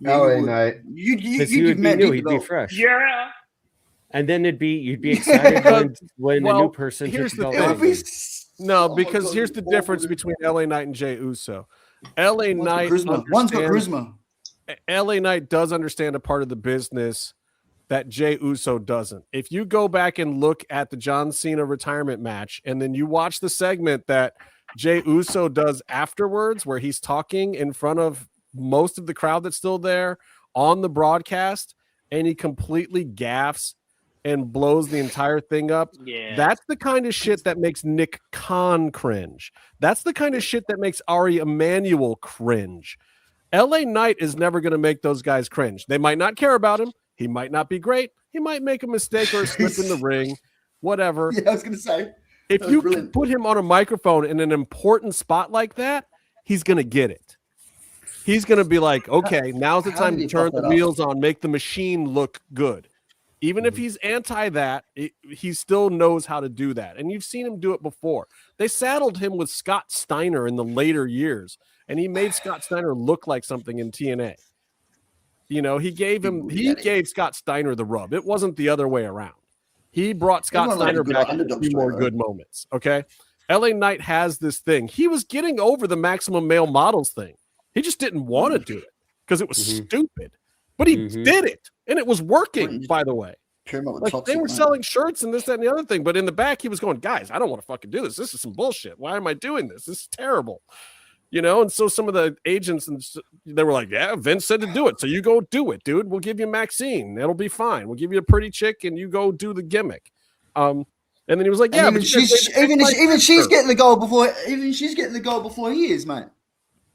LA Knight. You he would be new. He'd be fresh. Yeah. And then you'd be excited when the new person here's took the the belt. thing. No, because here's the difference between LA Knight and Jey Uso. LA Knight, one's got charisma. LA Knight does understand a part of the business that Jey Uso doesn't. If you go back and look at the John Cena retirement match, and then you watch the segment that Jey Uso does afterwards, where he's talking in front of most of the crowd that's still there on the broadcast, and he completely gaffes and blows the entire thing up. Yeah. That's the kind of shit that makes Nick Khan cringe. That's the kind of shit that makes Ari Emanuel cringe. LA Knight is never going to make those guys cringe. They might not care about him. He might not be great. He might make a mistake or a slip in the ring, whatever. Yeah, I was going to say. If you can put him on a microphone in an important spot like that, he's going to get it. He's going to be like, okay, now's the time to turn the wheels on, make the machine look good. Even if he's anti that, he still knows how to do that. And you've seen him do it before. They saddled him with Scott Steiner in the later years, and he made Scott Steiner look like something in TNA. You know, he gave Scott Steiner the rub. It wasn't the other way around. He brought Scott Steiner back a few more good moments. Okay. LA Knight has this thing. He was getting over the maximum male models thing. He just didn't want to do it because it was stupid. But he did it, and it was working, by the way. Like they were selling shirts and this, that, and the other thing. But in the back, he was going, guys, I don't want to fucking do this. This is some bullshit. Why am I doing this? This is terrible. You know, and so some of the agents, and they were like, yeah, Vince said to do it. So you go do it, dude. We'll give you Maxine. It'll be fine. We'll give you a pretty chick, and you go do the gimmick. And then he was like, yeah, even she's getting the goal before he is, mate.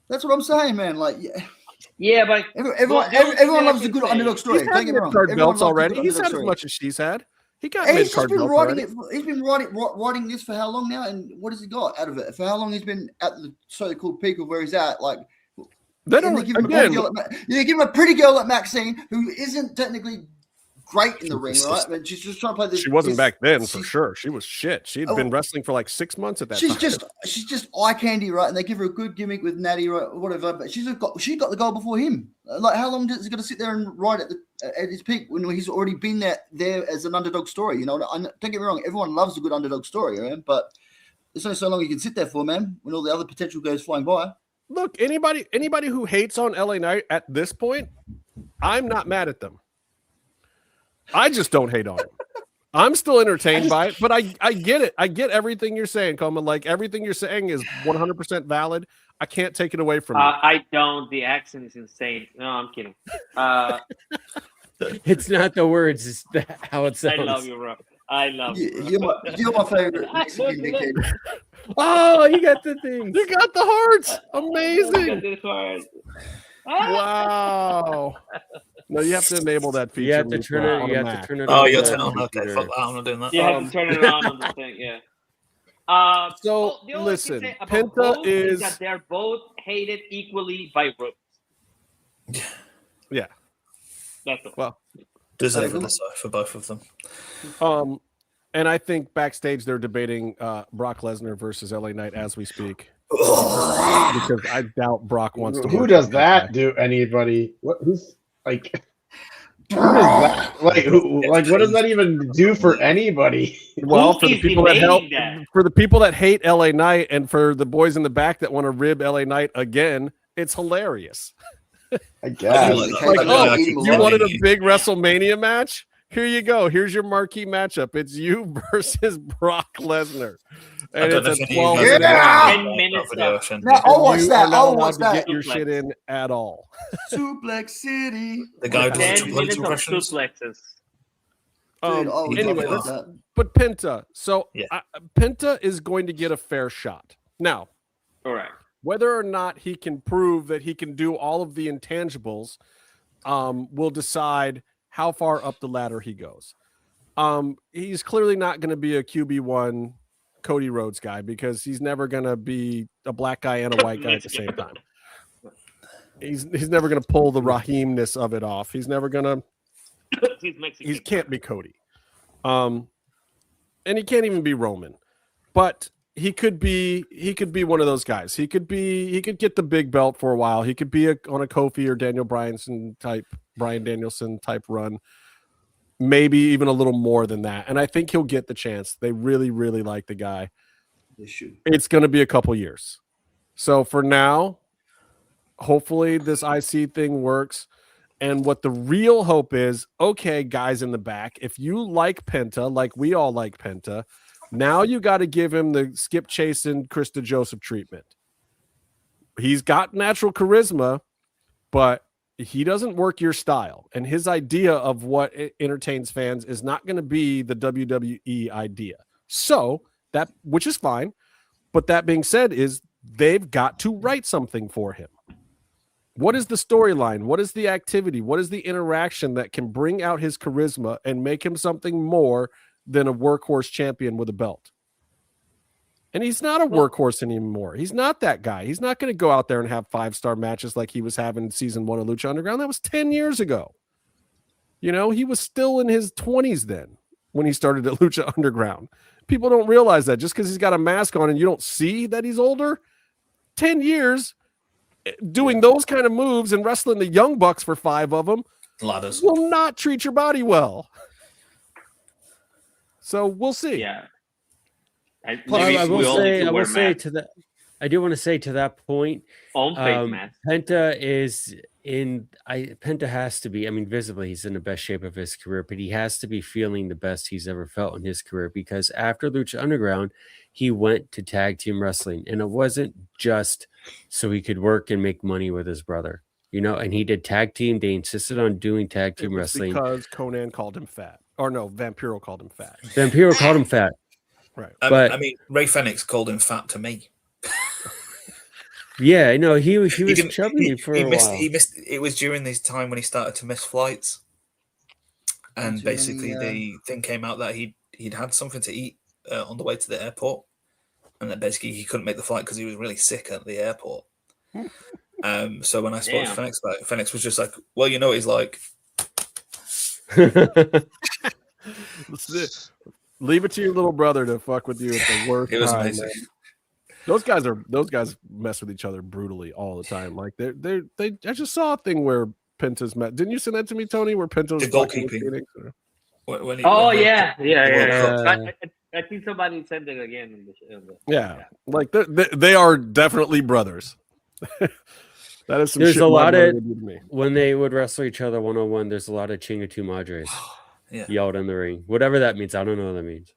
That's what I'm saying, man. Like, yeah, but everyone loves a good underdog story. He's had mid-card belts already. He's had as much as she's had. He got mid-card belts already. He's been writing this for how long now? And what has he got out of it? For how long he's been at the so-called peak of where he's at? Like, they give him a pretty girl like Maxine, who isn't technically great in the ring, right? I mean, she's just trying to play this. She wasn't back then for sure. She was shit. She'd been wrestling for like 6 months at that time. She's just eye candy, right? And they give her a good gimmick with Natty, right? Whatever. But she got the goal before him. Like, how long is he going to sit there and ride at his peak when he's already been there as an underdog story? You know, don't get me wrong. Everyone loves a good underdog story, man. But there's only so long you can sit there for, man. When all the other potential goes flying by. Look, anybody who hates on LA Knight at this point, I'm not mad at them. I just don't hate on him. I'm still entertained by it, but I get it. I get everything you're saying, Coleman. Like, everything you're saying is 100% valid. I can't take it away from you. I don't. The accent is insane. No, I'm kidding. It's not the words. It's how it sounds. I love you, bro. I love you. You're my favorite Mexican kid. Oh, you got the thing. You got the hearts. Amazing. Wow. No, you have to enable that feature. You have to turn it. You have to turn it. Oh, you have to turn it on. Okay, fuck that. I'm not doing that. You have to turn it on the thing. Yeah. So listen, Penta is that they're both hated equally by ropes. Yeah. That's all. Well, deservedly so for both of them. And I think backstage they're debating Brock Lesnar versus LA Knight as we speak. Because I doubt Brock wants to. Who does that do? Anybody? Who's like? Who does that? Like who? Like what does that even do for anybody? Well, for the people that hate LA Knight, and for the boys in the back that want to rib LA Knight again, it's hilarious. I guess. You wanted a big WrestleMania match? Here you go. Here's your marquee matchup. It's you versus Brock Lesnar. And it's a 12 minutes. Now, I'll watch that. I'll watch that. Get your shit in at all. Suplex City. The guy does 10 minutes of suplexes. Anyway, but Penta. So Penta is going to get a fair shot. Now, all right. Whether or not he can prove that he can do all of the intangibles will decide how far up the ladder he goes. He's clearly not going to be a QB1 Cody Rhodes guy because he's never going to be a black guy and a white guy at the same time. He's never going to pull the Raheemness of it off. He's never going to. He can't be Cody. And he can't even be Roman. But he could be one of those guys. He could get the big belt for a while. He could be on a Kofi or Bryan Danielson type run. Maybe even a little more than that. And I think he'll get the chance. They really, really like the guy. They should. It's going to be a couple years. So for now, hopefully this IC thing works. And what the real hope is, okay, guys in the back, if you like Penta, like we all like Penta, now you got to give him the Skip Chase and Krista Joseph treatment. He's got natural charisma, but he doesn't work your style. And his idea of what entertains fans is not going to be the WWE idea. So that, which is fine. But that being said, is they've got to write something for him. What is the storyline? What is the activity? What is the interaction that can bring out his charisma and make him something more than a workhorse champion with a belt? And he's not a workhorse anymore. He's not that guy. He's not going to go out there and have 5-star matches like he was having season 1 of Lucha Underground. That was 10 years ago. You know, he was still in his 20s then when he started at Lucha Underground. People don't realize that just because he's got a mask on and you don't see that he's older. 10 years doing those kind of moves and wrestling the Young Bucks for 5 of them ladders will not treat your body well. So we'll see. Yeah. I will say to that. I do want to say to that point. Penta is in. Penta has to be. I mean, visibly, he's in the best shape of his career, but he has to be feeling the best he's ever felt in his career because after Lucha Underground, he went to tag team wrestling, and it wasn't just so he could work and make money with his brother. You know, and he did tag team. They insisted on doing tag team wrestling because Conan called him fat, or no, Vampiro called him fat. Vampiro called him fat. Right. But I mean, Ray Fenix called him fat to me. Yeah, no, he was chubby for a while. He missed. It was during this time when he started to miss flights, and basically the thing came out that he'd had something to eat on the way to the airport, and that basically he couldn't make the flight because he was really sick at the airport. So when I spoke to Fenix about it, Fenix was just like, "Well, you know what he's like." Leave it to your little brother to fuck with you at the worst It was time. amazing. Those guys mess with each other brutally all the time. Like they I just saw a thing where Penta's met. Didn't you send that to me, Tony? Where Penta's goalkeeping. I think somebody said that again. Like they are definitely brothers. That is some there's shit a lot of me. When they would wrestle each other 1-on-1, there's a lot of Chinga Tu Madres yelled in the ring. Whatever that means. I don't know what that means.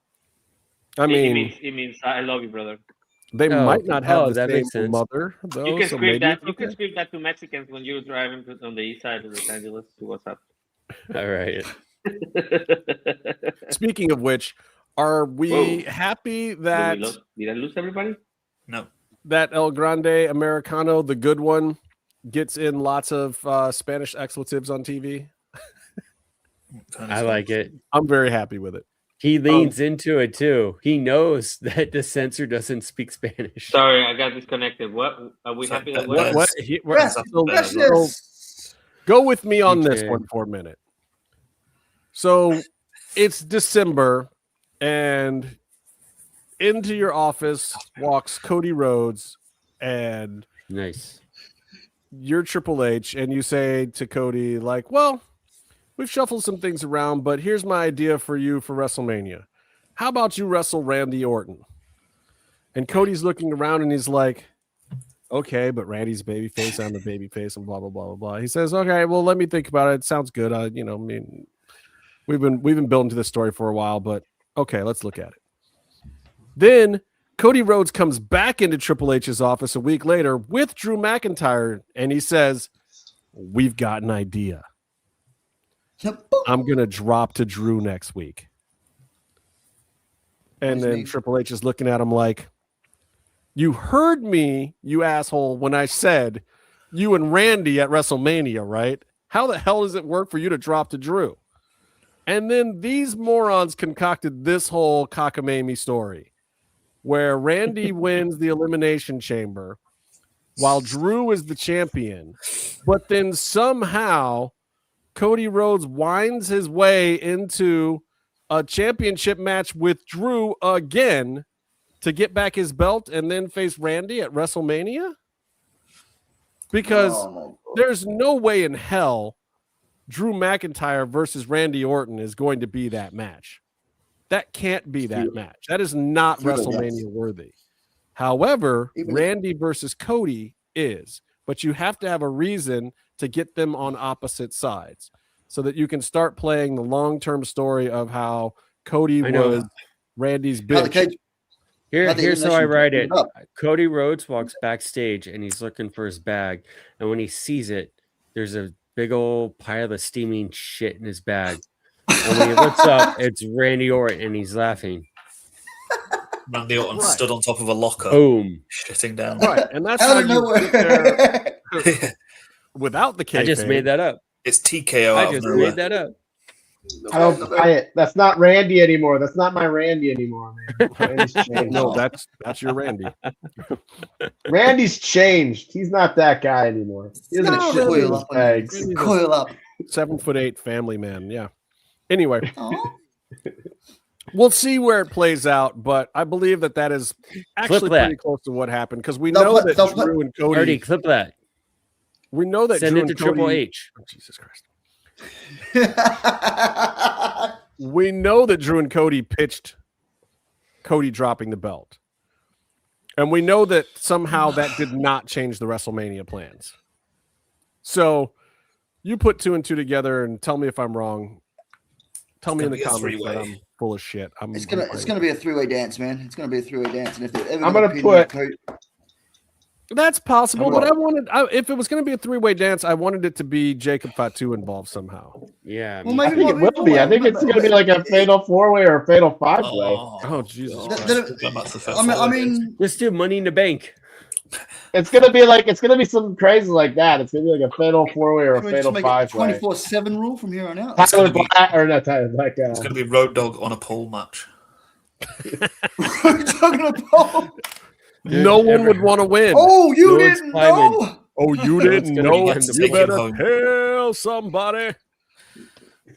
I mean, it means I love you, brother. They might not have that makes sense. mother, though. You can scream that. You can scream that to Mexicans when you're driving on the east side of Los Angeles. What's up? All right. Speaking of which, are we happy that did I lose everybody? No. That El Grande Americano, the good one, gets in lots of Spanish expletives on TV? I like it. I'm very happy with it. He leans into it too. He knows that the censor doesn't speak Spanish. Sorry, I got disconnected. What are we happy that Go with me on this one for a minute. So it's December, and into your office walks Cody Rhodes, and nice. You're Triple H, and you say to Cody, like, well, we've shuffled some things around, but here's my idea for you for WrestleMania. How about you wrestle Randy Orton? And Cody's looking around and he's like, okay, but Randy's babyface, I'm the babyface, and blah, blah, blah, blah, blah. He says, okay, well, let me think about it. It sounds good. We've been building to this story for a while, but okay, let's look at it. Then Cody Rhodes comes back into Triple H's office a week later with Drew McIntyre, and he says, we've got an idea. I'm going to drop to Drew next week. And then Triple H is looking at him like, you heard me, you asshole, when I said you and Randy at WrestleMania, right? How the hell does it work for you to drop to Drew? And then these morons concocted this whole cockamamie story where Randy wins the Elimination Chamber while Drew is the champion. But then somehow Cody Rhodes winds his way into a championship match with Drew again to get back his belt and then face Randy at WrestleMania? Because there's no way in hell Drew McIntyre versus Randy Orton is going to be that match. That can't be that match. That is not WrestleMania worthy. However, Randy versus Cody is, but you have to have a reason to get them on opposite sides so that you can start playing the long-term story of how Cody was Randy's bitch. Here's how I write it. Cody Rhodes walks backstage and he's looking for his bag. And when he sees it, there's a big old pile of steaming shit in his bag. And when he looks up, it's Randy Orton and he's laughing. Randy Orton stood on top of a locker. Boom. Shitting down. Right. And that's how you get there without the kayfabe. I just made that up. It's TKO. I just made that up. I don't buy it. That's not Randy anymore. That's not my Randy anymore, man. Randy's changed. No, that's your Randy. Randy's changed. He's not that guy anymore. He doesn't coil up. Coil up. 7'8" family man. Yeah. Anyway, we'll see where it plays out, but I believe that is actually pretty close to what happened because we know that Drew and Cody. Already clip that. We know that send Drew it to and Cody, Triple H. Oh, Jesus Christ. We know that Drew and Cody pitched Cody dropping the belt. And we know that somehow that did not change the WrestleMania plans. So you put 2 and 2 together and tell me if I'm wrong. Tell me in the comments that I'm full of shit. It's gonna be a 3-way dance, man. It's gonna be a 3-way dance. And if ever I'm gonna put that's possible, but if it was going to be a 3-way dance, I wanted it to be Jacob Fatu involved somehow. Yeah, well, I think it will be. I think it's going to be like a fatal 4-way or a fatal 5-way. Oh Jesus! I mean, let's do Money in the Bank. It's going to be something crazy like that. It's going to be like a fatal 4-way or a fatal 5-way. 24/7 rule from here on out. Tyler Black or not Tyler Black. It's going to be Road Dogg on a pole match. Road Dogg on a pole. Dude, no one would want to win. Oh, you didn't know? Oh, you didn't know? You better tell somebody.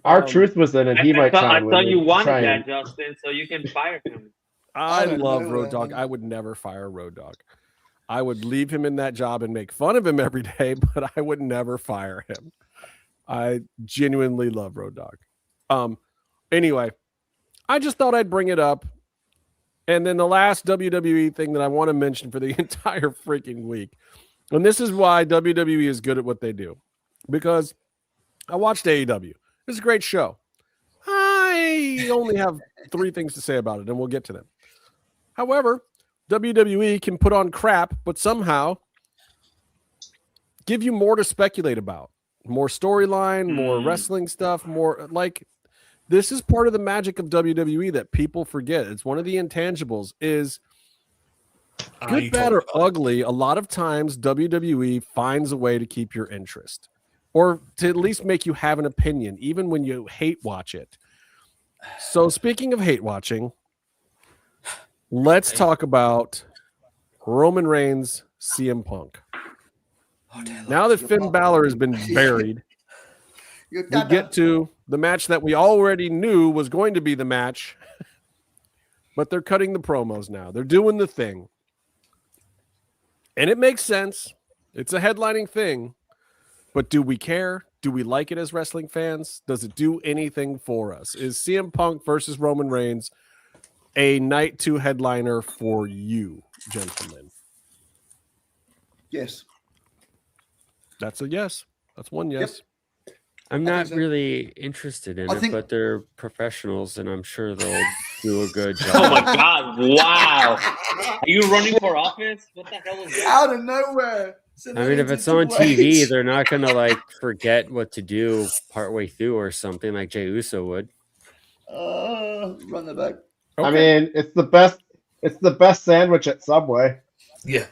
Our truth was in it. He might try. I thought you wanted that, Justin, so you can fire him. I love Road Dogg. I would never fire Road Dogg. I would leave him in that job and make fun of him every day, but I would never fire him. I genuinely love Road Dogg. Anyway, I just thought I'd bring it up. And then the last WWE thing that I want to mention for the entire freaking week, and this is why WWE is good at what they do, because I watched AEW. It's a great show. I only have 3 things to say about it, and we'll get to them. However, WWE can put on crap, but somehow give you more to speculate about, more storyline, more wrestling stuff, more like. This is part of the magic of WWE that people forget. It's one of the intangibles is good, bad, or ugly. A lot of times WWE finds a way to keep your interest or to at least make you have an opinion, even when you hate watch it. So speaking of hate watching, let's talk about Roman Reigns, CM Punk. Now that Finn Balor has been buried, we get to the match that we already knew was going to be the match, but they're cutting the promos now. They're doing the thing. And it makes sense. It's a headlining thing. But do we care? Do we like it as wrestling fans? Does it do anything for us? Is CM Punk versus Roman Reigns a night 2 headliner for you, gentlemen? Yes. That's a yes. That's one yes. Yep. I'm not really interested in it, but they're professionals, and I'm sure they'll do a good job. Oh my God! Wow, are you running for office? What the hell is that? Out of nowhere! I mean, if it's on TV, they're not gonna like forget what to do partway through or something like Jey Uso would. Run that back. Okay. I mean, it's the best. It's the best sandwich at Subway. Yeah.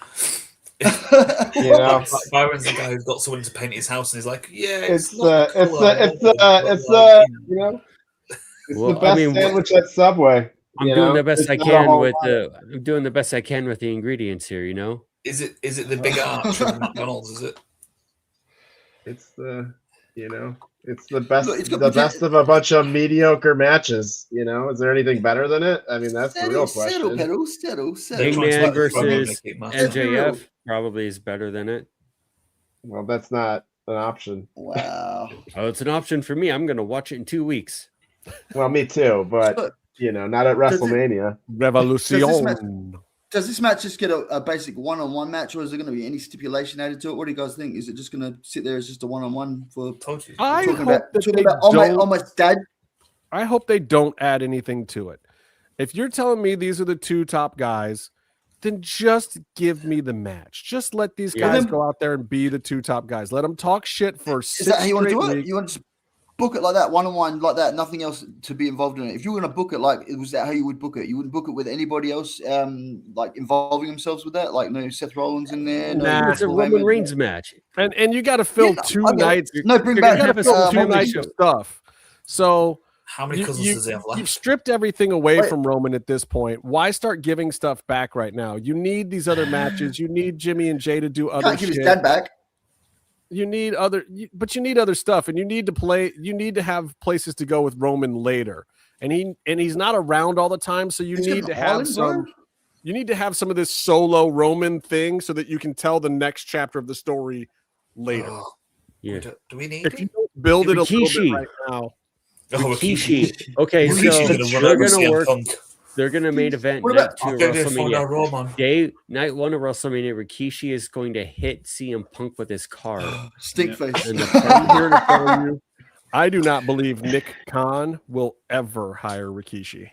You know, Byron's the guy who's got someone to paint his house, and he's like, "Yeah, it's you know, it's the best sandwich at Subway. I'm doing the best I can with I'm doing the best I can with the ingredients here. You know. Is it the big arch from McDonald's? Is it? It's it's the best. It's the best of a bunch of mediocre matches. You know, is there anything better than it? I mean, that's the real question. Settle. Hangman versus MJF probably is better than it. Well, that's not an option. Wow. Oh, it's an option for me. I'm going to watch it in 2 weeks. Well, me too, but not at WrestleMania. Revolution. Does this match just get a basic one-on-one match, or is there going to be any stipulation added to it? What do you guys think? Is it just going to sit there as just a one-on-one for talking about almost dad? I hope they don't add anything to it. If you're telling me these are the two top guys, then just give me the match. Just let these guys go out there and be the two top guys. Let them talk shit for 6 Is that how you want to do weeks. it? You want to book it like that, one-on-one, like that, nothing else to be involved in it. If you were going to book it, like, was that how you would book it? You wouldn't book it with anybody else, like involving themselves with that, like no Seth Rollins in there. Nah, it's a Roman Reigns match, and you got to fill 2 nights. Bring back 2 nights of stuff. So how many cousins does he have left? You've stripped everything away from Roman at this point. Why start giving stuff back right now? You need these other matches. You need Jimmy and Jay to do other shit. Give his dad back. You need but you need other stuff, and you need to play. You need to have places to go with Roman later, and he's not around all the time. So you need to have some. You need to have some of this solo Roman thing so that you can tell the next chapter of the story later. Yeah. Do we need? If you don't build it a little bit right now. Rikishi. Okay, so they're gonna work. They're going to main event night 2 of WrestleMania. Night 1 of WrestleMania, Rikishi is going to hit CM Punk with his car. Stink face. And I'm here to tell you, I do not believe Nick Khan will ever hire Rikishi.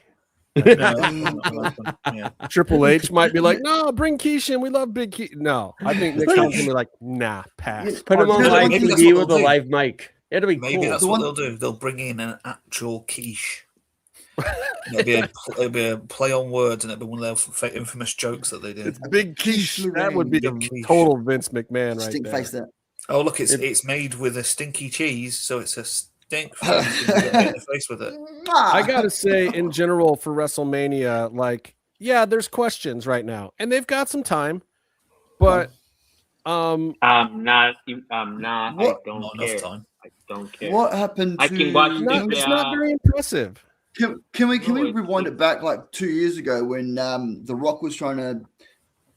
Triple H might be like, no, bring Kishi in. We love Big Key. No, I think Nick Khan's going to be like, nah, pass. Put him on live TV with a live mic. It'll be Maybe cool. that's what they'll do. They'll bring in an actual quiche. It'll be a play on words, and it'll be one of their infamous jokes that they did. It's Big Quiche. That would be a total Vince McMahon right there. Face that. Oh, look, it's made with a stinky cheese, so it's a stink face. Get in the face with it. I gotta say, in general, for WrestleMania, like, yeah, there's questions right now, and they've got some time, but I'm not. I don't care. What happened to? I can watch. It's not very impressive. Can we rewind it back like 2 years ago when The Rock was trying to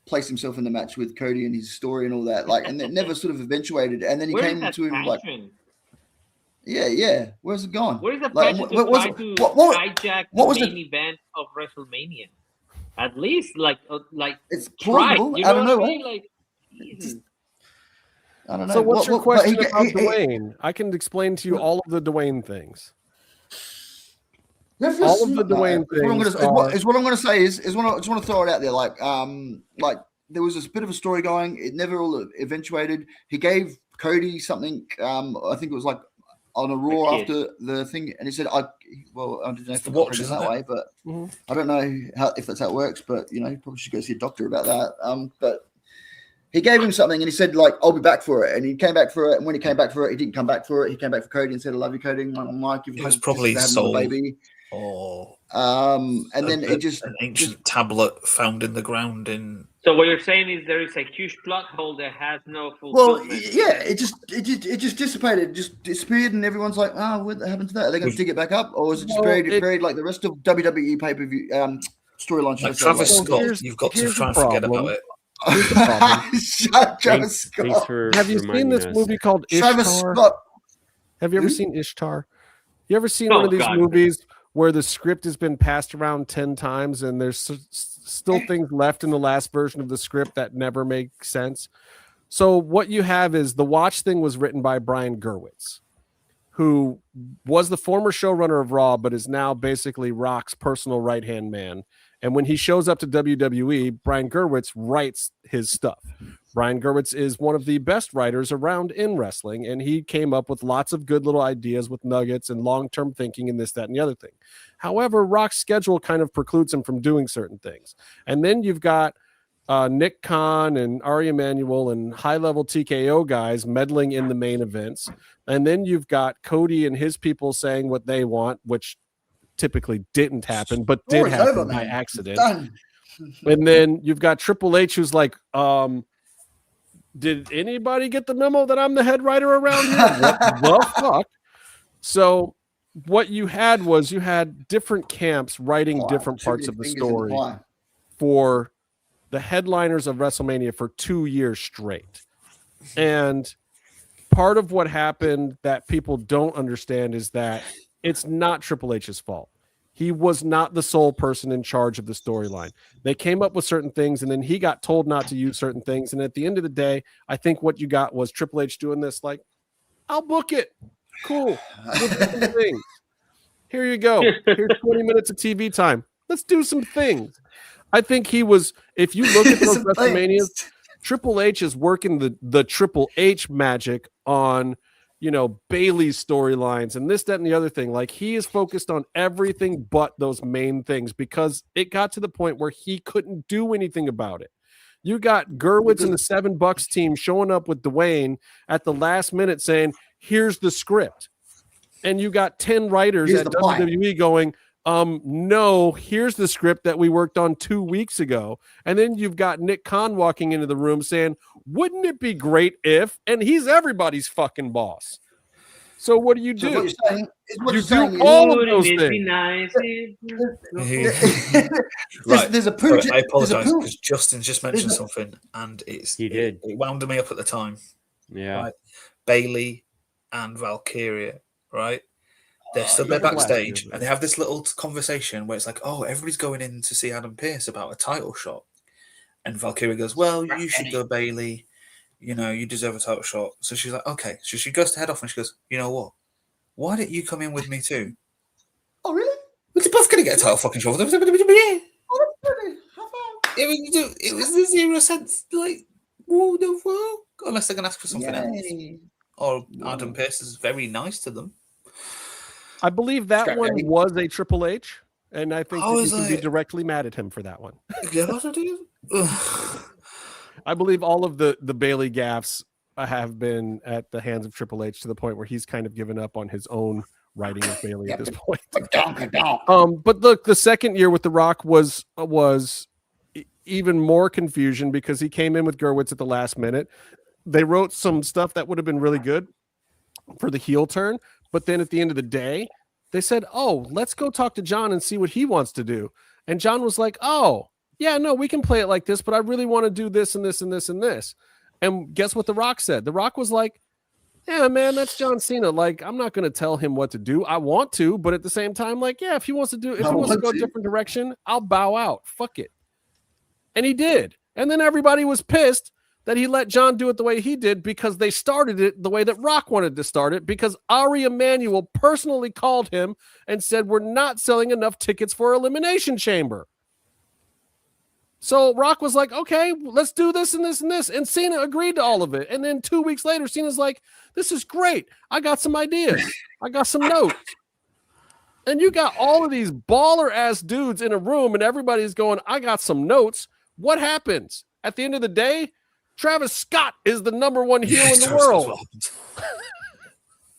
place himself in the match with Cody and his story and all that, like, and it never sort of eventuated. And then he came to him like, yeah, where's it gone? Where's the like, passion to hijack the main event of WrestleMania? At least, like it's plausible. You I don't know. I don't know. So what's your question about Dwayne? I can explain to you all of the Dwayne things. All of the Dwayne things. What I'm going to say is I just want to throw it out there. Like there was this bit of a story going. It never all eventuated. He gave Cody something. I think it was like on a Raw after the thing, and he said, "I don't know if the watch is that way, but I don't know if that's how it works. But you probably should go see a doctor about that." But he gave him something, and he said, like, "I'll be back for it." And he came back for it. And when he came back for it, he didn't come back for it. He came back for Cody and said, "I love you, Cody." I'm like, it was probably soul. Baby. And then it just an ancient tablet found in the ground in. So what you're saying is there is a huge plot hole that has no fulfillment. Well, yeah, it just dissipated, just disappeared, and everyone's like, "Oh, what happened to that? Are they going to dig it back up, or is it just buried like the rest of WWE pay-per-view storyline?" Like Travis Scott, you've got to try and forget about it. Travis Scott. Have you seen this movie called Ishtar? Travis Scott. Have you ever seen Ishtar? You ever seen one of these movies where the script has been passed around 10 times and there's still things left in the last version of the script that never make sense? So what you have is the Watch thing was written by Brian Gerwitz, who was the former showrunner of Raw, but is now basically Rock's personal right-hand man. And when he shows up to WWE, Brian Gewirtz writes his stuff. Brian Gewirtz is one of the best writers around in wrestling, and he came up with lots of good little ideas with nuggets and long-term thinking and this, that, and the other thing. However, Rock's schedule kind of precludes him from doing certain things. And then you've got Nick Khan and Ari Emanuel and high-level TKO guys meddling in the main events. And then you've got Cody and his people saying what they want, which typically didn't happen, but did happen by accident. And then you've got Triple H who's like, did anybody get the memo that I'm the head writer around here? What the fuck? So what you had was you had different camps writing different parts of the story for the headliners of WrestleMania for 2 years straight. And part of what happened that people don't understand is that it's not Triple H's fault. He was not the sole person in charge of the storyline. They came up with certain things, and then he got told not to use certain things. And at the end of the day, I think what you got was Triple H doing this like, I'll book it. Cool. We'll do some things. Here you go. Here's 20 minutes of TV time. Let's do some things. I think he was, if you look at those WrestleManias, Triple H is working the Triple H magic on, you know, Bailey's storylines and this, that, and the other thing. Like, he is focused on everything but those main things because it got to the point where he couldn't do anything about it. You got Gewirtz and the $7 team showing up with Dwayne at the last minute saying, here's the script. And you got 10 writers at WWE going, no, here's the script that we worked on 2 weeks ago. And then you've got Nick Khan walking into the room saying, wouldn't it be great if, and he's everybody's fucking boss. So what do you do? So what you're saying, you do all of those things. There's a poo. I apologize because Justin just mentioned something, and it wound me up at the time. Yeah, right? Bailey and Valkyria, right? They're still there backstage, and they have this little conversation where it's like, "Oh, everybody's going in to see Adam Pearce about a title shot," and Valkyria goes, "Well, you should go, Bailey. You know, you deserve a title shot." So she's like, "Okay." So she goes to head off, and she goes, "You know what? Why don't you come in with me too?" Oh, really? We're both going to get a title fucking shot. It was the 0 cents. Like, whoa, no, whoa. Unless they're going to ask for something else, or Adam Pearce is very nice to them. I believe that one was a Triple H, and I think you can be directly mad at him for that one. I believe all of the Bailey gaffes have been at the hands of Triple H to the point where he's kind of given up on his own writing of Bailey at this point. But look, the second year with The Rock was even more confusion because he came in with Gewirtz at the last minute. They wrote some stuff that would have been really good for the heel turn. But then at the end of the day, they said, oh, let's go talk to John and see what he wants to do. And John was like, oh, yeah, no, we can play it like this, but I really want to do this and this and this and this. And guess what The Rock said? The Rock was like, yeah, man, that's John Cena. Like, I'm not going to tell him what to do. I want to, but at the same time, like, yeah, if he wants to go a different direction, I'll bow out. Fuck it. And he did. And then everybody was pissed that he let John do it the way he did because they started it the way that Rock wanted to start it because Ari Emanuel personally called him and said, we're not selling enough tickets for Elimination Chamber. So Rock was like, okay, let's do this and this and this. And Cena agreed to all of it. And then 2 weeks later, Cena's like, this is great. I got some ideas. I got some notes. And you got all of these baller-ass dudes in a room and everybody's going, I got some notes. What happens? At the end of the day, Travis Scott is the number one heel in the world.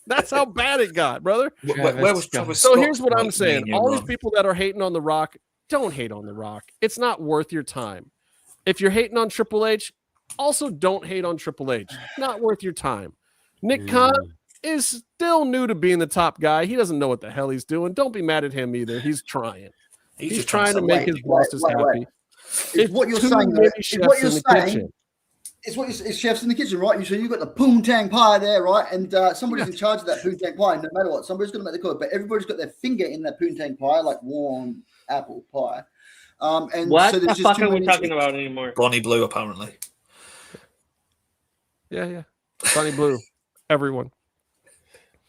That's how bad it got, brother. Where was Travis So Scott? here's what I'm saying. All these people that are hating on The Rock, don't hate on The Rock. It's not worth your time. If you're hating on Triple H, also don't hate on Triple H. Not worth your time. Nick Khan is still new to being the top guy. He doesn't know what the hell he's doing. Don't be mad at him either. He's trying. He's trying to make his bosses happy. It's what you're saying. It's chefs in the kitchen, right? So you've got the poontang pie there, right? And somebody's in charge of that poontang pie. No matter what, somebody's going to make the call. But everybody's got their finger in that poontang pie, like warm apple pie. And what so the fuck are we talking about anymore? Bonnie Blue, apparently. Yeah. Bonnie Blue. Everyone.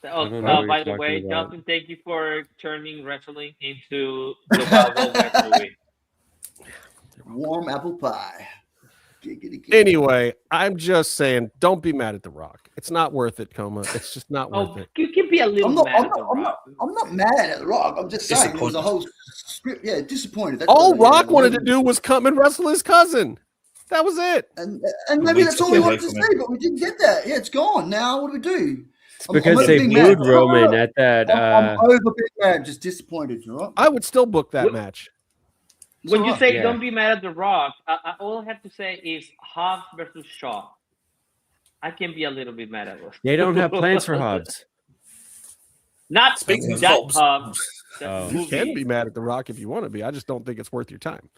Oh, by the way, Justin, thank you for turning wrestling into the Wild Wild West movie. Warm apple pie. Anyway, I'm just saying, don't be mad at The Rock. It's not worth it, Coma. It's just not worth it. You can be a little mad at The Rock. I'm not mad at The Rock. I'm just saying it was a whole script. Yeah, disappointed. All Rock wanted to do was come and wrestle his cousin. That was it. And maybe that's all we wanted to see, but we didn't get that. Yeah, it's gone. Now what do we do? It's because they booed Roman at that. I'm over being mad, just disappointed. Right? I would still book that match. When you say don't be mad at The Rock, all I have to say is Hobbs versus Shaw. I can be a little bit mad at it. They don't have plans for Hobbs. Not speaking of Hobbs. You can be mad at The Rock if you want to be. I just don't think it's worth your time.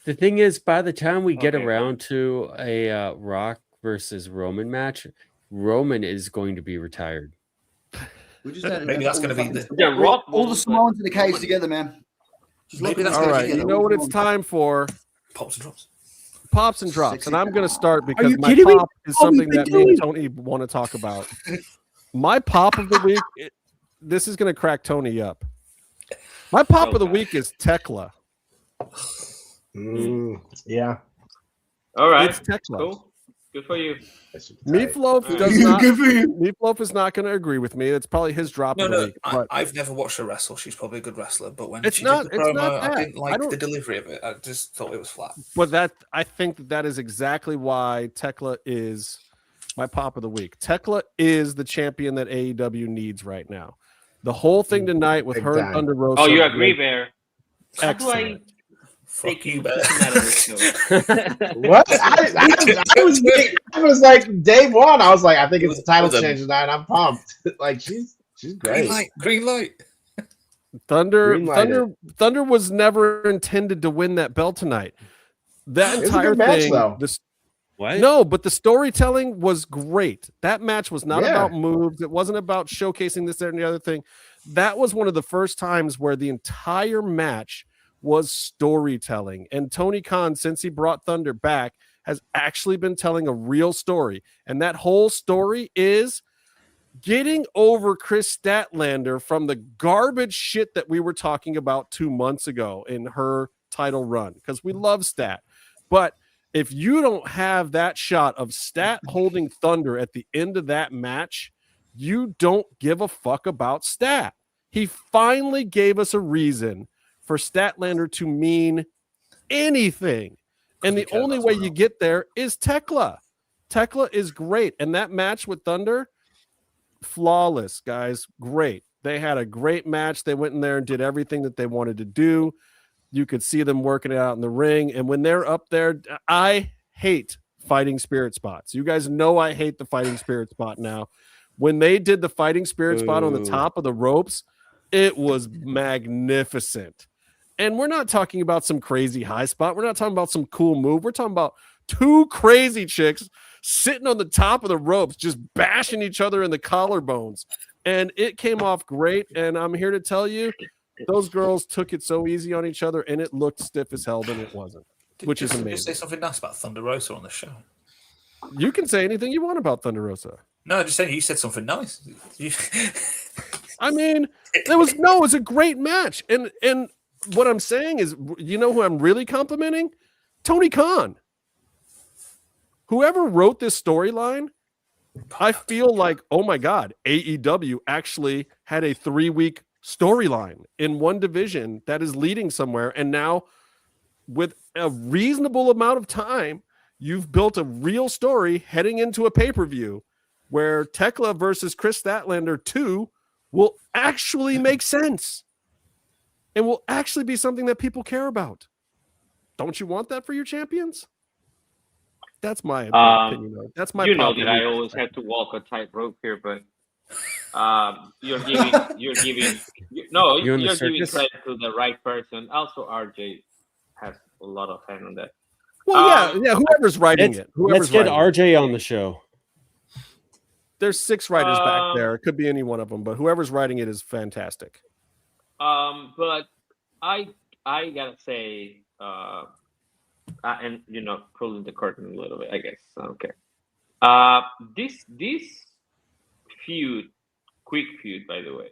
The thing is, by the time we get around to a Rock versus Roman match, Roman is going to be retired. Maybe that's going to be the Rock. All the Samoans in the cage together, man. Maybe that's all right. You know what it's time for? Pops and drops. Pops and drops. And I'm going to start because my kidding me? pop is something that me and Tony want to talk about. My pop of the week, this is going to crack Tony up. My pop of the week is Thekla. Yeah. All right. It's Thekla. Cool. Good for you. Meefloaf does not. Meefloaf is not going to agree with me. It's probably his drop of the week. But I've never watched her wrestle. She's probably a good wrestler, but when it's she not, did the promo, that. I didn't like the delivery of it. I just thought it was flat. But I think that is exactly why Thekla is my pop of the week. Thekla is the champion that AEW needs right now. The whole thing tonight with her and Thunder Rosa. Oh, you agree, Bear? Excellent. Fuck you, Bear. What? I was like day one. I was like, I think it's a title change tonight. I'm pumped. Like she's great. Green light. Thunder was never intended to win that belt tonight. That entire thing, what? No, but the storytelling was great. That match was not about moves. It wasn't about showcasing this, that, and the other thing. That was one of the first times where the entire match was storytelling. And Tony Khan, since he brought Thunder back, has actually been telling a real story. And that whole story is getting over Chris Statlander from the garbage shit that we were talking about 2 months ago in her title run, because we love Stat. But if you don't have that shot of Stat holding Thunder at the end of that match, you don't give a fuck about Stat. He finally gave us a reason for Statlander to mean anything. And the only way you get there is Thekla. Thekla is great. And that match with Thunder, flawless, guys. Great. They had a great match. They went in there and did everything that they wanted to do. You could see them working it out in the ring. And when they're up there, I hate fighting spirit spots. You guys know I hate the fighting spirit spot now. When they did the fighting spirit spot on the top of the ropes, it was magnificent. And we're not talking about some crazy high spot. We're not talking about some cool move. We're talking about two crazy chicks sitting on the top of the ropes, just bashing each other in the collarbones. And it came off great. And I'm here to tell you, those girls took it so easy on each other, and it looked stiff as hell, and it wasn't, which is amazing. Just say something nice about Thunder Rosa on the show. You can say anything you want about Thunder Rosa. No, just saying you said something nice. I mean, it was a great match. And what I'm saying is, you know who I'm really complimenting? Tony Khan. Whoever wrote this storyline, I feel like, oh my God, AEW actually had a 3-week storyline in one division that is leading somewhere. And now with a reasonable amount of time, you've built a real story heading into a pay-per-view where Thekla versus Chris Statlander 2 will actually make sense and will actually be something that people care about. Don't you want that for your champions? That's my opinion. That's my. You know that I always have to walk a tightrope here, but you're giving credit to the right person. Also, RJ has a lot of hand on that. Well, whoever's writing it. Let's get RJ on the show. There's 6 writers back there. It could be any one of them, but whoever's writing it is fantastic. But I gotta say, and pulling the curtain a little bit, I guess. Okay. This quick feud, by the way,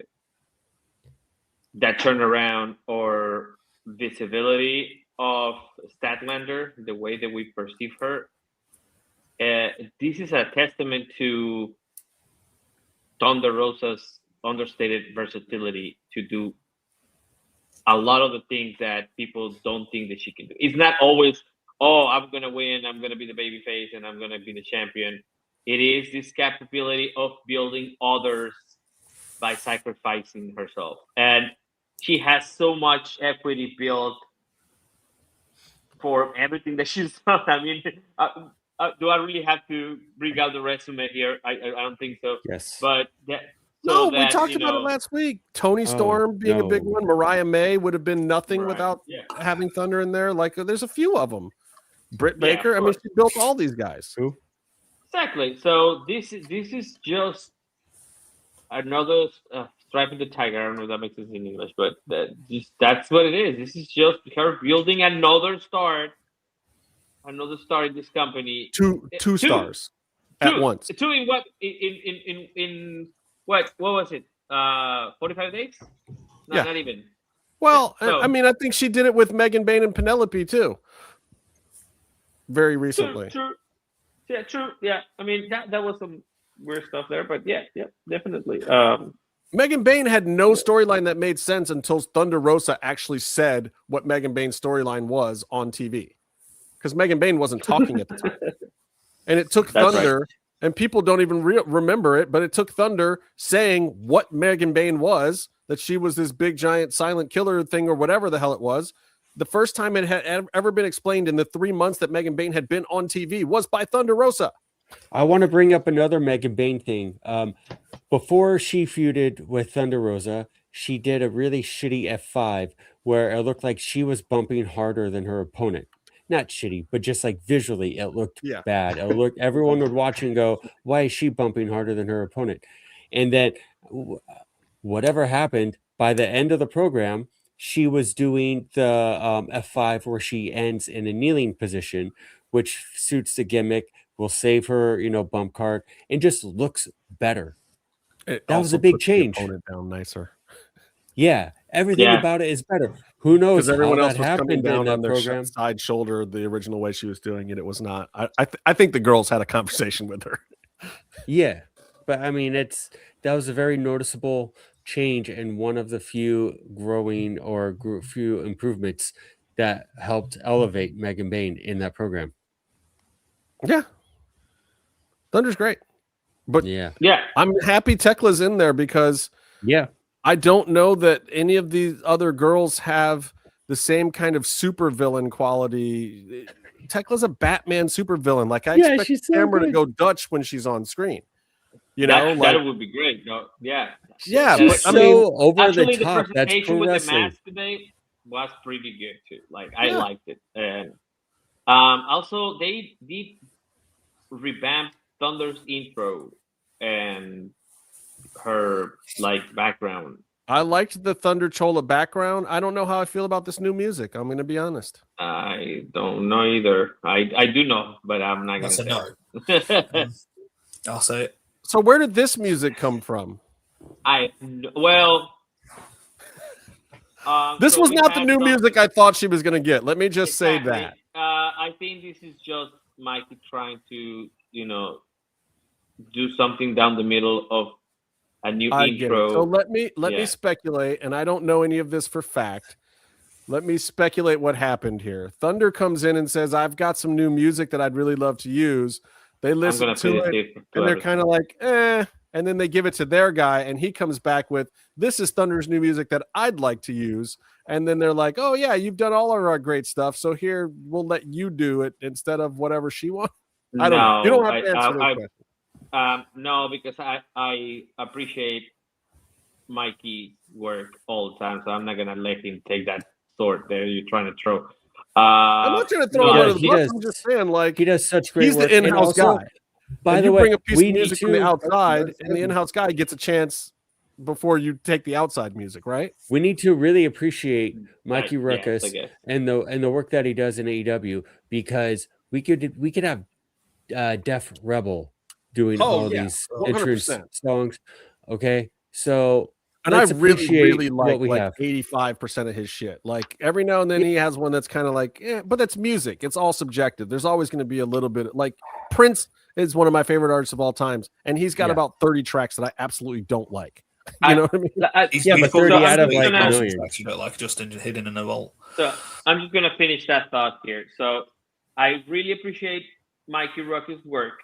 that turnaround or visibility of Statlander, the way that we perceive her, this is a testament to Thunder Rosa's understated versatility to do a lot of the things that people don't think that she can do. It's not always, oh, I'm going to win, I'm going to be the babyface, and I'm going to be the champion. It is this capability of building others by sacrificing herself. And she has so much equity built for everything that she's done. I mean, do I really have to bring out the resume here? I don't think so. Yes. But we talked about it last week. Tony Storm being a big one. Mariah May would have been nothing without having Thunder in there. Like, there's a few of them. Britt Baker. I mean, she built all these guys. Who? Exactly. So this is just another stripe in the tiger. I don't know if that makes sense in English, but that's what it is. This is just her building another star in this company. Two stars at once. Two in what? In what was it? 45 days? No, not even. Well, so, I mean, I think she did it with Megan Bayne and Penelope too. Very recently. True. Yeah, true. Yeah. I mean, that was some weird stuff there, but yeah, definitely. Megan Bayne had no storyline that made sense until Thunder Rosa actually said what Megan Bayne's storyline was on TV. Because Megan Bayne wasn't talking at the time. And it took Thunder, and people don't even remember it, but it took Thunder saying what Megan Bayne was, that she was this big, giant, silent killer thing or whatever the hell it was. The first time it had ever been explained in the 3 months that Megan Bayne had been on TV was by Thunder Rosa. I want to bring up another Megan Bayne thing. Before she feuded with Thunder Rosa, she did a really shitty F5 where it looked like she was bumping harder than her opponent. Not shitty, but just like visually, it looked bad. It looked, everyone would watch and go, why is she bumping harder than her opponent? And then whatever happened, by the end of the program, she was doing the F5 where she ends in a kneeling position, which suits the gimmick, will save her, bump card, and just looks better. That was a big change. Opponent down nicer. Yeah, everything about it is better. Who knows? Everyone else was happened coming down in that on their program. Side shoulder the original way she was doing it. It was not. I think the girls had a conversation with her. Yeah, but I mean, that was a very noticeable change and one of the few growing or few improvements that helped elevate Megan Bayne in that program. Yeah, Thunder's great, but yeah, I'm happy Thekla's in there because I don't know that any of these other girls have the same kind of supervillain quality. Thekla's a Batman supervillain. Like I expect Cameron to go Dutch when she's on screen. That would be great. No, yeah. She's so over the top. That's pro with wrestling. The mask today was pretty good too. Like I liked it, and also they did revamp Thunder's intro and her background. I liked the Thunder Chola background. I don't know how I feel about this new music. I'm going to be honest. I don't know either. I do know, but I'm not going to say no. I'll say it. So where did this music come from? This was not the new music I thought she was going to get. Let me just say that. I think this is just Mikey trying to, do something down the middle of a new intro. So let me speculate, and I don't know any of this for fact. Let me speculate what happened here. Thunder comes in and says, I've got some new music that I'd really love to use. They listen to it, and they're kind of like, and then they give it to their guy, and he comes back with, this is Thunder's new music that I'd like to use. And then they're like, oh, yeah, you've done all of our great stuff, so here, we'll let you do it instead of whatever she wants. I don't know. You don't have to answer this question. No, because I appreciate Mikey's work all the time, so I'm not going to let him take that sword there you're trying to throw. I'm not trying to throw him under the bus. I'm just saying, he does such great work. He's the in-house guy. By the way, bring a piece of music from the outside, and the in-house guy gets a chance before you take the outside music, right? We need to really appreciate Mikey Ruckus and the work that he does in AEW, because we could have Def Rebel doing all these entrance songs. Okay, so And I let's really appreciate like what we have. 85% of his shit. Like every now and then he has one that's kind of like, but that's music. It's all subjective. There's always going to be a little bit like Prince is one of my favorite artists of all times, and he's got about 30 tracks that I absolutely don't like. You know what I mean? But 30 out of like millions. You don't like just hidden in a vault. So I'm just gonna finish that thought here. So I really appreciate Mikey Rocky's work.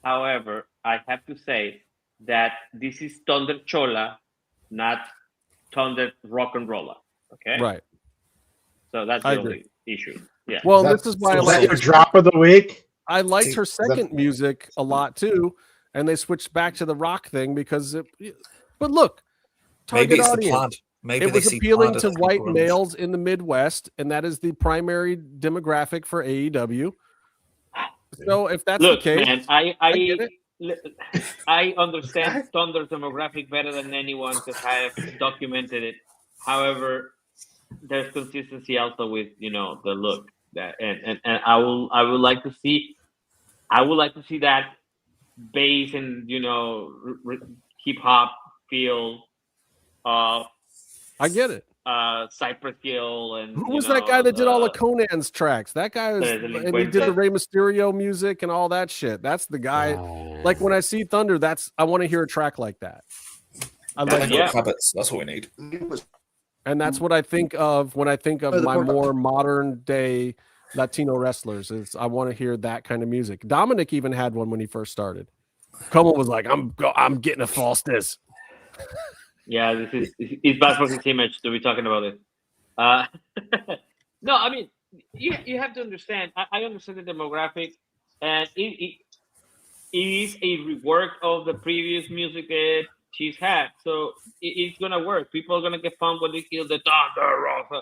However, I have to say that this is Thunder Chola, not Thunder Rock and Rolla. Okay. Right. So that's the only issue. Yeah. Well, this is why I like your drop of the week. I liked her second music a lot too, and they switched back to the rock thing because but look, target audience. Maybe it was appealing to white males in the Midwest, and that is the primary demographic for AEW. So if that's the case, man, I understand Thunder's demographic better than anyone because I have documented it. However, there's consistency also with the look that and I would like to see that bass and hip hop feel of I get it. Cypress Hill and who was that guy that did all of Conan's tracks? That guy was, and he did the Rey Mysterio music and all that shit. That's the guy. Like when I see Thunder, I want to hear a track like that. I like habits. That's what we need. And that's what I think of when I think of my more modern day Latino wrestlers. Is I want to hear that kind of music. Dominic even had one when he first started. Como was like, I'm getting a falseness. Yeah, it's bad for his image to be talking about it. No, I mean, you have to understand. I understand the demographic, and it is a rework of the previous music that she's had. So it's gonna work. People are gonna get pumped when they hear the Thunder Rosa,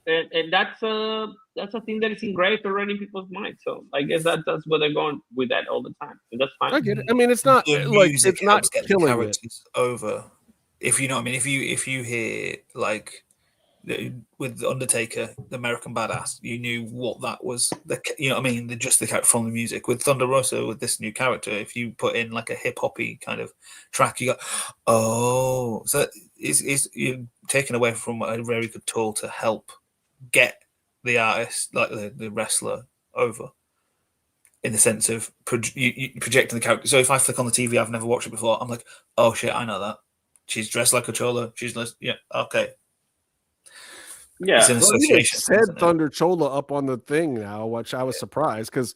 and that's a thing that is engraved already in people's minds. So I guess that's where they're going with that all the time, and that's fine. I get it. I mean, it's not like it's not killing it. Over. If you know what I mean, if you hear like with Undertaker, the American Badass, you knew what that was. You know what I mean, just the character from the music. With Thunder Rosa, with this new character, if you put in like a hip hoppy kind of track, you go, oh, so is you're taken away from a very good tool to help get the artist, like the wrestler, over. In the sense of projecting the character. So if I flick on the TV, I've never watched it before. I'm like, oh shit, I know that. She's dressed like a Chola. Okay. Yeah, it's an association. Said Thunder Chola up on the thing now, which I was surprised because,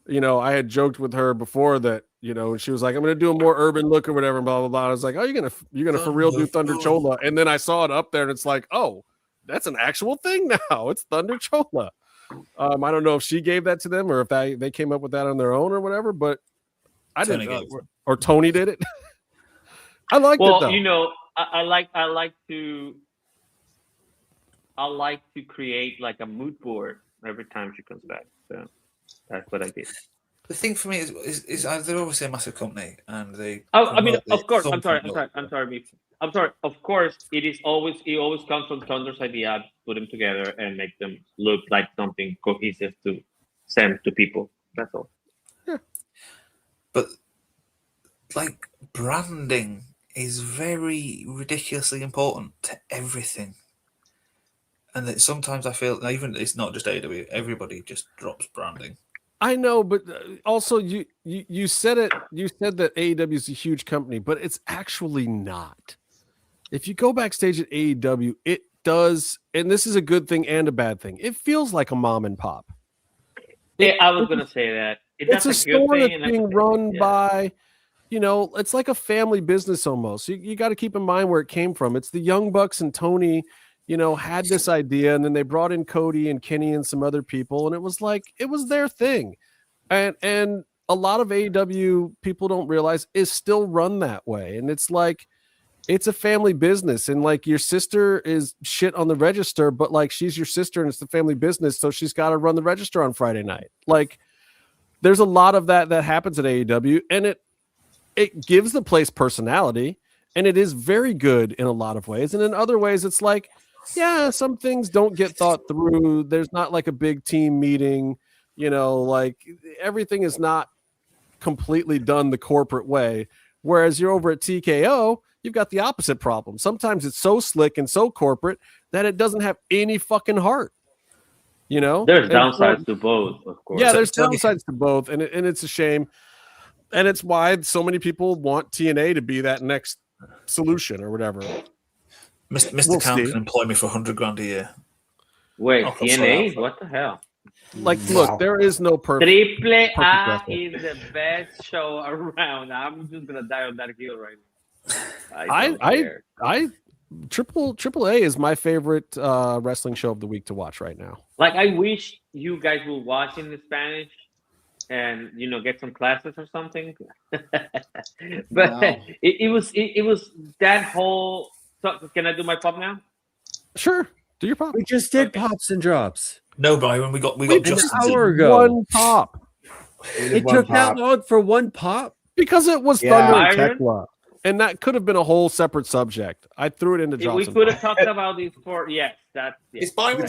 I had joked with her before that, she was like, I'm going to do a more urban look or whatever, and blah blah blah. I was like, oh, you're gonna for real do Thunder Chola, and then I saw it up there, and it's like, oh, that's an actual thing now. It's Thunder Chola. I don't know if she gave that to them or if they came up with that on their own or whatever, but I didn't. Or Tony did it. I like it though. I like to create like a mood board every time she comes back. So that's what I did. The thing for me is they're obviously a massive company, and they. I mean, of course. I'm sorry. Of course, it always comes from Thunder's idea. Put them together and make them look like something cohesive to send to people. That's all. Yeah. But like branding is very ridiculously important to everything, and that sometimes I feel even it's not just AEW. Everybody just drops branding. I know, but also you said it. You said that AEW is a huge company, but it's actually not. If you go backstage at AEW, it does, and this is a good thing and a bad thing. It feels like a mom and pop. I was going to say that. It's a store that's being run by, it's like a family business almost. You got to keep in mind where it came from. It's the Young Bucks and Tony, had this idea, and then they brought in Cody and Kenny and some other people, and it was their thing. And a lot of AEW people don't realize is still run that way. And it's like, it's a family business, and like your sister is shit on the register, but like she's your sister and it's the family business. So she's got to run the register on Friday night. Like there's a lot of that happens at AEW, and it gives the place personality, and it is very good in a lot of ways. And in other ways, it's like, yeah, some things don't get thought through. There's not like a big team meeting, like everything is not completely done the corporate way. Whereas you're over at TKO, you've got the opposite problem. Sometimes it's so slick and so corporate that it doesn't have any fucking heart. You know, there's downsides to both, of course. Yeah, there's downsides to both, and it's a shame, and it's why so many people want TNA to be that next solution or whatever. Mr. Khan can employ me for $100,000 a year. Wait, TNA? What the hell? Like, look, there is no perfect. Triple A is the best show around. I'm just gonna die on that hill right now. Triple A is my favorite wrestling show of the week to watch right now. Like, I wish you guys would watch in Spanish and get some classes or something. But it was that whole. So, can I do my pop now? Sure, do your pop. We just did pops and drops. No, Byron, we got just an hour ago. One pop. It took that long for one pop because it was Thunder and Thekla, and that could have been a whole separate subject. I threw it into Johnson. We could have talked about this for that. Is Byron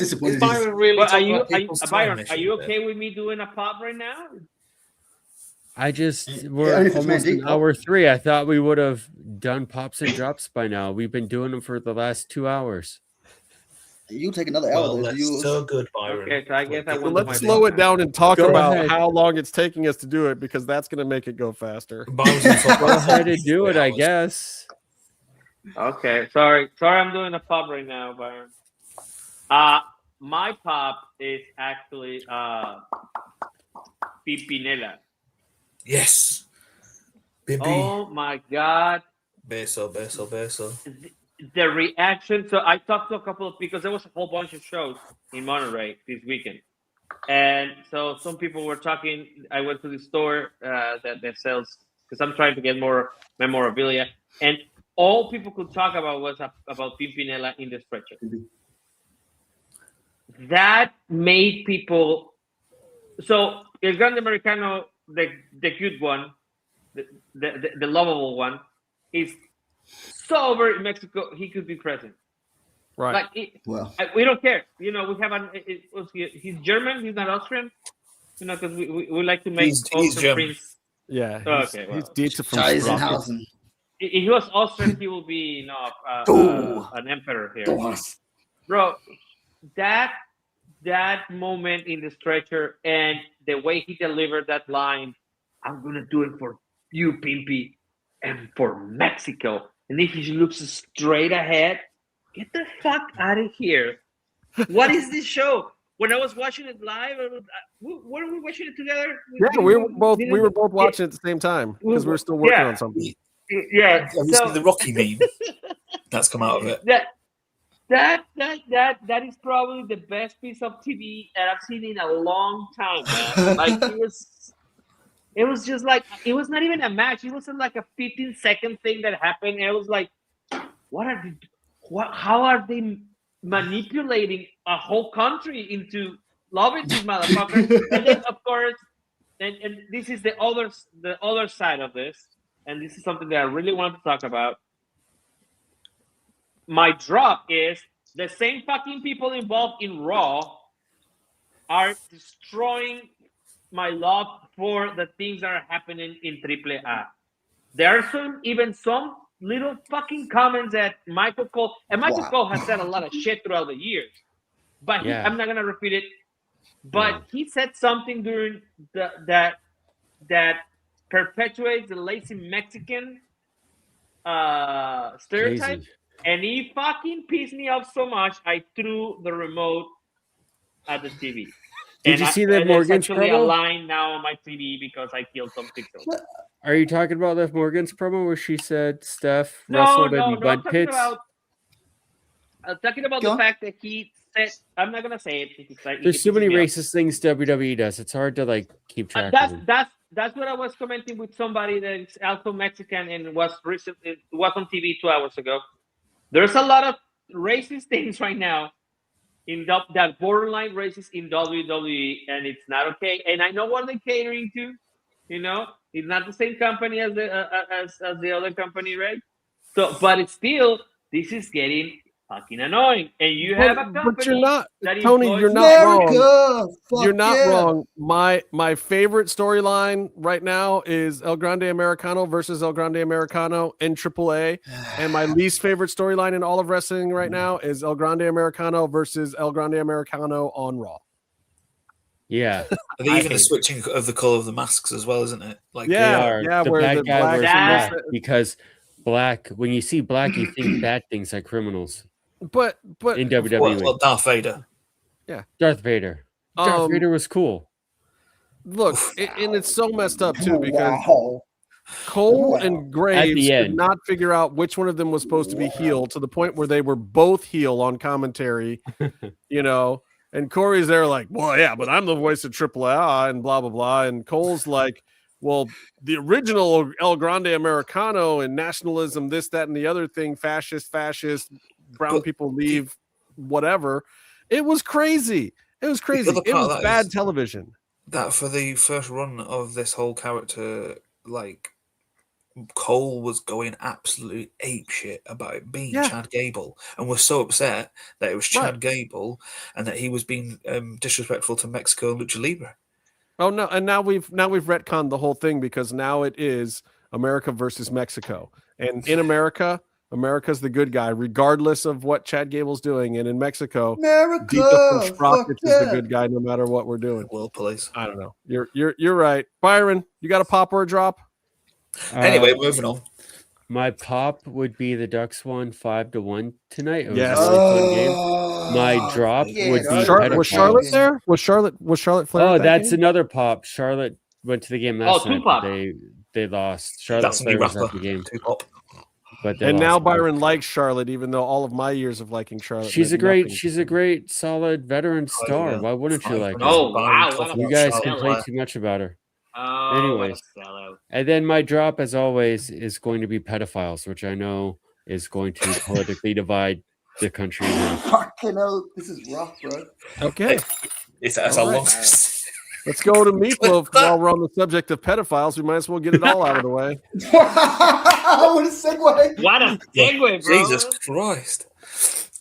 really? But Byron, are you okay with me doing a pop right now? We're almost in hour 3. I thought we would have done pops and drops by now. We've been doing them for the last 2 hours. You take another hour. That's so good, Byron. Okay, so I guess let's slow it down and talk about how long it's taking us to do it, because that's going to make it go faster. Go ahead and do it, I guess. Okay, sorry, I'm doing a pop right now, Byron. My pop is actually Pimpinela. Yes. Baby. Oh my God. Beso. The reaction. So I talked to a couple of, because there was a whole bunch of shows in Monterey this weekend, and so some people were talking. I went to the store that sells, because I'm trying to get more memorabilia, and all people could talk about was about Pimpinela in the stretcher. That made people. So El Grande Americano, the cute one, the lovable one, is so over in Mexico, he could be present. Right. Like, we don't care. We have he's German. He's not Austrian. Because we like to make he's German. Prince. Yeah. He's Dieter from Danhausen. If he was Austrian, he will be an emperor here. Bro, that moment in the stretcher and the way he delivered that line, I'm gonna do it for you, Pimpy, and for Mexico. And if he looks straight ahead, get the fuck out of here. What is this show? When I was watching it live, were we watching it together? Yeah, we were both watching at the same time because we were still working on something. Yeah. So the Rocky meme that's come out of it. That is probably the best piece of TV that I've seen in a long time, man. Like, it was just like, it was not even a match. It wasn't like a 15-second thing that happened. And it was like, how are they manipulating a whole country into loving these motherfuckers? And then, of course, and this is the other side of this, and this is something that I really want to talk about. My drop is the same fucking people involved in Raw are destroying my love for the things that are happening in AAA. There are some little fucking comments that Michael Cole, and Michael Cole has said a lot of shit throughout the years, but I'm not gonna repeat it. But he said something during that perpetuates the lazy Mexican stereotype. Lazy. And he fucking pissed me off so much, I threw the remote at the TV. Did you see that Morgan's promo? There's actually a promo? line now on my TV because I killed some pixels. Are you talking about that Morgan's promo where she said Steph No, wrestled in I'm mud talking pits? I'm talking about the fact that he said, I'm not gonna say it. There's so many racist things WWE does. It's hard to keep track of them. That's what I was commenting with somebody that is also Mexican and was on TV 2 hours ago. There's a lot of racist things right now in that borderline racist in WWE, and it's not okay. And I know what they're catering to. It's not the same company as the other company, right? So, but it's still, this is getting fucking annoying. And you have a company but you're not, that Tony. employs You're not wrong. America, fuck You're not yeah. wrong. My favorite storyline right now is El Grande Americano versus El Grande Americano in AAA, and my least favorite storyline in all of wrestling right now is El Grande Americano versus El Grande Americano on Raw. Yeah, They even a switching of the color of the masks as well, isn't it? Like they are. The where bad the guy black wears That- black because black. When you see black, you think bad things like criminals. But In WWE, well, Darth Vader. Darth Vader. Darth Vader was cool. Look, and it's so messed up too because Wow. Cole and Graves end. could not figure out which one of them was supposed to be heel to the point where they were both heel on commentary, you know. And Corey's there like, well, yeah, but I'm the voice of AAA and blah, blah, blah. And Cole's like, well, the original El Grande Americano and nationalism, this, that, and the other thing, fascist, brown people leave, whatever. It was crazy. It was crazy. other It part of was that bad is- television. That for the first run of this whole character, like Cole was going absolutely apeshit about it being Chad Gable, and was so upset that it was Chad Gable and that he was being disrespectful to Mexico and Lucha Libre. Oh no! And now we've retconned the whole thing because now it is America versus Mexico, and in America, America's the good guy, regardless of what Chad Gable's doing, and in Mexico, America, Dito Sprockets is the yeah. good guy no matter what we're doing. World police. I don't know. You're right, Byron. You got a pop or a drop? Anyway, moving on. My pop would be the Ducks won 5-1 tonight. It was Yes. a really fun game. My drop would be Was pedophiles. Charlotte there? Was Charlotte Flair? Oh, at that that's game? another pop. Charlotte went to the game last night. Tupac. But they lost. Charlotte That's a new Flair was rapper. at the game. Tupac. But they And now lost. Byron likes Charlotte, even though all of my years of liking Charlotte. She's a meant great, nothing. solid veteran star. yeah. Why wouldn't you like her? Oh, wow. What a You guys sellout. complain too much about her. Oh, Anyways. what a sellout. And then my drop, as always, is going to be pedophiles, which I know is going to politically divide the country. Fucking hell, this is rough, bro. Okay, It's our All right. longest. let's go to Meefloaf while we're on the subject of pedophiles. We might as well get it all out of the way. What a segue. What a segue, bro. Jesus Christ.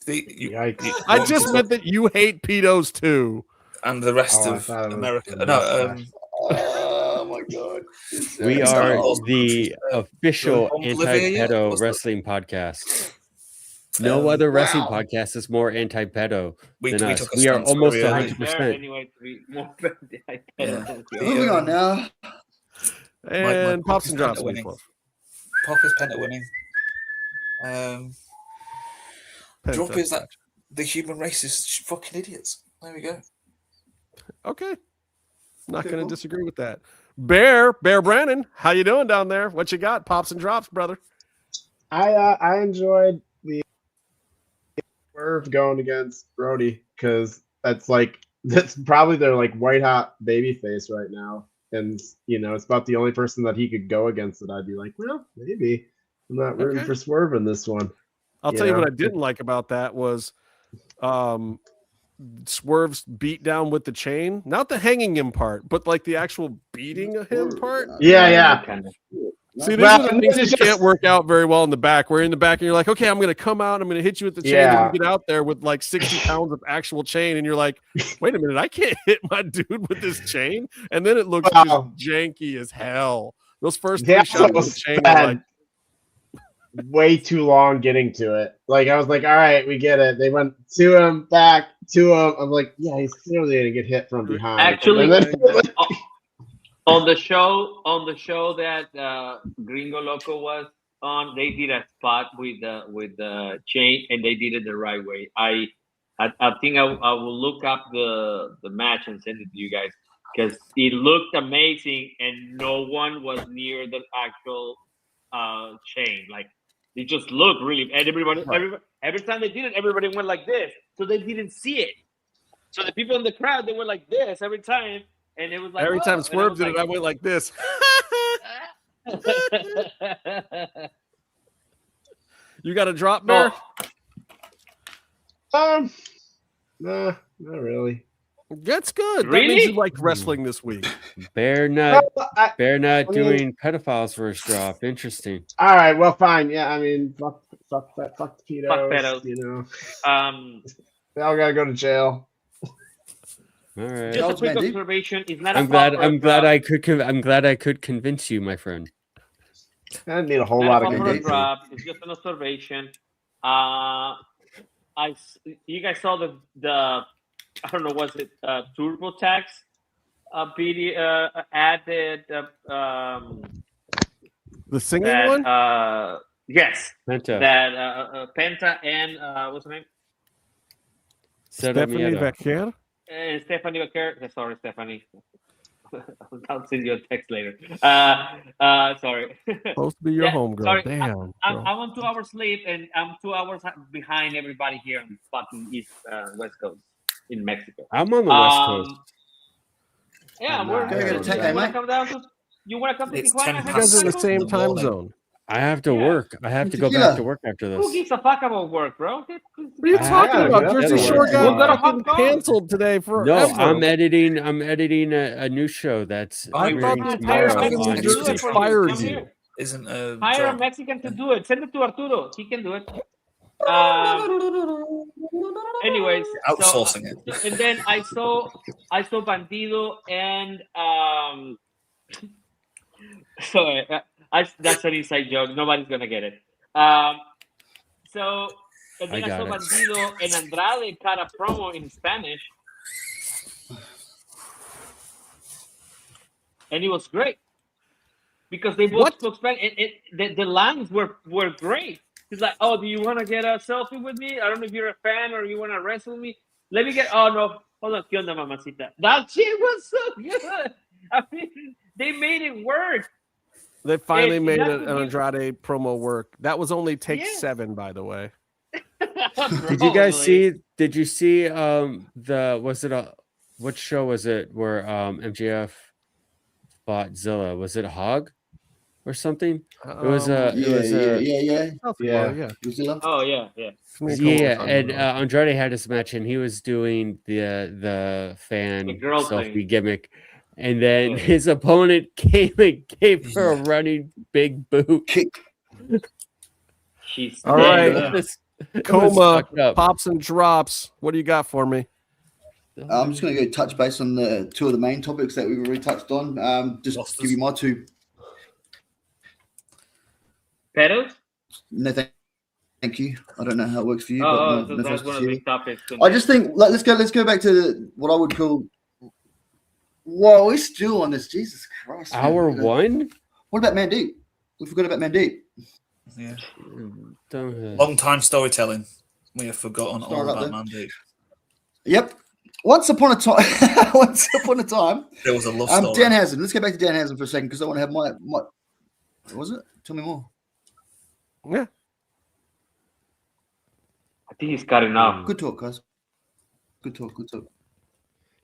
I just meant that you hate pedos too. And the rest Oh, I of thought it was America. the No, mustache. Oh my god. We It's are not the official Bolivia yet? anti-pedo What's that? wrestling podcast. No other wrestling podcast is more anti-pedo We than us. took a We are stance almost very early. 100%. Anyway, to be more Moving on now. And pops and drops. Penta winning. Meefloaf. Pop is Penta winning. Drop Penta. is that the human race is fucking idiots. There we go. Okay. Not Okay, going to cool. disagree with that. Bear Brannon, how you doing down there? What you got? Pops and drops, brother. I enjoyed the Swerve going against Brody because that's probably their like white hot baby face right now, and it's about the only person that he could go against that I'd be like, well, maybe I'm not rooting Okay. for Swerve in this one. I'll tell you what I didn't like about that was Swerve's beat down with the chain, not the hanging him part, but like the actual beating of him part. Yeah. See, these Well, are the things that it's can't just- work out very well in the back. Where you're in the back and you're like, okay, I'm going to come out, I'm going to hit you with the chain, Yeah. and you get out there with like 60 pounds of actual chain, and you're like, wait a minute, I can't hit my dude with this chain, and then it looks Wow. just janky as hell. Those first Yeah, three shots it with was the chain, bad. were like, Way too long getting to it. Like I was like, all right, we get it. They went to him, back to him. I'm like, yeah, he's clearly gonna get hit from behind. Actually, And then- on the show that Gringo Loco was on, they did a spot with the chain, and they did it the right way. I think I will look up the match and send it to you guys because it looked amazing, and no one was near the actual chain. Like it just looked really, and every time they did it, everybody went like this, so they didn't see it. So the people in the crowd, they were like this every time. And it was like every whoa. time And Swerve did like, it, I went like this. You got a drop, Bear? Nah, not really. That's good. That Really? means you liked wrestling this week. Bear not I mean- doing pedophiles first drop. Interesting. All right, well, fine. Yeah, I mean, fuck Fuck that. Fuck the pedos. Fuck pedos. You know, They all gotta go to jail. All right. Just a quick observation. It's not I'm glad I could convince you, my friend. I didn't need a whole lot of convincing. It's just an observation. You guys saw the I don't know, was it TurboTax video ad that the singing one? Yes. Penta. That Penta and what's her name? Stephanie Becker. Stephanie Becker. Sorry, Stephanie. I'll send you a text later. Sorry. Supposed to be your homegirl. Sorry. Damn. I'm on 2 hours sleep, and I'm 2 hours behind everybody here on fucking West Coast in Mexico. I'm on the West Coast. Yeah, we're Go to Tech, mate. You want to come to It's Tijuana? 10 Have You guys are in the past same the time morning. zone. I have to work. I have to go back to work after this. Who gives a fuck about work, bro? What are you talking about? Jersey Shore got fucking canceled today for. No, I'm editing a new show that's premiering tomorrow on Jersey YouTube. fired you. Isn't Hire a Mexican to do it. Send it to Arturo. He can do it. Anyways, outsourcing it. And then I saw Bandido and sorry, that's an inside joke. Nobody's gonna get it. And then I saw Bandido and Andrade cut a promo in Spanish, and it was great because they both spoke Spanish. The lines were great. He's like, "Oh, do you want to get a selfie with me? I don't know if you're a fan or you want to wrestle me. Let me get. Oh no, hold on, ¿Qué onda, mamacita?" That shit was so good. I mean, they made it work. They finally made an Andrade promo work. That was only take 7, by the way. Did you guys see? Did you see what show was it where MJF fought Zilla? Was it Hog or something? It was yeah. Oh yeah. Yeah, and Andrade had this match, and he was doing the fan selfie gimmick, and then his opponent came and gave her a running big boot. All right, Coma, pops and drops. What do you got for me? I'm just going to go touch base on the 2 of the main topics that we've already touched on. Just give you my 2. Pedals? No, thank you. I don't know how it works for you. Oh, but so that's one of the big topics. I just think let's go back to what I would call. Whoa, we're still on this. Jesus Christ. Hour 1? What about Mandeep? We forgot about Mandeep. Yeah. Long time storytelling. We have forgotten all about Mandeep. Yep. Once upon a time, there was a love story. Danhausen. Let's go back to Danhausen for a second because I want to have my. What was it? Tell me more. Yeah. I think he's got enough. Good talk, guys. Good talk.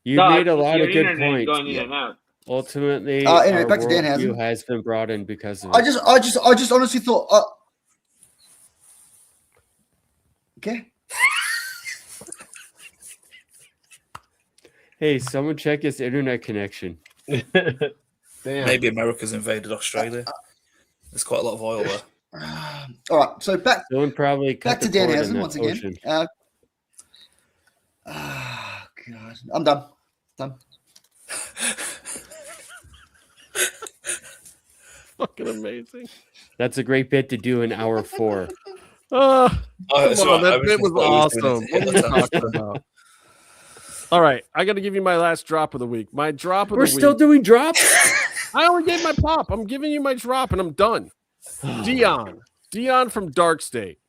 You made a lot of good points. Going in and out. Ultimately, anyway, our back to Danhausen. has been brought in because of. I just honestly thought. Okay. Hey, someone check his internet connection. Damn. Maybe America's invaded Australia. There's quite a lot of oil there. All right, so back to Danhausen once again. God, I'm done. Fucking amazing. That's a great bit to do in hour 4. That bit was awesome. What are you talking about? All right, I got to give you my last drop of the week. My drop of the week. We're still doing drops? I only gave my pop. I'm giving you my drop, and I'm done. Dion from Dark State.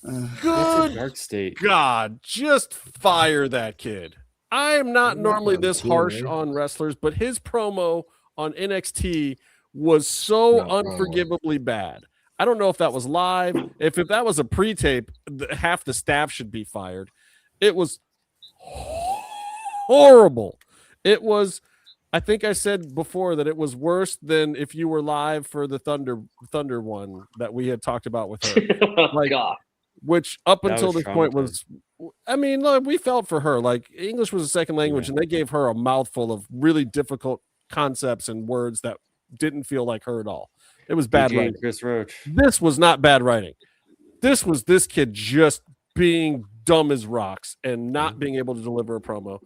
Good Dark State. God, just fire that kid. I am not normally this harsh on wrestlers, but his promo on NXT was so unforgivably bad. I don't know if that was live. If that was a pre-tape, half the staff should be fired. It was horrible. It was, I think I said before that it was worse than if you were live for the Thunder one that we had talked about with her. God. Which up until this point was, I mean, look, we felt for her. Like English was a second language, and they gave her a mouthful of really difficult concepts and words that didn't feel like her at all. It was bad PG and writing. Chris Roach. This was not bad writing. This was this kid just being dumb as rocks and not being able to deliver a promo.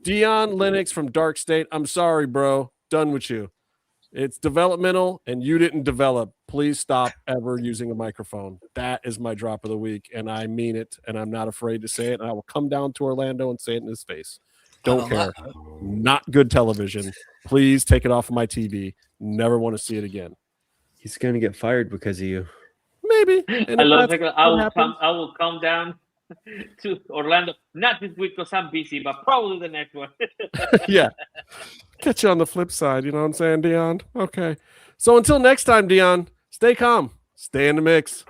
Dion Lennox from Dark State, I'm sorry, bro. Done with you. It's developmental, and you didn't develop. Please stop ever using a microphone. That is my drop of the week, and I mean it, and I'm not afraid to say it, and I will come down to Orlando and say it in his face. Don't care. Not good television. Please take it off of my TV. Never want to see it again. He's going to get fired because of you. Maybe. I love Thekla. I will come down to Orlando. Not this week because I'm busy, but probably the next one. Yeah. Catch you on the flip side. You know what I'm saying, Dion? Okay. So until next time, Dion, stay calm. Stay in the mix.